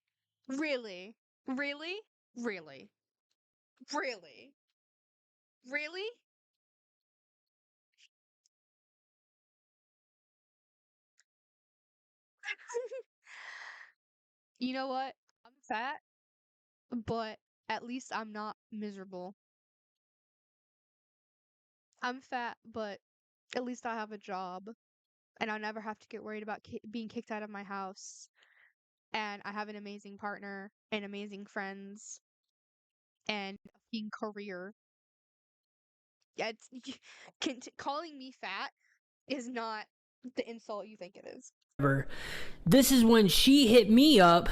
Really? Really? Really? Really? Really? You know what? I'm fat, but at least I'm not miserable. I'm fat, but at least I have a job and I'll never have to get worried about being kicked out of my house. And I have an amazing partner and amazing friends and a fucking career. Yeah, it's, calling me fat is not the insult you think it is. This is when she hit me up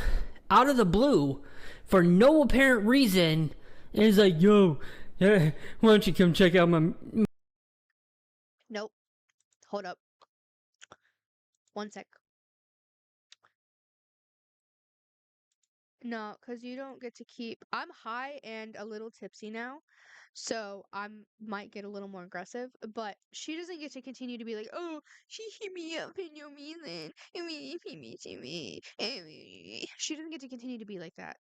out of the blue for no apparent reason and is like, yo, why don't you come check out my. Nope. Hold up. One sec. No, because you don't get to keep. I'm high and a little tipsy now, so I might get a little more aggressive. But she doesn't get to continue to be like, "Oh, she hit me up and you mean then, and me, to me." She doesn't get to continue to be like that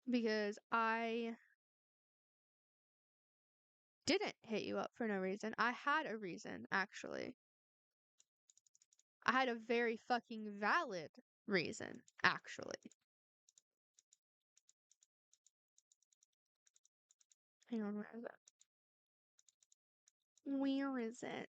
because I didn't hit you up for no reason. I had a reason, actually. I had a very fucking valid reason, actually. Hang on, where is it? Where is it?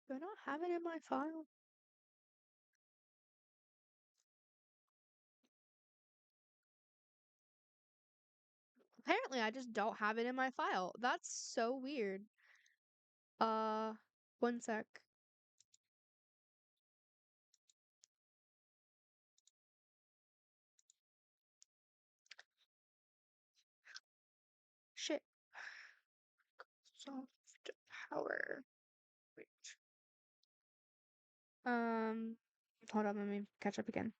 Do I not have it in my file? Apparently, I just don't have it in my file. That's so weird. Uh, one sec. Shit. Soft power. Wait. Um, hold on, let me catch up again.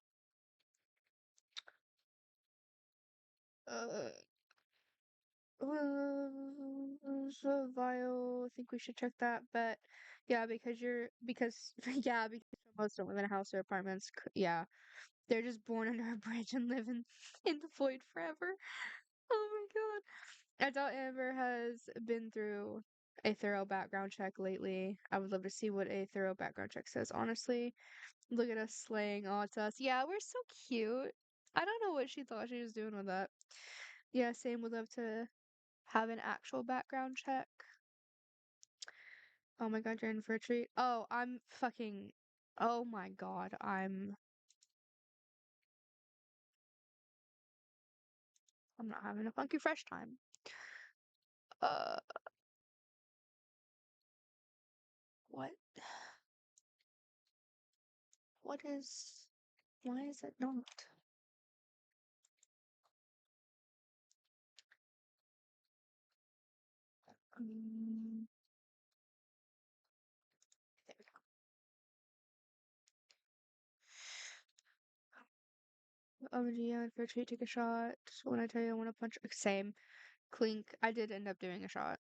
Uh, so Vile, I think we should check that, but yeah, because yeah, because most don't live in a house or apartments. Yeah, they're just born under a bridge and live in the void forever. Oh my god. I doubt Amber has been through a thorough background check lately. I would love to see what a thorough background check says, honestly. Look at us slaying. Oh, it's us. Yeah, we're so cute. I don't know what she thought she was doing with that. Yeah, same. Would love to have an actual background check. Oh my god, you're in for a treat. Oh, I'm fucking. Oh my god, I'm not having a funky fresh time. Uh, what? What is. Why is it not? Um, there we go. Oh, yeah, for a treat, take a shot. When I tell you I want to punch. Same. Clink. I did end up doing a shot.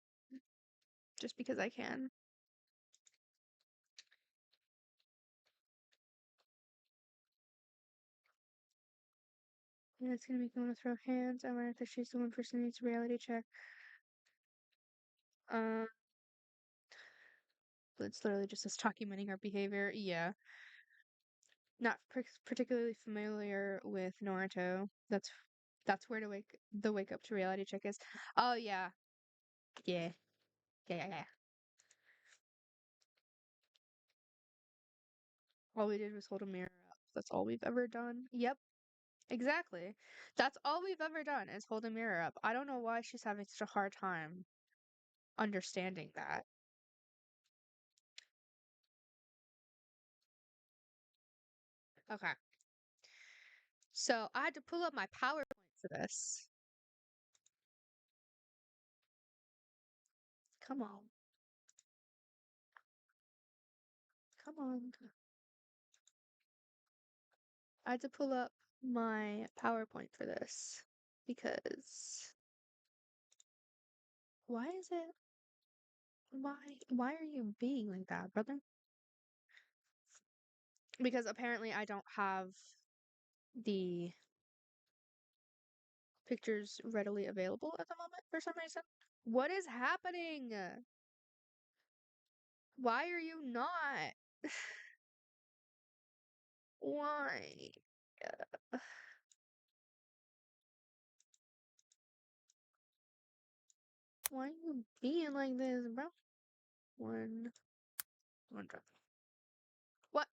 Just because I can. Yeah, it's gonna make me want to throw hands. I wonder if she's the one person who needs a reality check. Um, it's literally just us documenting her behavior. Yeah. Not particularly familiar with Naruto. That's where the wake up to reality check is. Oh yeah. Yeah. Yeah. All we did was hold a mirror up. That's all we've ever done. Yep, exactly. That's all we've ever done is hold a mirror up. I don't know why she's having such a hard time understanding that. Okay. So I had to pull up my PowerPoint for this. Come on. Come on. I had to pull up my PowerPoint for this because why is it why are you being like that, brother? Because apparently I don't have the pictures readily available at the moment for some reason. What is happening? Why are you not? Why? Why are you being like this, bro? One drop. What?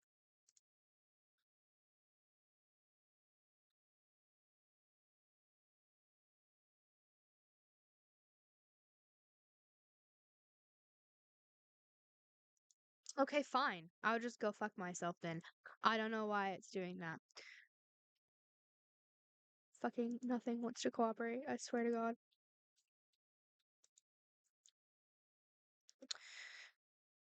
Okay, fine. I'll just go fuck myself then. I don't know why it's doing that. Fucking nothing wants to cooperate, I swear to God.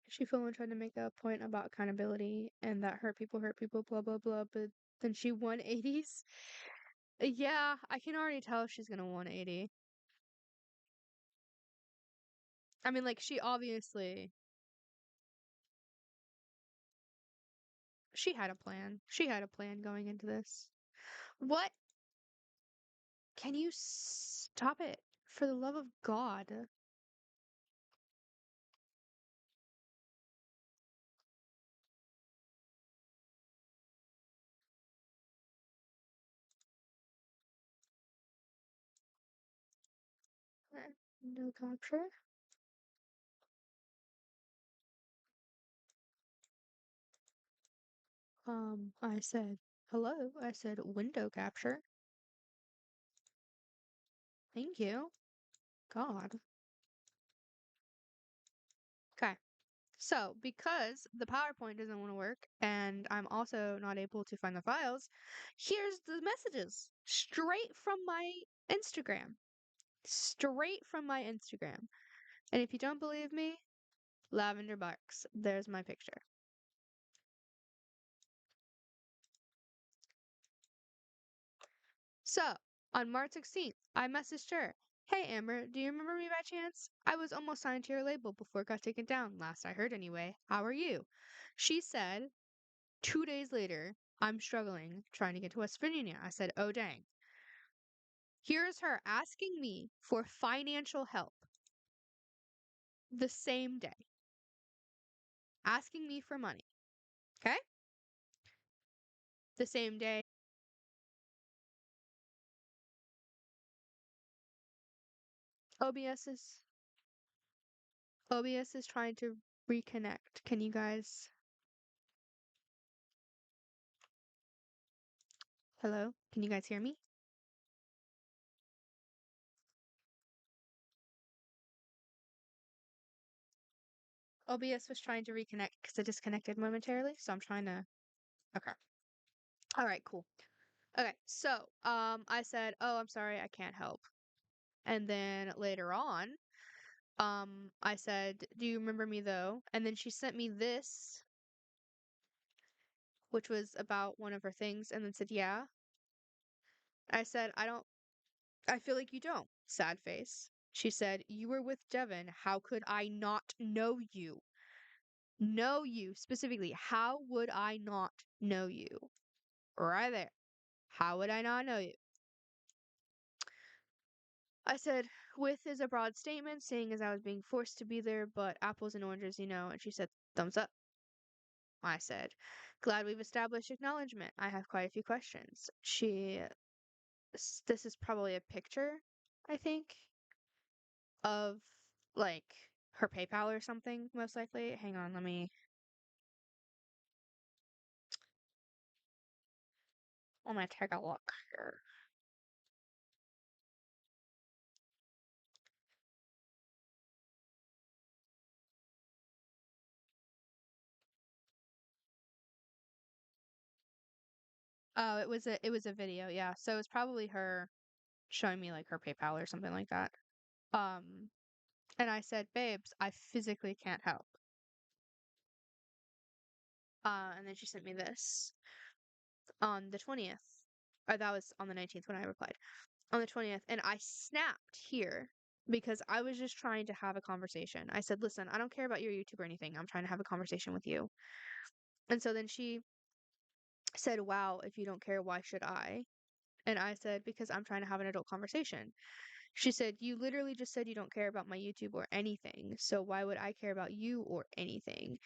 She flew and tried to make a point about accountability and that hurt people, blah blah blah, but then she 180s. Yeah, I can already tell she's gonna 180. I mean, like, she had a plan. She had a plan going into this. What? Can you stop it? For the love of God. No capture. I said, hello. I said, window capture. Thank you. God. Okay. So, because the PowerPoint doesn't want to work and I'm also not able to find the files, here's the messages straight from my Instagram. Straight from my Instagram. And if you don't believe me, lavender box. There's my picture. So, on March 16th, I messaged her. Hey Amber, do you remember me by chance? I was almost signed to your label before it got taken down, last I heard anyway. How are you? She said, 2 days later, I'm struggling trying to get to West Virginia. I said, oh dang. Here's her asking me for financial help the same day, asking me for money. Okay? The same day. OBS is OBS is trying to reconnect. Can you guys Hello? Can you guys hear me? OBS was trying to reconnect because it disconnected momentarily, so I'm trying to. Okay. All right, cool. Okay, so I said, "Oh, I'm sorry, I can't help." And then later on, I said, "Do you remember me though?" And then she sent me this, which was about one of her things, and then said, "Yeah." I said, "I don't. I feel like you don't." Sad face. She said, "You were with Devin. How could I not know you? Know you specifically. How would I not know you?" Right there. How would I not know you? I said, with is a broad statement, seeing as I was being forced to be there, but apples and oranges, you know. And she said, thumbs up. I said, glad we've established acknowledgement. I have quite a few questions. This is probably a picture, I think, of like her PayPal or something, most likely. Hang on, let me take a look here. Oh, it was a video, yeah. So it's probably her showing me like her PayPal or something like that. Um, and I said, babes, I physically can't help. And then she sent me this on the 20th. Or that was on the 19th when I replied. On the 20th, and I snapped here because I was just trying to have a conversation. I said, listen, I don't care about your YouTube or anything. I'm trying to have a conversation with you. And so then she said, wow, if you don't care, why should I? And I said, because I'm trying to have an adult conversation. She said, you literally just said you don't care about my YouTube or anything. So why would I care about you or anything?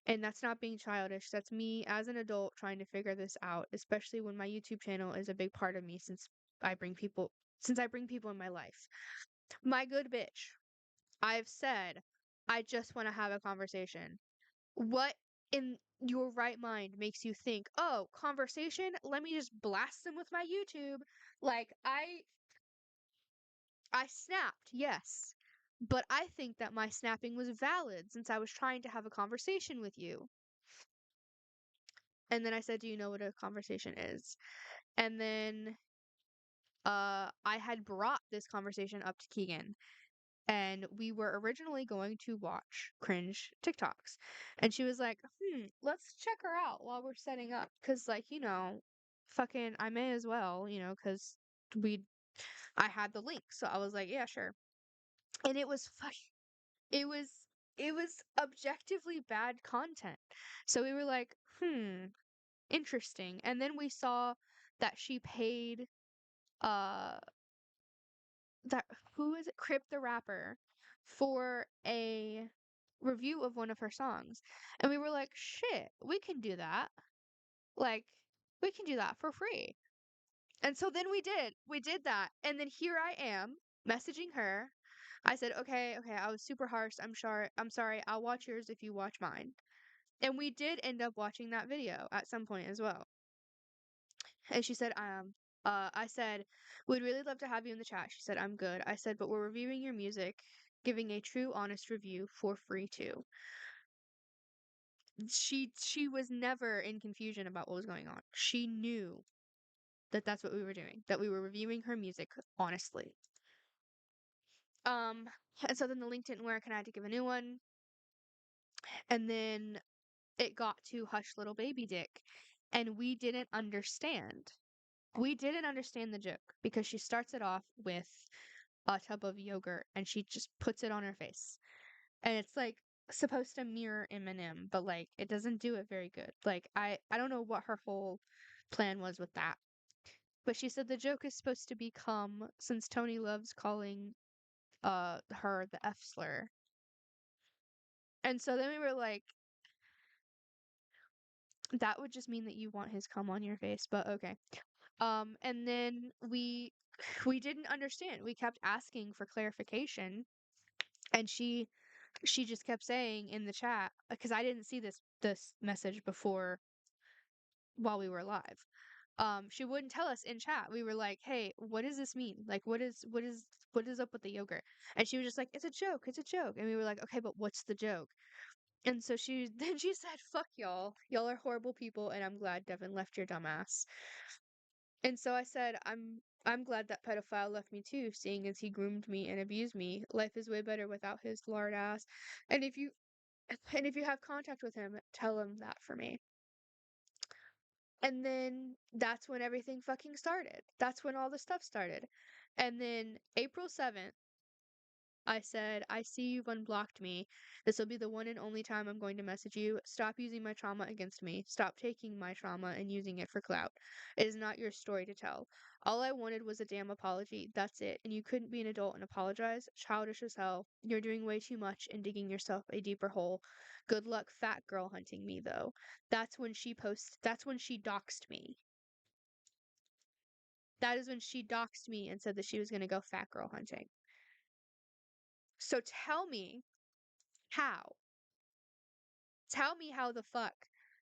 And that's not being childish. That's me as an adult trying to figure this out, especially when my YouTube channel is a big part of me I bring people since I bring people in my life. My good bitch, I've said I just want to have a conversation. What in your right mind makes you think, "Oh, conversation? Let me just blast them with my YouTube." Like I snapped, yes. But I think that my snapping was valid since I was trying to have a conversation with you. And then I said, "Do you know what a conversation is?" And then I had brought this conversation up to Keegan, and we were originally going to watch cringe TikToks. And she was like, let's check her out while we're setting up. Cause like, you know, fucking I may as well, you know, cause we I had the link. So I was like, yeah, sure. And it was it was it was objectively bad content. So we were like, interesting. And then we saw that she paid uh that who is it? Crip the rapper for a review of one of her songs. And we were like, shit, we can do that. Like, we can do that for free. And so then we did. We did that. And then here I am messaging her. I said, okay, I was super harsh. I'm sorry. I'll watch yours if you watch mine. And we did end up watching that video at some point as well. And she said, I said, we'd really love to have you in the chat. She said, I'm good. I said, but we're reviewing your music, giving a true, honest review for free too. She was never in confusion about what was going on. She knew that that's what we were doing, that we were reviewing her music honestly. Um, and so then the link didn't work, and I had to give a new one. And then it got to Hush Little Baby Dick, and we didn't understand. We didn't understand the joke because she starts it off with a tub of yogurt and she just puts it on her face. And it's like supposed to mirror Eminem, but like it doesn't do it very good. Like I don't know what her whole plan was with that. But she said the joke is supposed to become since Tony loves calling her the F slur. And so then we were like that would just mean that you want his cum on your face, but okay. And then we didn't understand. We kept asking for clarification, and she just kept saying in the chat because I didn't see this message before while we were live. She wouldn't tell us in chat. We were like, "Hey, what does this mean? Like, what is up with the yogurt?" And she was just like, "It's a joke. It's a joke." And we were like, "Okay, but what's the joke?" And so she then she said, "Fuck y'all. Y'all are horrible people, and I'm glad Devin left your dumb ass." And so I said, I'm glad that pedophile left me too, seeing as he groomed me and abused me. Life is way better without his lard ass. And if you have contact with him, tell him that for me. And then that's when everything fucking started. That's when all the stuff started. And then April 7th, I said, I see you've unblocked me. This will be the one and only time I'm going to message you. Stop using my trauma against me. Stop taking my trauma and using it for clout. It is not your story to tell. All I wanted was a damn apology. That's it. And you couldn't be an adult and apologize? Childish as hell. You're doing way too much and digging yourself a deeper hole. Good luck fat girl hunting me, though. That's when she doxed me. That is when she doxed me and said that she was going to go fat girl hunting. So tell me how. Tell me how the fuck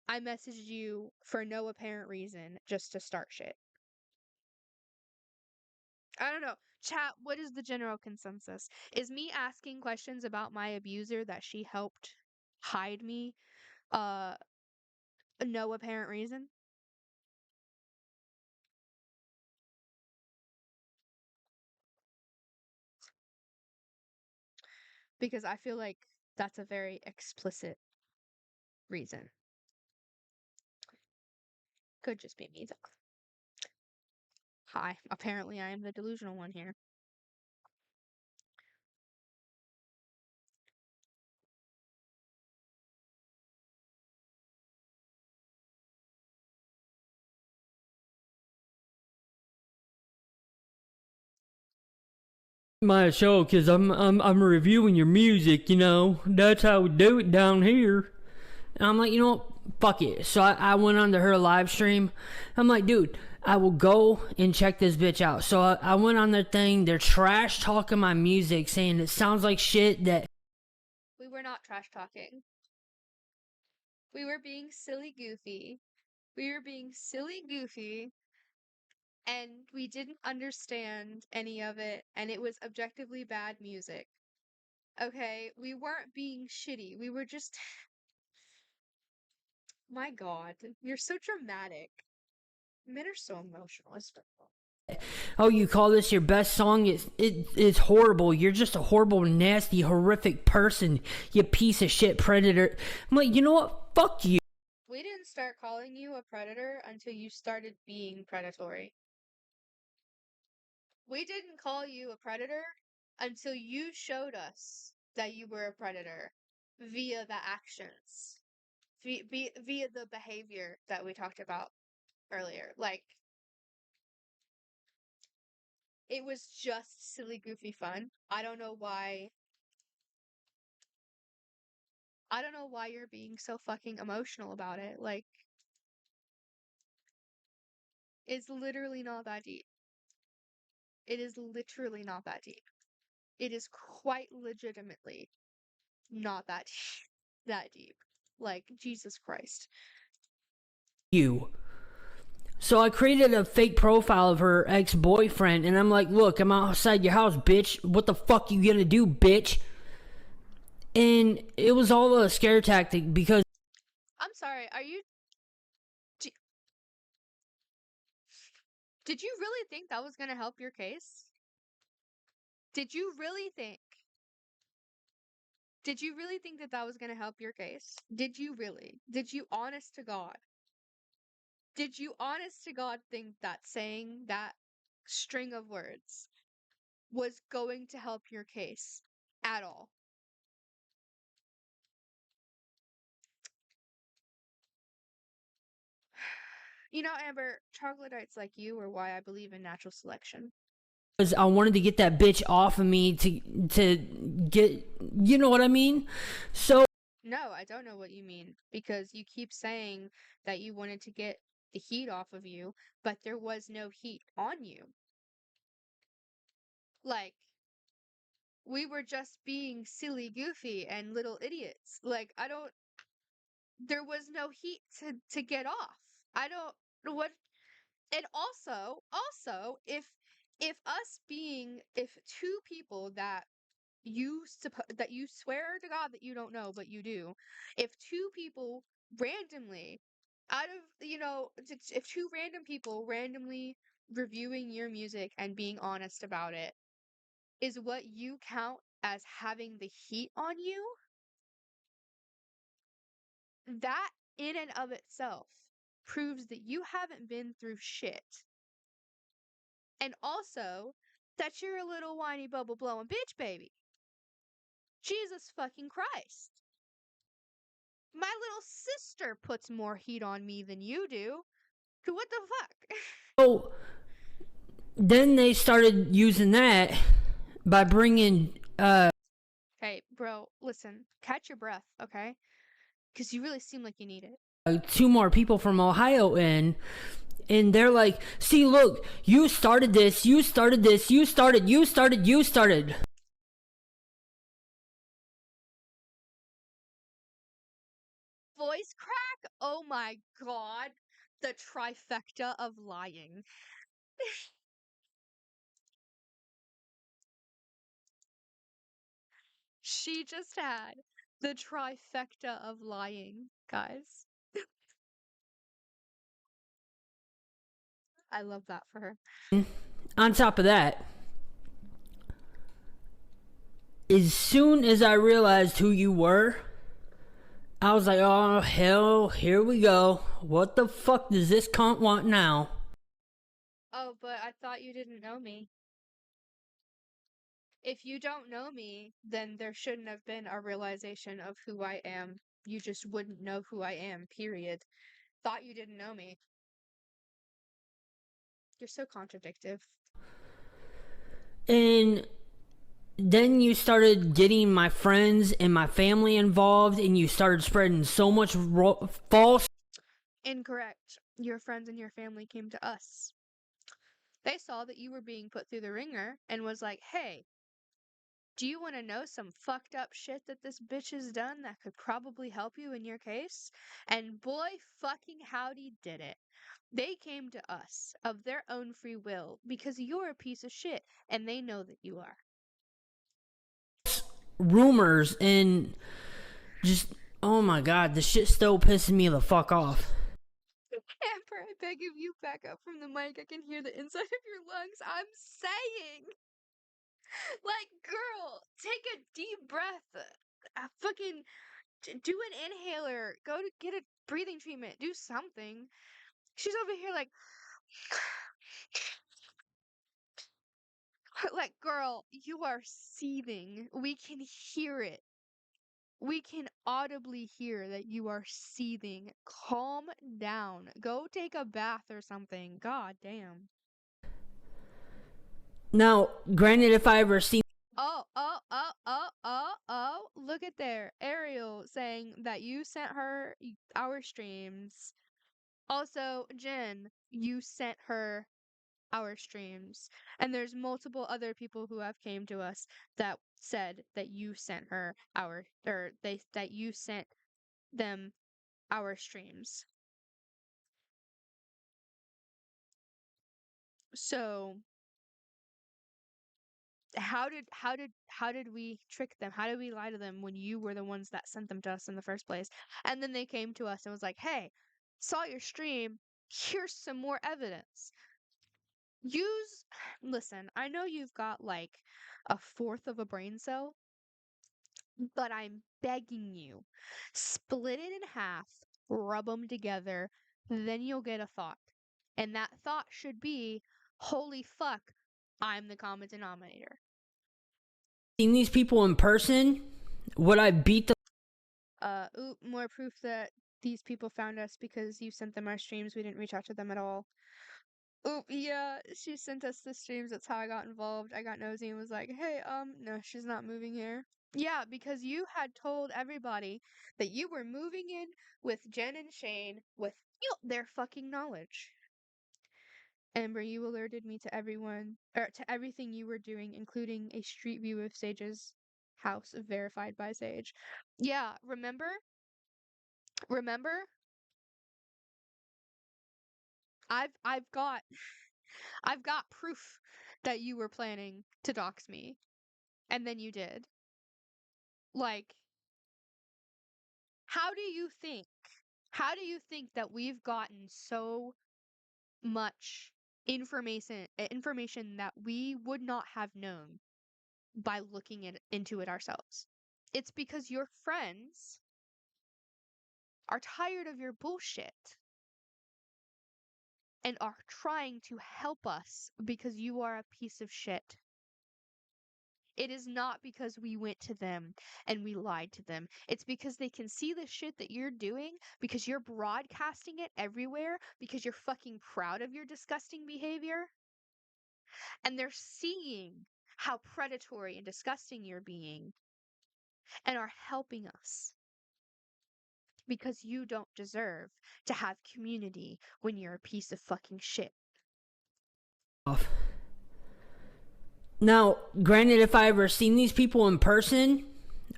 I messaged you for no apparent reason just to start shit. I don't know. Chat, what is the general consensus? Is me asking questions about my abuser that she helped hide me uh no apparent reason? Because I feel like that's a very explicit reason. Could just be me though. Hi, apparently I am the delusional one here. My show, because I'm reviewing your music, you know. That's how we do it down here. And I'm like, you know what? Fuck it. So I went onto her live stream. I'm like, dude, I will go and check this bitch out. So I went on their thing. They're trash talking my music, saying it sounds like shit that. We were not trash talking. We were being silly goofy. We were being silly goofy, and we didn't understand any of it, and it was objectively bad music. Okay? We weren't being shitty. We were just. My god, you're so dramatic. Men are so emotional. Oh, you call this your best song? It's horrible. You're just a horrible, nasty, horrific person. You piece of shit predator. I'm like, you know what? Fuck you. We didn't start calling you a predator until you started being predatory. We didn't call you a predator until you showed us that you were a predator via the actions, via the behavior that we talked about earlier. Like, it was just silly, goofy fun. I don't know why you're being so fucking emotional about it. Like, it's literally not that deep. It is literally not that deep. It is quite legitimately not that that deep. Like, Jesus Christ. You. So I created a fake profile of her ex-boyfriend, and I'm like, look, I'm outside your house, bitch. What the fuck you gonna do, bitch? And it was all a scare tactic because I'm sorry, did you really think that was gonna help your case? Did you really think? Did you really think that that was gonna help your case? Did you really? Did you honest to God? Did you honest to God think that saying that string of words was going to help your case at all? You know, Amber, troglodytes like you are why I believe in natural selection. I wanted to get that bitch off of me to get, you know what I mean? So No, I don't know what you mean because you keep saying that you wanted to get the heat off of you, but there was no heat on you. Like, we were just being silly, goofy, and little idiots. Like, there was no heat to get off. I don't know what. And also, if two people that that you swear to God that you don't know, but you do, if two people randomly, out of if two random people randomly reviewing your music and being honest about it is what you count as having the heat on you, that in and of itself proves that you haven't been through shit. And also that you're a little whiny bubble blowing bitch baby. Jesus fucking Christ. My little sister puts more heat on me than you do. What the fuck? so Then they started using that by bringing Hey, bro, listen, catch your breath, okay? Because you really seem like you need it. 2 more people from Ohio in, and they're like, see, look, you started this, you started this, you started. Voice crack? Oh my god. The trifecta of lying. She just had the trifecta of lying, guys. I love that for her. On top of that, as soon as I realized who you were, I was like, oh, hell, here we go. What the fuck does this cunt want now? Oh, but I thought you didn't know me. If you don't know me, then there shouldn't have been a realization of who I am. You just wouldn't know who I am, period. Thought you didn't know me. You're so contradictive. And then you started getting my friends and my family involved, and you started spreading so much false. Incorrect. Your friends and your family came to us. They saw that you were being put through the ringer and was like, hey, do you want to know some fucked up shit that this bitch has done that could probably help you in your case? And boy fucking howdy did it. They came to us of their own free will because you're a piece of shit and they know that you are. Rumors and just, oh my god, the shit still pisses me the fuck off. Amber, I beg of you, back up from the mic. I can hear the inside of your lungs. I'm saying, like, girl, take a deep breath. Fucking do an inhaler. Go to get a breathing treatment. Do something. She's over here like, like, girl, you are seething. We can hear it. We can audibly hear that you are seething. Calm down. Go take a bath or something. God damn. Now, granted, if I ever see Look at there. Ariel saying that you sent her our streams. Also, Jen, you sent her our streams. And there's multiple other people who have came to us that said that you sent her our or they that you sent them our streams. So how did we trick them? How did we lie to them when you were the ones that sent them to us in the first place? And then they came to us and was like, "Hey, saw your stream. Here's some more evidence." Use Listen, I know you've got like a fourth of a brain cell, but I'm begging you, split it in half, rub them together, then you'll get a thought. And that thought should be, holy fuck, I'm the common denominator. these people in person, would I beat the More proof that these people found us because you sent them our streams. We didn't reach out to them at all. Oop, yeah, she sent us the streams. That's how I got involved. I got nosy and was like, hey, no, she's not moving here. Yeah, because you had told everybody that you were moving in with Jen and Shane without their fucking knowledge. Amber, you alerted me to everyone, or to everything you were doing, including a street view of Sage's house verified by Sage. Yeah, remember? Remember? I've got I've got proof that you were planning to dox me. And then you did. Like, how do you think? How do you think that we've gotten so much information that we would not have known by looking into it ourselves? It's because your friends are tired of your bullshit and are trying to help us because you are a piece of shit. It is not because we went to them and we lied to them. It's because they can see the shit that you're doing, because you're broadcasting it everywhere, because you're fucking proud of your disgusting behavior. And they're seeing how predatory and disgusting you're being and are helping us because you don't deserve to have community when you're a piece of fucking shit. Now, granted, if I ever seen these people in person,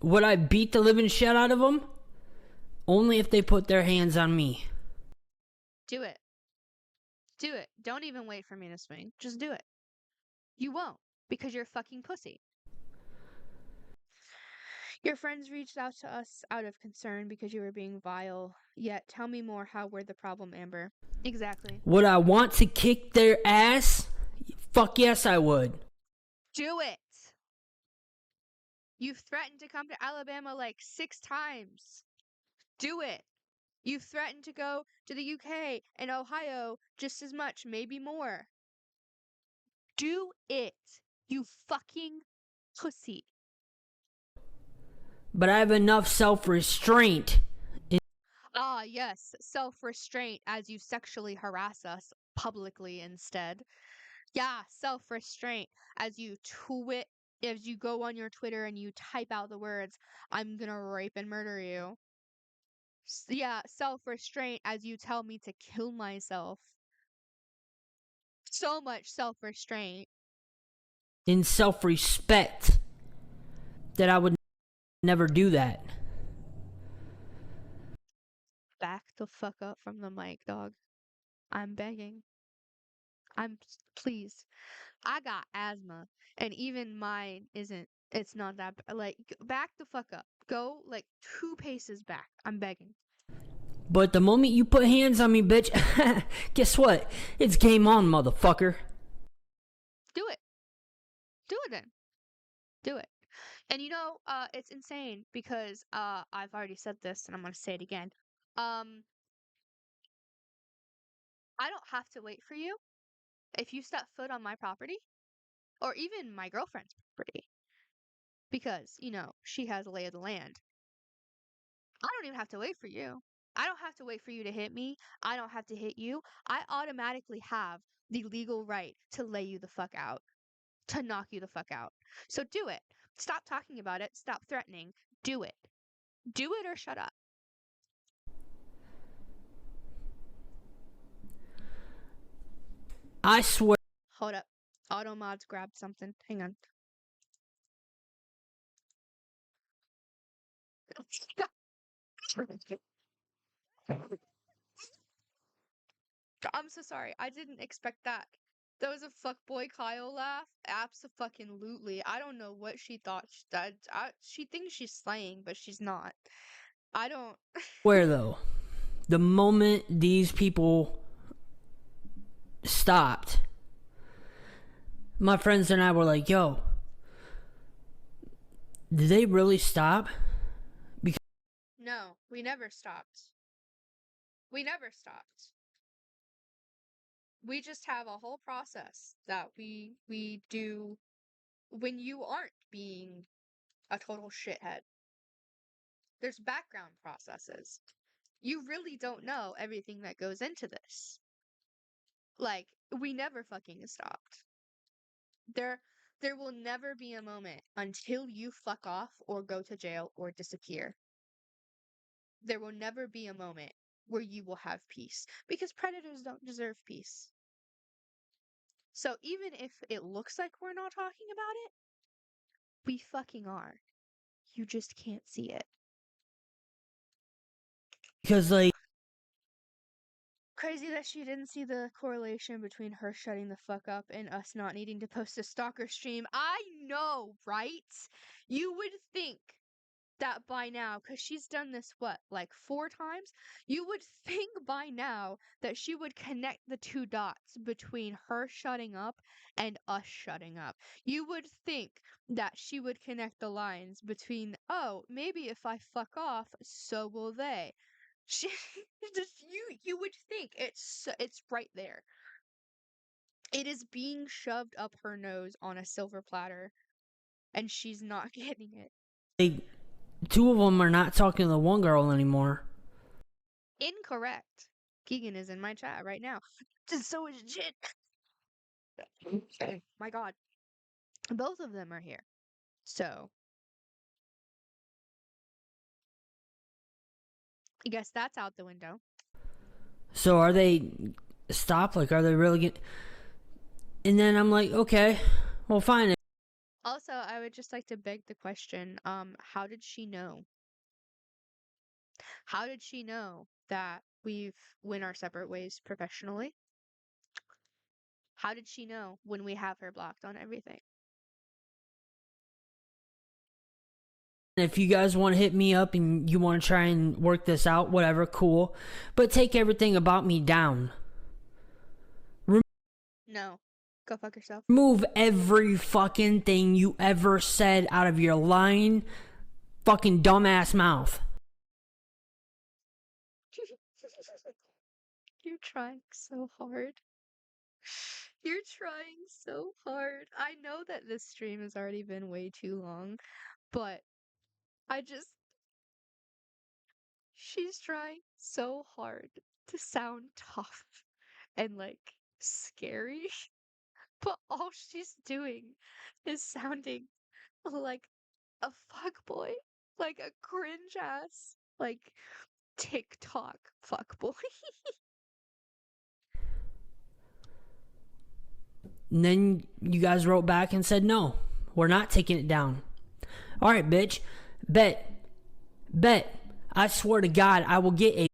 would I beat the living shit out of them? Only if they put their hands on me. Do it. Do it. Don't even wait for me to swing. Just do it. You won't, because you're a fucking pussy. Your friends reached out to us out of concern because you were being vile. Yet, tell me more. How we're the problem, Amber? Exactly. Would I want to kick their ass? Fuck yes, I would. Do it. You've threatened to come to Alabama like 6 times. Do it. You've threatened to go to the UK and Ohio just as much, maybe more. Do it. You fucking pussy. But I have enough self-restraint. Ah, yes, self-restraint as you sexually harass us publicly instead. Yeah, self-restraint as you go on your Twitter and you type out the words, I'm gonna rape and murder you. Yeah, self-restraint as you tell me to kill myself. So much self-restraint. In self-respect. That I would never do that. Back the fuck up from the mic, dog. I'm begging. Please. I got asthma, and even mine isn't. It's not that like back the fuck up. Go like 2 paces back. I'm begging. But the moment you put hands on me, bitch, guess what? It's game on, motherfucker. Do it. Do it then. Do it. And it's insane because I've already said this and I'm gonna say it again. I don't have to wait for you if you step foot on my property or even my girlfriend's property because, she has a lay of the land. I don't even have to wait for you. I don't have to wait for you to hit me. I don't have to hit you. I automatically have the legal right to lay you the fuck out, to knock you the fuck out. So do it. Stop talking about it. Stop threatening. Do it. Do it or shut up. I swear. Hold up. Auto mods grabbed something. Hang on. I'm so sorry. I didn't expect that. That was a fuckboy Kyle laugh. Abso-fucking-lutely. I don't know what she thought. She thinks she's slaying, but she's not. I don't. Where though? The moment these people stopped, my friends and I were like, yo, did they really stop? No, we never stopped. We never stopped. We just have a whole process that we do when you aren't being a total shithead. There's background processes. You really don't know everything that goes into this. Like, we never fucking stopped. There will never be a moment until you fuck off or go to jail or disappear. There will never be a moment where you will have peace because predators don't deserve peace. So even if it looks like we're not talking about it, we fucking are. You just can't see it. Because, like, Crazy that she didn't see the correlation between her shutting the fuck up and us not needing to post a Stalker stream. I know, right? You would think that by now, because she's done this, like 4 times? You would think by now that she would connect the 2 dots between her shutting up and us shutting up. You would think that she would connect the lines between, oh, maybe if I fuck off, so will they. She just you would think it's right there. It is being shoved up her nose on a silver platter, and she's not getting it. 2 of them are not talking to the one girl anymore. Incorrect. Keegan is in my chat right now. So is Jin. My God. Both of them are here. So I guess that's out the window. So are they stop? Like, are they really get? And then I'm like, okay, well, fine. Also, I would just like to beg the question, how did she know? How did she know that we've went our separate ways professionally? How did she know when we have her blocked on everything? If you guys want to hit me up and you want to try and work this out, whatever, cool. But take everything about me down. No. Go fuck yourself. Remove every fucking thing you ever said out of your lying, fucking dumbass mouth. You're trying so hard. You're trying so hard. I know that this stream has already been way too long, but I just. She's trying so hard to sound tough and like scary, but all she's doing is sounding like a fuckboy, like a cringe ass, like TikTok fuckboy. And then you guys wrote back and said, no, we're not taking it down. All right, bitch. Bet. Bet. I swear to God, I will get a.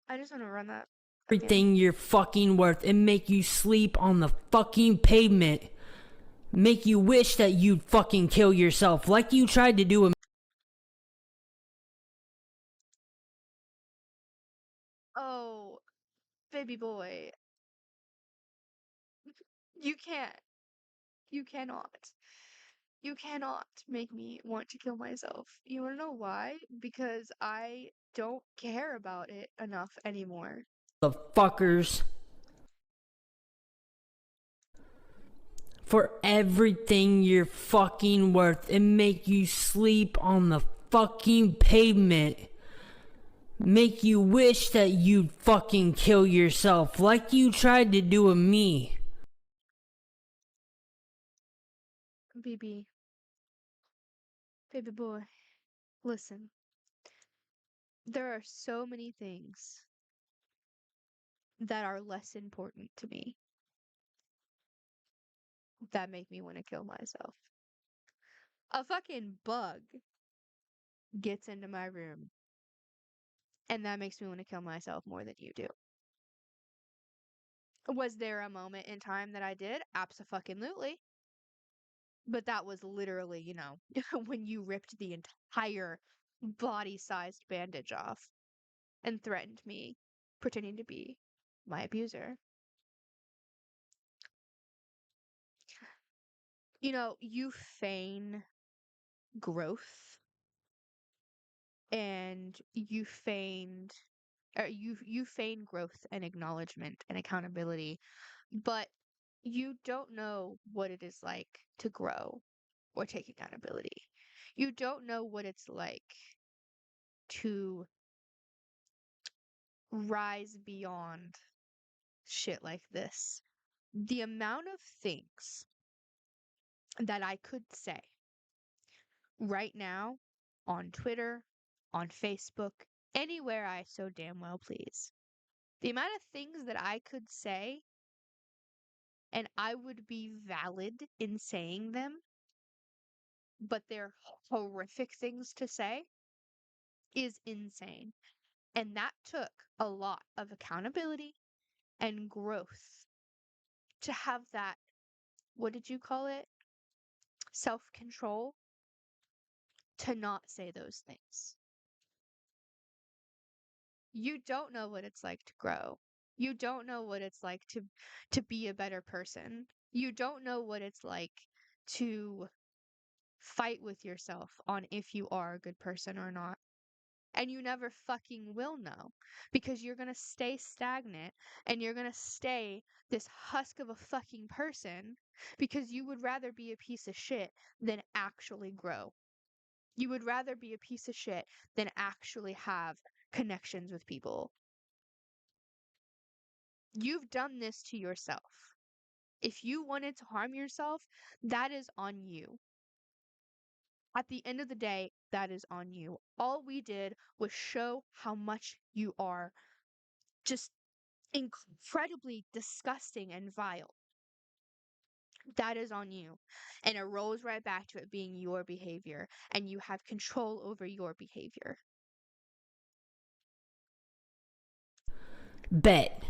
I just want to run that again. Everything you're fucking worth and make you sleep on the fucking pavement. Make you wish that you'd fucking kill yourself like you tried to do. Oh, baby boy. You can't. You cannot. You cannot make me want to kill myself. You wanna know why? Because I don't care about it enough anymore. The fuckers. For everything you're fucking worth and make you sleep on the fucking pavement. Make you wish that you'd fucking kill yourself like you tried to do with me. BB, baby boy, listen. There are so many things that are less important to me that make me want to kill myself. A fucking bug gets into my room, and that makes me want to kill myself more than you do. Was there a moment in time that I did? Abso-fucking-lutely. But that was literally, when you ripped the entire body-sized bandage off and threatened me, pretending to be my abuser. You feign growth and you feign growth and acknowledgement and accountability, but you don't know what it is like to grow or take accountability. You don't know what it's like to rise beyond shit like this. The amount of things that I could say right now on Twitter, on Facebook, anywhere I so damn well please. The amount of things that I could say and I would be valid in saying them, but they're horrific things to say, is insane. And that took a lot of accountability and growth to have that, what did you call it? Self control to not say those things. You don't know what it's like to grow. You don't know what it's like to be a better person. You don't know what it's like to fight with yourself on if you are a good person or not. And you never fucking will know because you're gonna stay stagnant and you're gonna stay this husk of a fucking person because you would rather be a piece of shit than actually grow. You would rather be a piece of shit than actually have connections with people. You've done this to yourself. If you wanted to harm yourself, that is on you. At the end of the day, that is on you. All we did was show how much you are just incredibly disgusting and vile. That is on you. And it rolls right back to it being your behavior, and you have control over your behavior. Bet.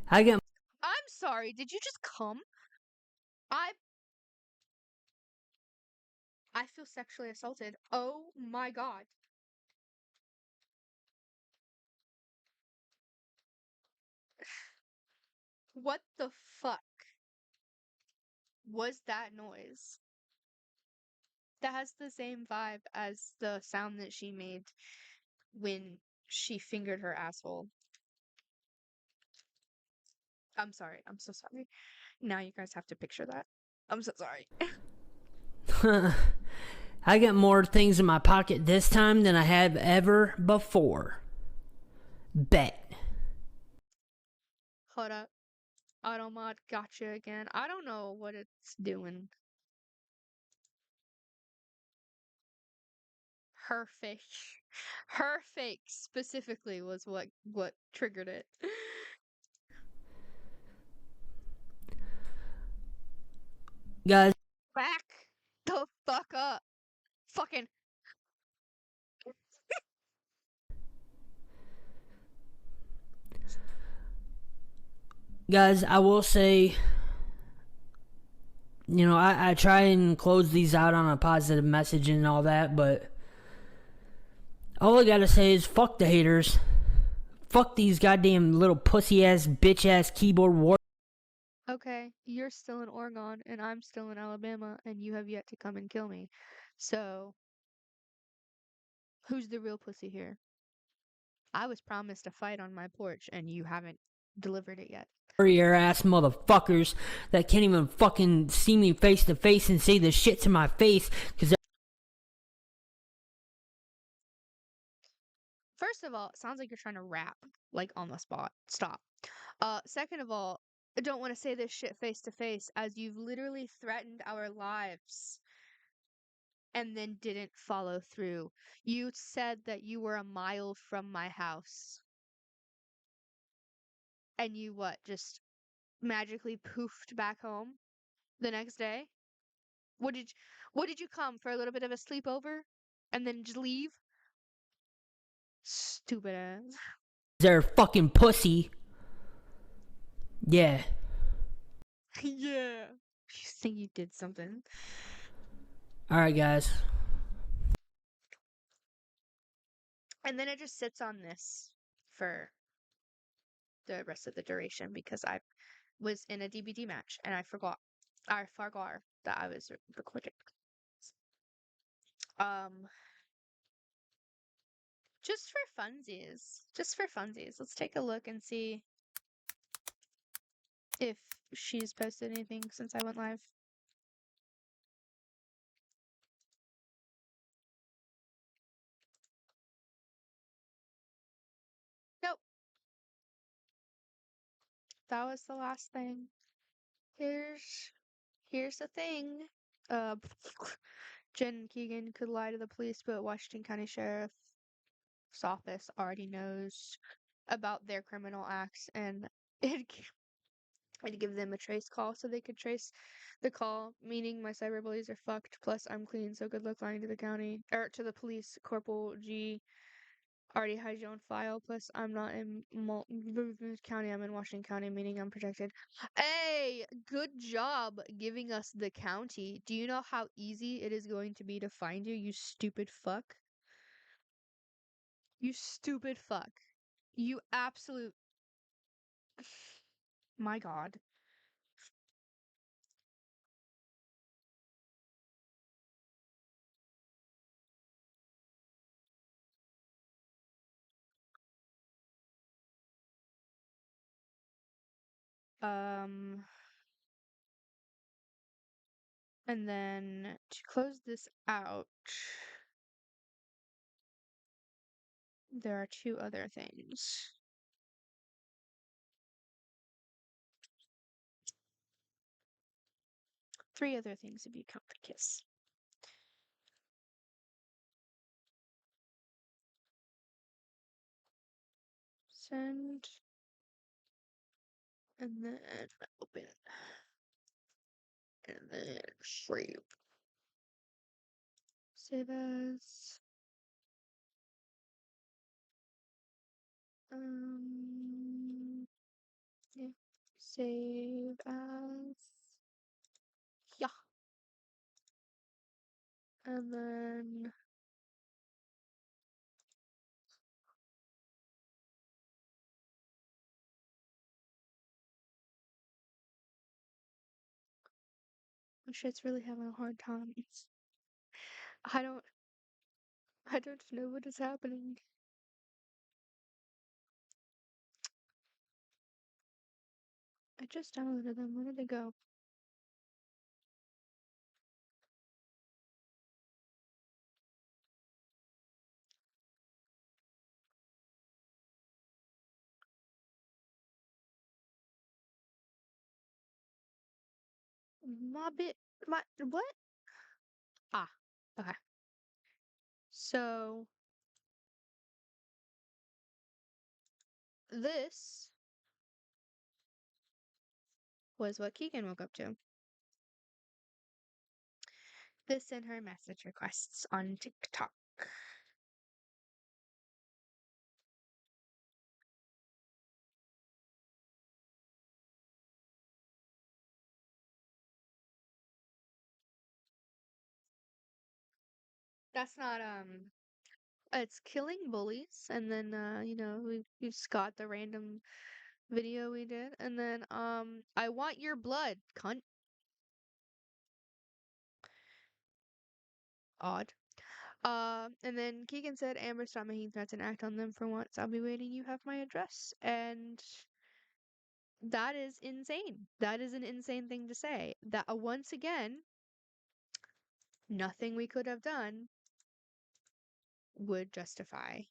I get I'm sorry, did you just come? I I feel sexually assaulted. Oh my god. What the fuck was that noise? That has the same vibe as the sound that she made when she fingered her asshole. I'm sorry. I'm so sorry. Now you guys have to picture that. I'm so sorry. I got more things in my pocket this time than I have ever before. Bet. Hold up. Automod gotcha again. I don't know what it's doing. Her fake. Her fake specifically was what triggered it. Guys, Back the fuck up. Fucking I will say, I try and close these out on a positive message and all that, but all I gotta say is fuck the haters. Fuck these goddamn little pussy ass, bitch ass keyboard war. okay, you're still in Oregon and I'm still in Alabama and you have yet to come and kill me. So, who's the real pussy here? I was promised a fight on my porch and you haven't delivered it yet. Warrior ass motherfuckers that can't even fucking see me face to face and say the shit to my face because First of all, it sounds like you're trying to rap, like on the spot. Stop. Second of all, I don't want to say this shit face to face as you've literally threatened our lives and then didn't follow through. You said that you were a mile from my house. And you what, just magically poofed back home the next day? What did what did you come for, a little bit of a sleepover and then just leave? Stupid ass. they're fucking pussy. Yeah. Yeah. You think you did something. Alright, guys. And then it just sits on this for the rest of the duration because I was in a DBD match and I forgot that I was recording. Um, just for funsies. Just for funsies. Let's take a look and see if she's posted anything since I went live. Nope. That was the last thing. Here's the thing. Uh, Jen and Keegan could lie to the police, but Washington County Sheriff's Office already knows about their criminal acts, and I'd give them a trace call so they could trace the call, meaning my cyberbullies are fucked, plus I'm clean, so good luck lying to the county, or to the police. Corporal G already has you on file, plus I'm not in county, I'm in Washington County, meaning I'm protected. Hey, good job giving us the county. Do you know how easy it is going to be to find you, you stupid fuck? You stupid fuck. You absolute... My god. Um, and then to close this out, there are two other things. Three other things if you count the kiss. Send. And then open. And then save. Save as. Yeah. Save as. Yeah. And then. My shit's really having a hard time. I don't. I don't know what is happening. I just downloaded them. Where did they go? My bit. My. What? Ah. Okay. So. This was what Keegan woke up to. This and her message requests on TikTok. That's not it's killing bullies, and then we've just got the random video we did, and then I want your blood, cunt. Odd. And then Keegan said, Amber, stop making threats and act on them for once. I'll be waiting. You have my address. And that is insane. That is an insane thing to say. That once again, nothing we could have done would justify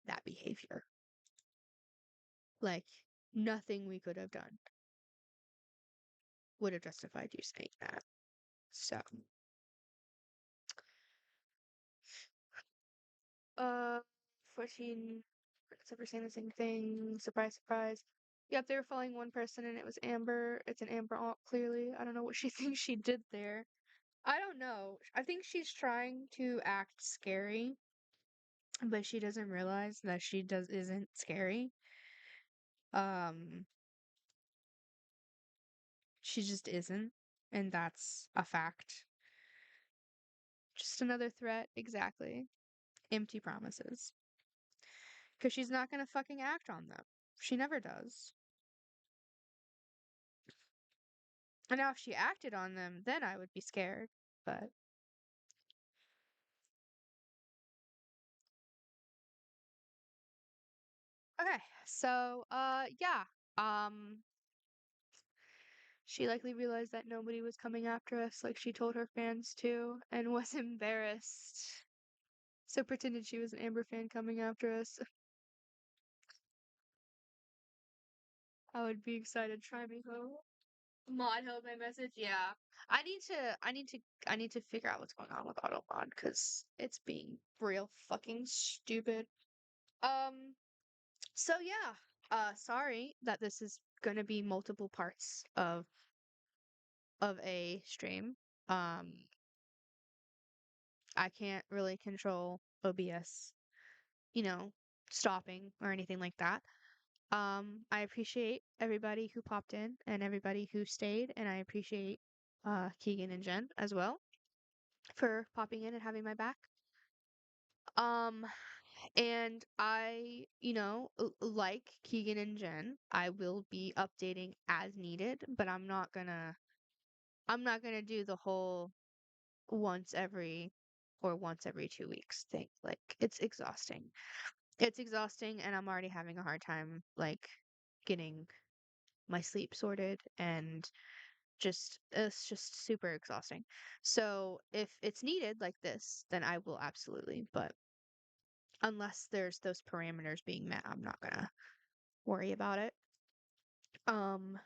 that behavior. Like, nothing we could have done would have justified you saying that. So, 14 except for saying the same thing. Surprise, surprise. Yep, they were following one person and it was Amber. It's an Amber alt, clearly. I don't know what she thinks she did there. I don't know. I think she's trying to act scary, but she doesn't realize that she isn't scary. Um, she just isn't, and that's a fact. Just another threat, exactly. Empty promises. Because she's not gonna fucking act on them. She never does. And now if she acted on them, then I would be scared. But okay, so yeah. Um she likely realized that nobody was coming after us like she told her fans to and was embarrassed. So pretended she was an Amber fan coming after us. I would be excited. Try me ho. Mod ho my message. Yeah. I need to figure out what's going on with Autobot because it's being real fucking stupid. Um so yeah. Sorry that this is gonna be multiple parts of a stream. Um I can't really control OBS, you know, stopping or anything like that. I appreciate everybody who popped in and everybody who stayed, and I appreciate Keegan and Jen as well for popping in and having my back. Um, and I, like Keegan and Jen, I will be updating as needed, but I'm not gonna do the whole once every 2 weeks thing. Like, it's exhausting. It's exhausting, and I'm already having a hard time, like, getting my sleep sorted, and just it's just super exhausting. So if it's needed like this, then I will absolutely, but unless there's those parameters being met, I'm not gonna worry about it. Um,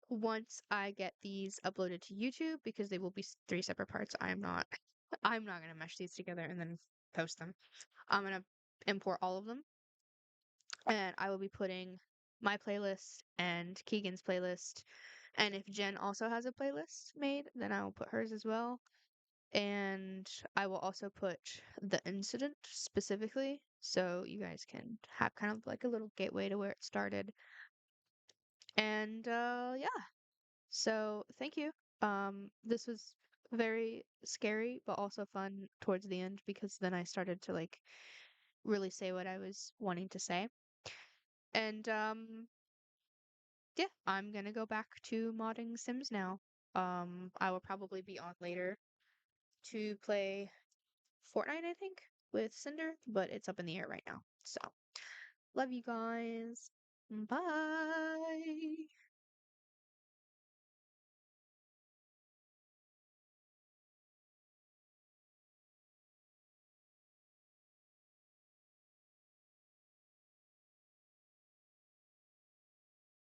once I get these uploaded to YouTube, because they will be three separate parts, I'm not gonna mesh these together and then post them. I'm gonna import all of them, and I will be putting my playlist and Keegan's playlist. And if Jen also has a playlist made, then I will put hers as well. And I will also put the incident specifically, so you guys can have kind of like a little gateway to where it started. And yeah. So thank you. This was very scary, but also fun towards the end because then I started to like really say what I was wanting to say. And yeah, I'm gonna go back to modding Sims now. I will probably be on later to play Fortnite, I think, with Cinder, but it's up in the air right now. So, love you guys. Bye.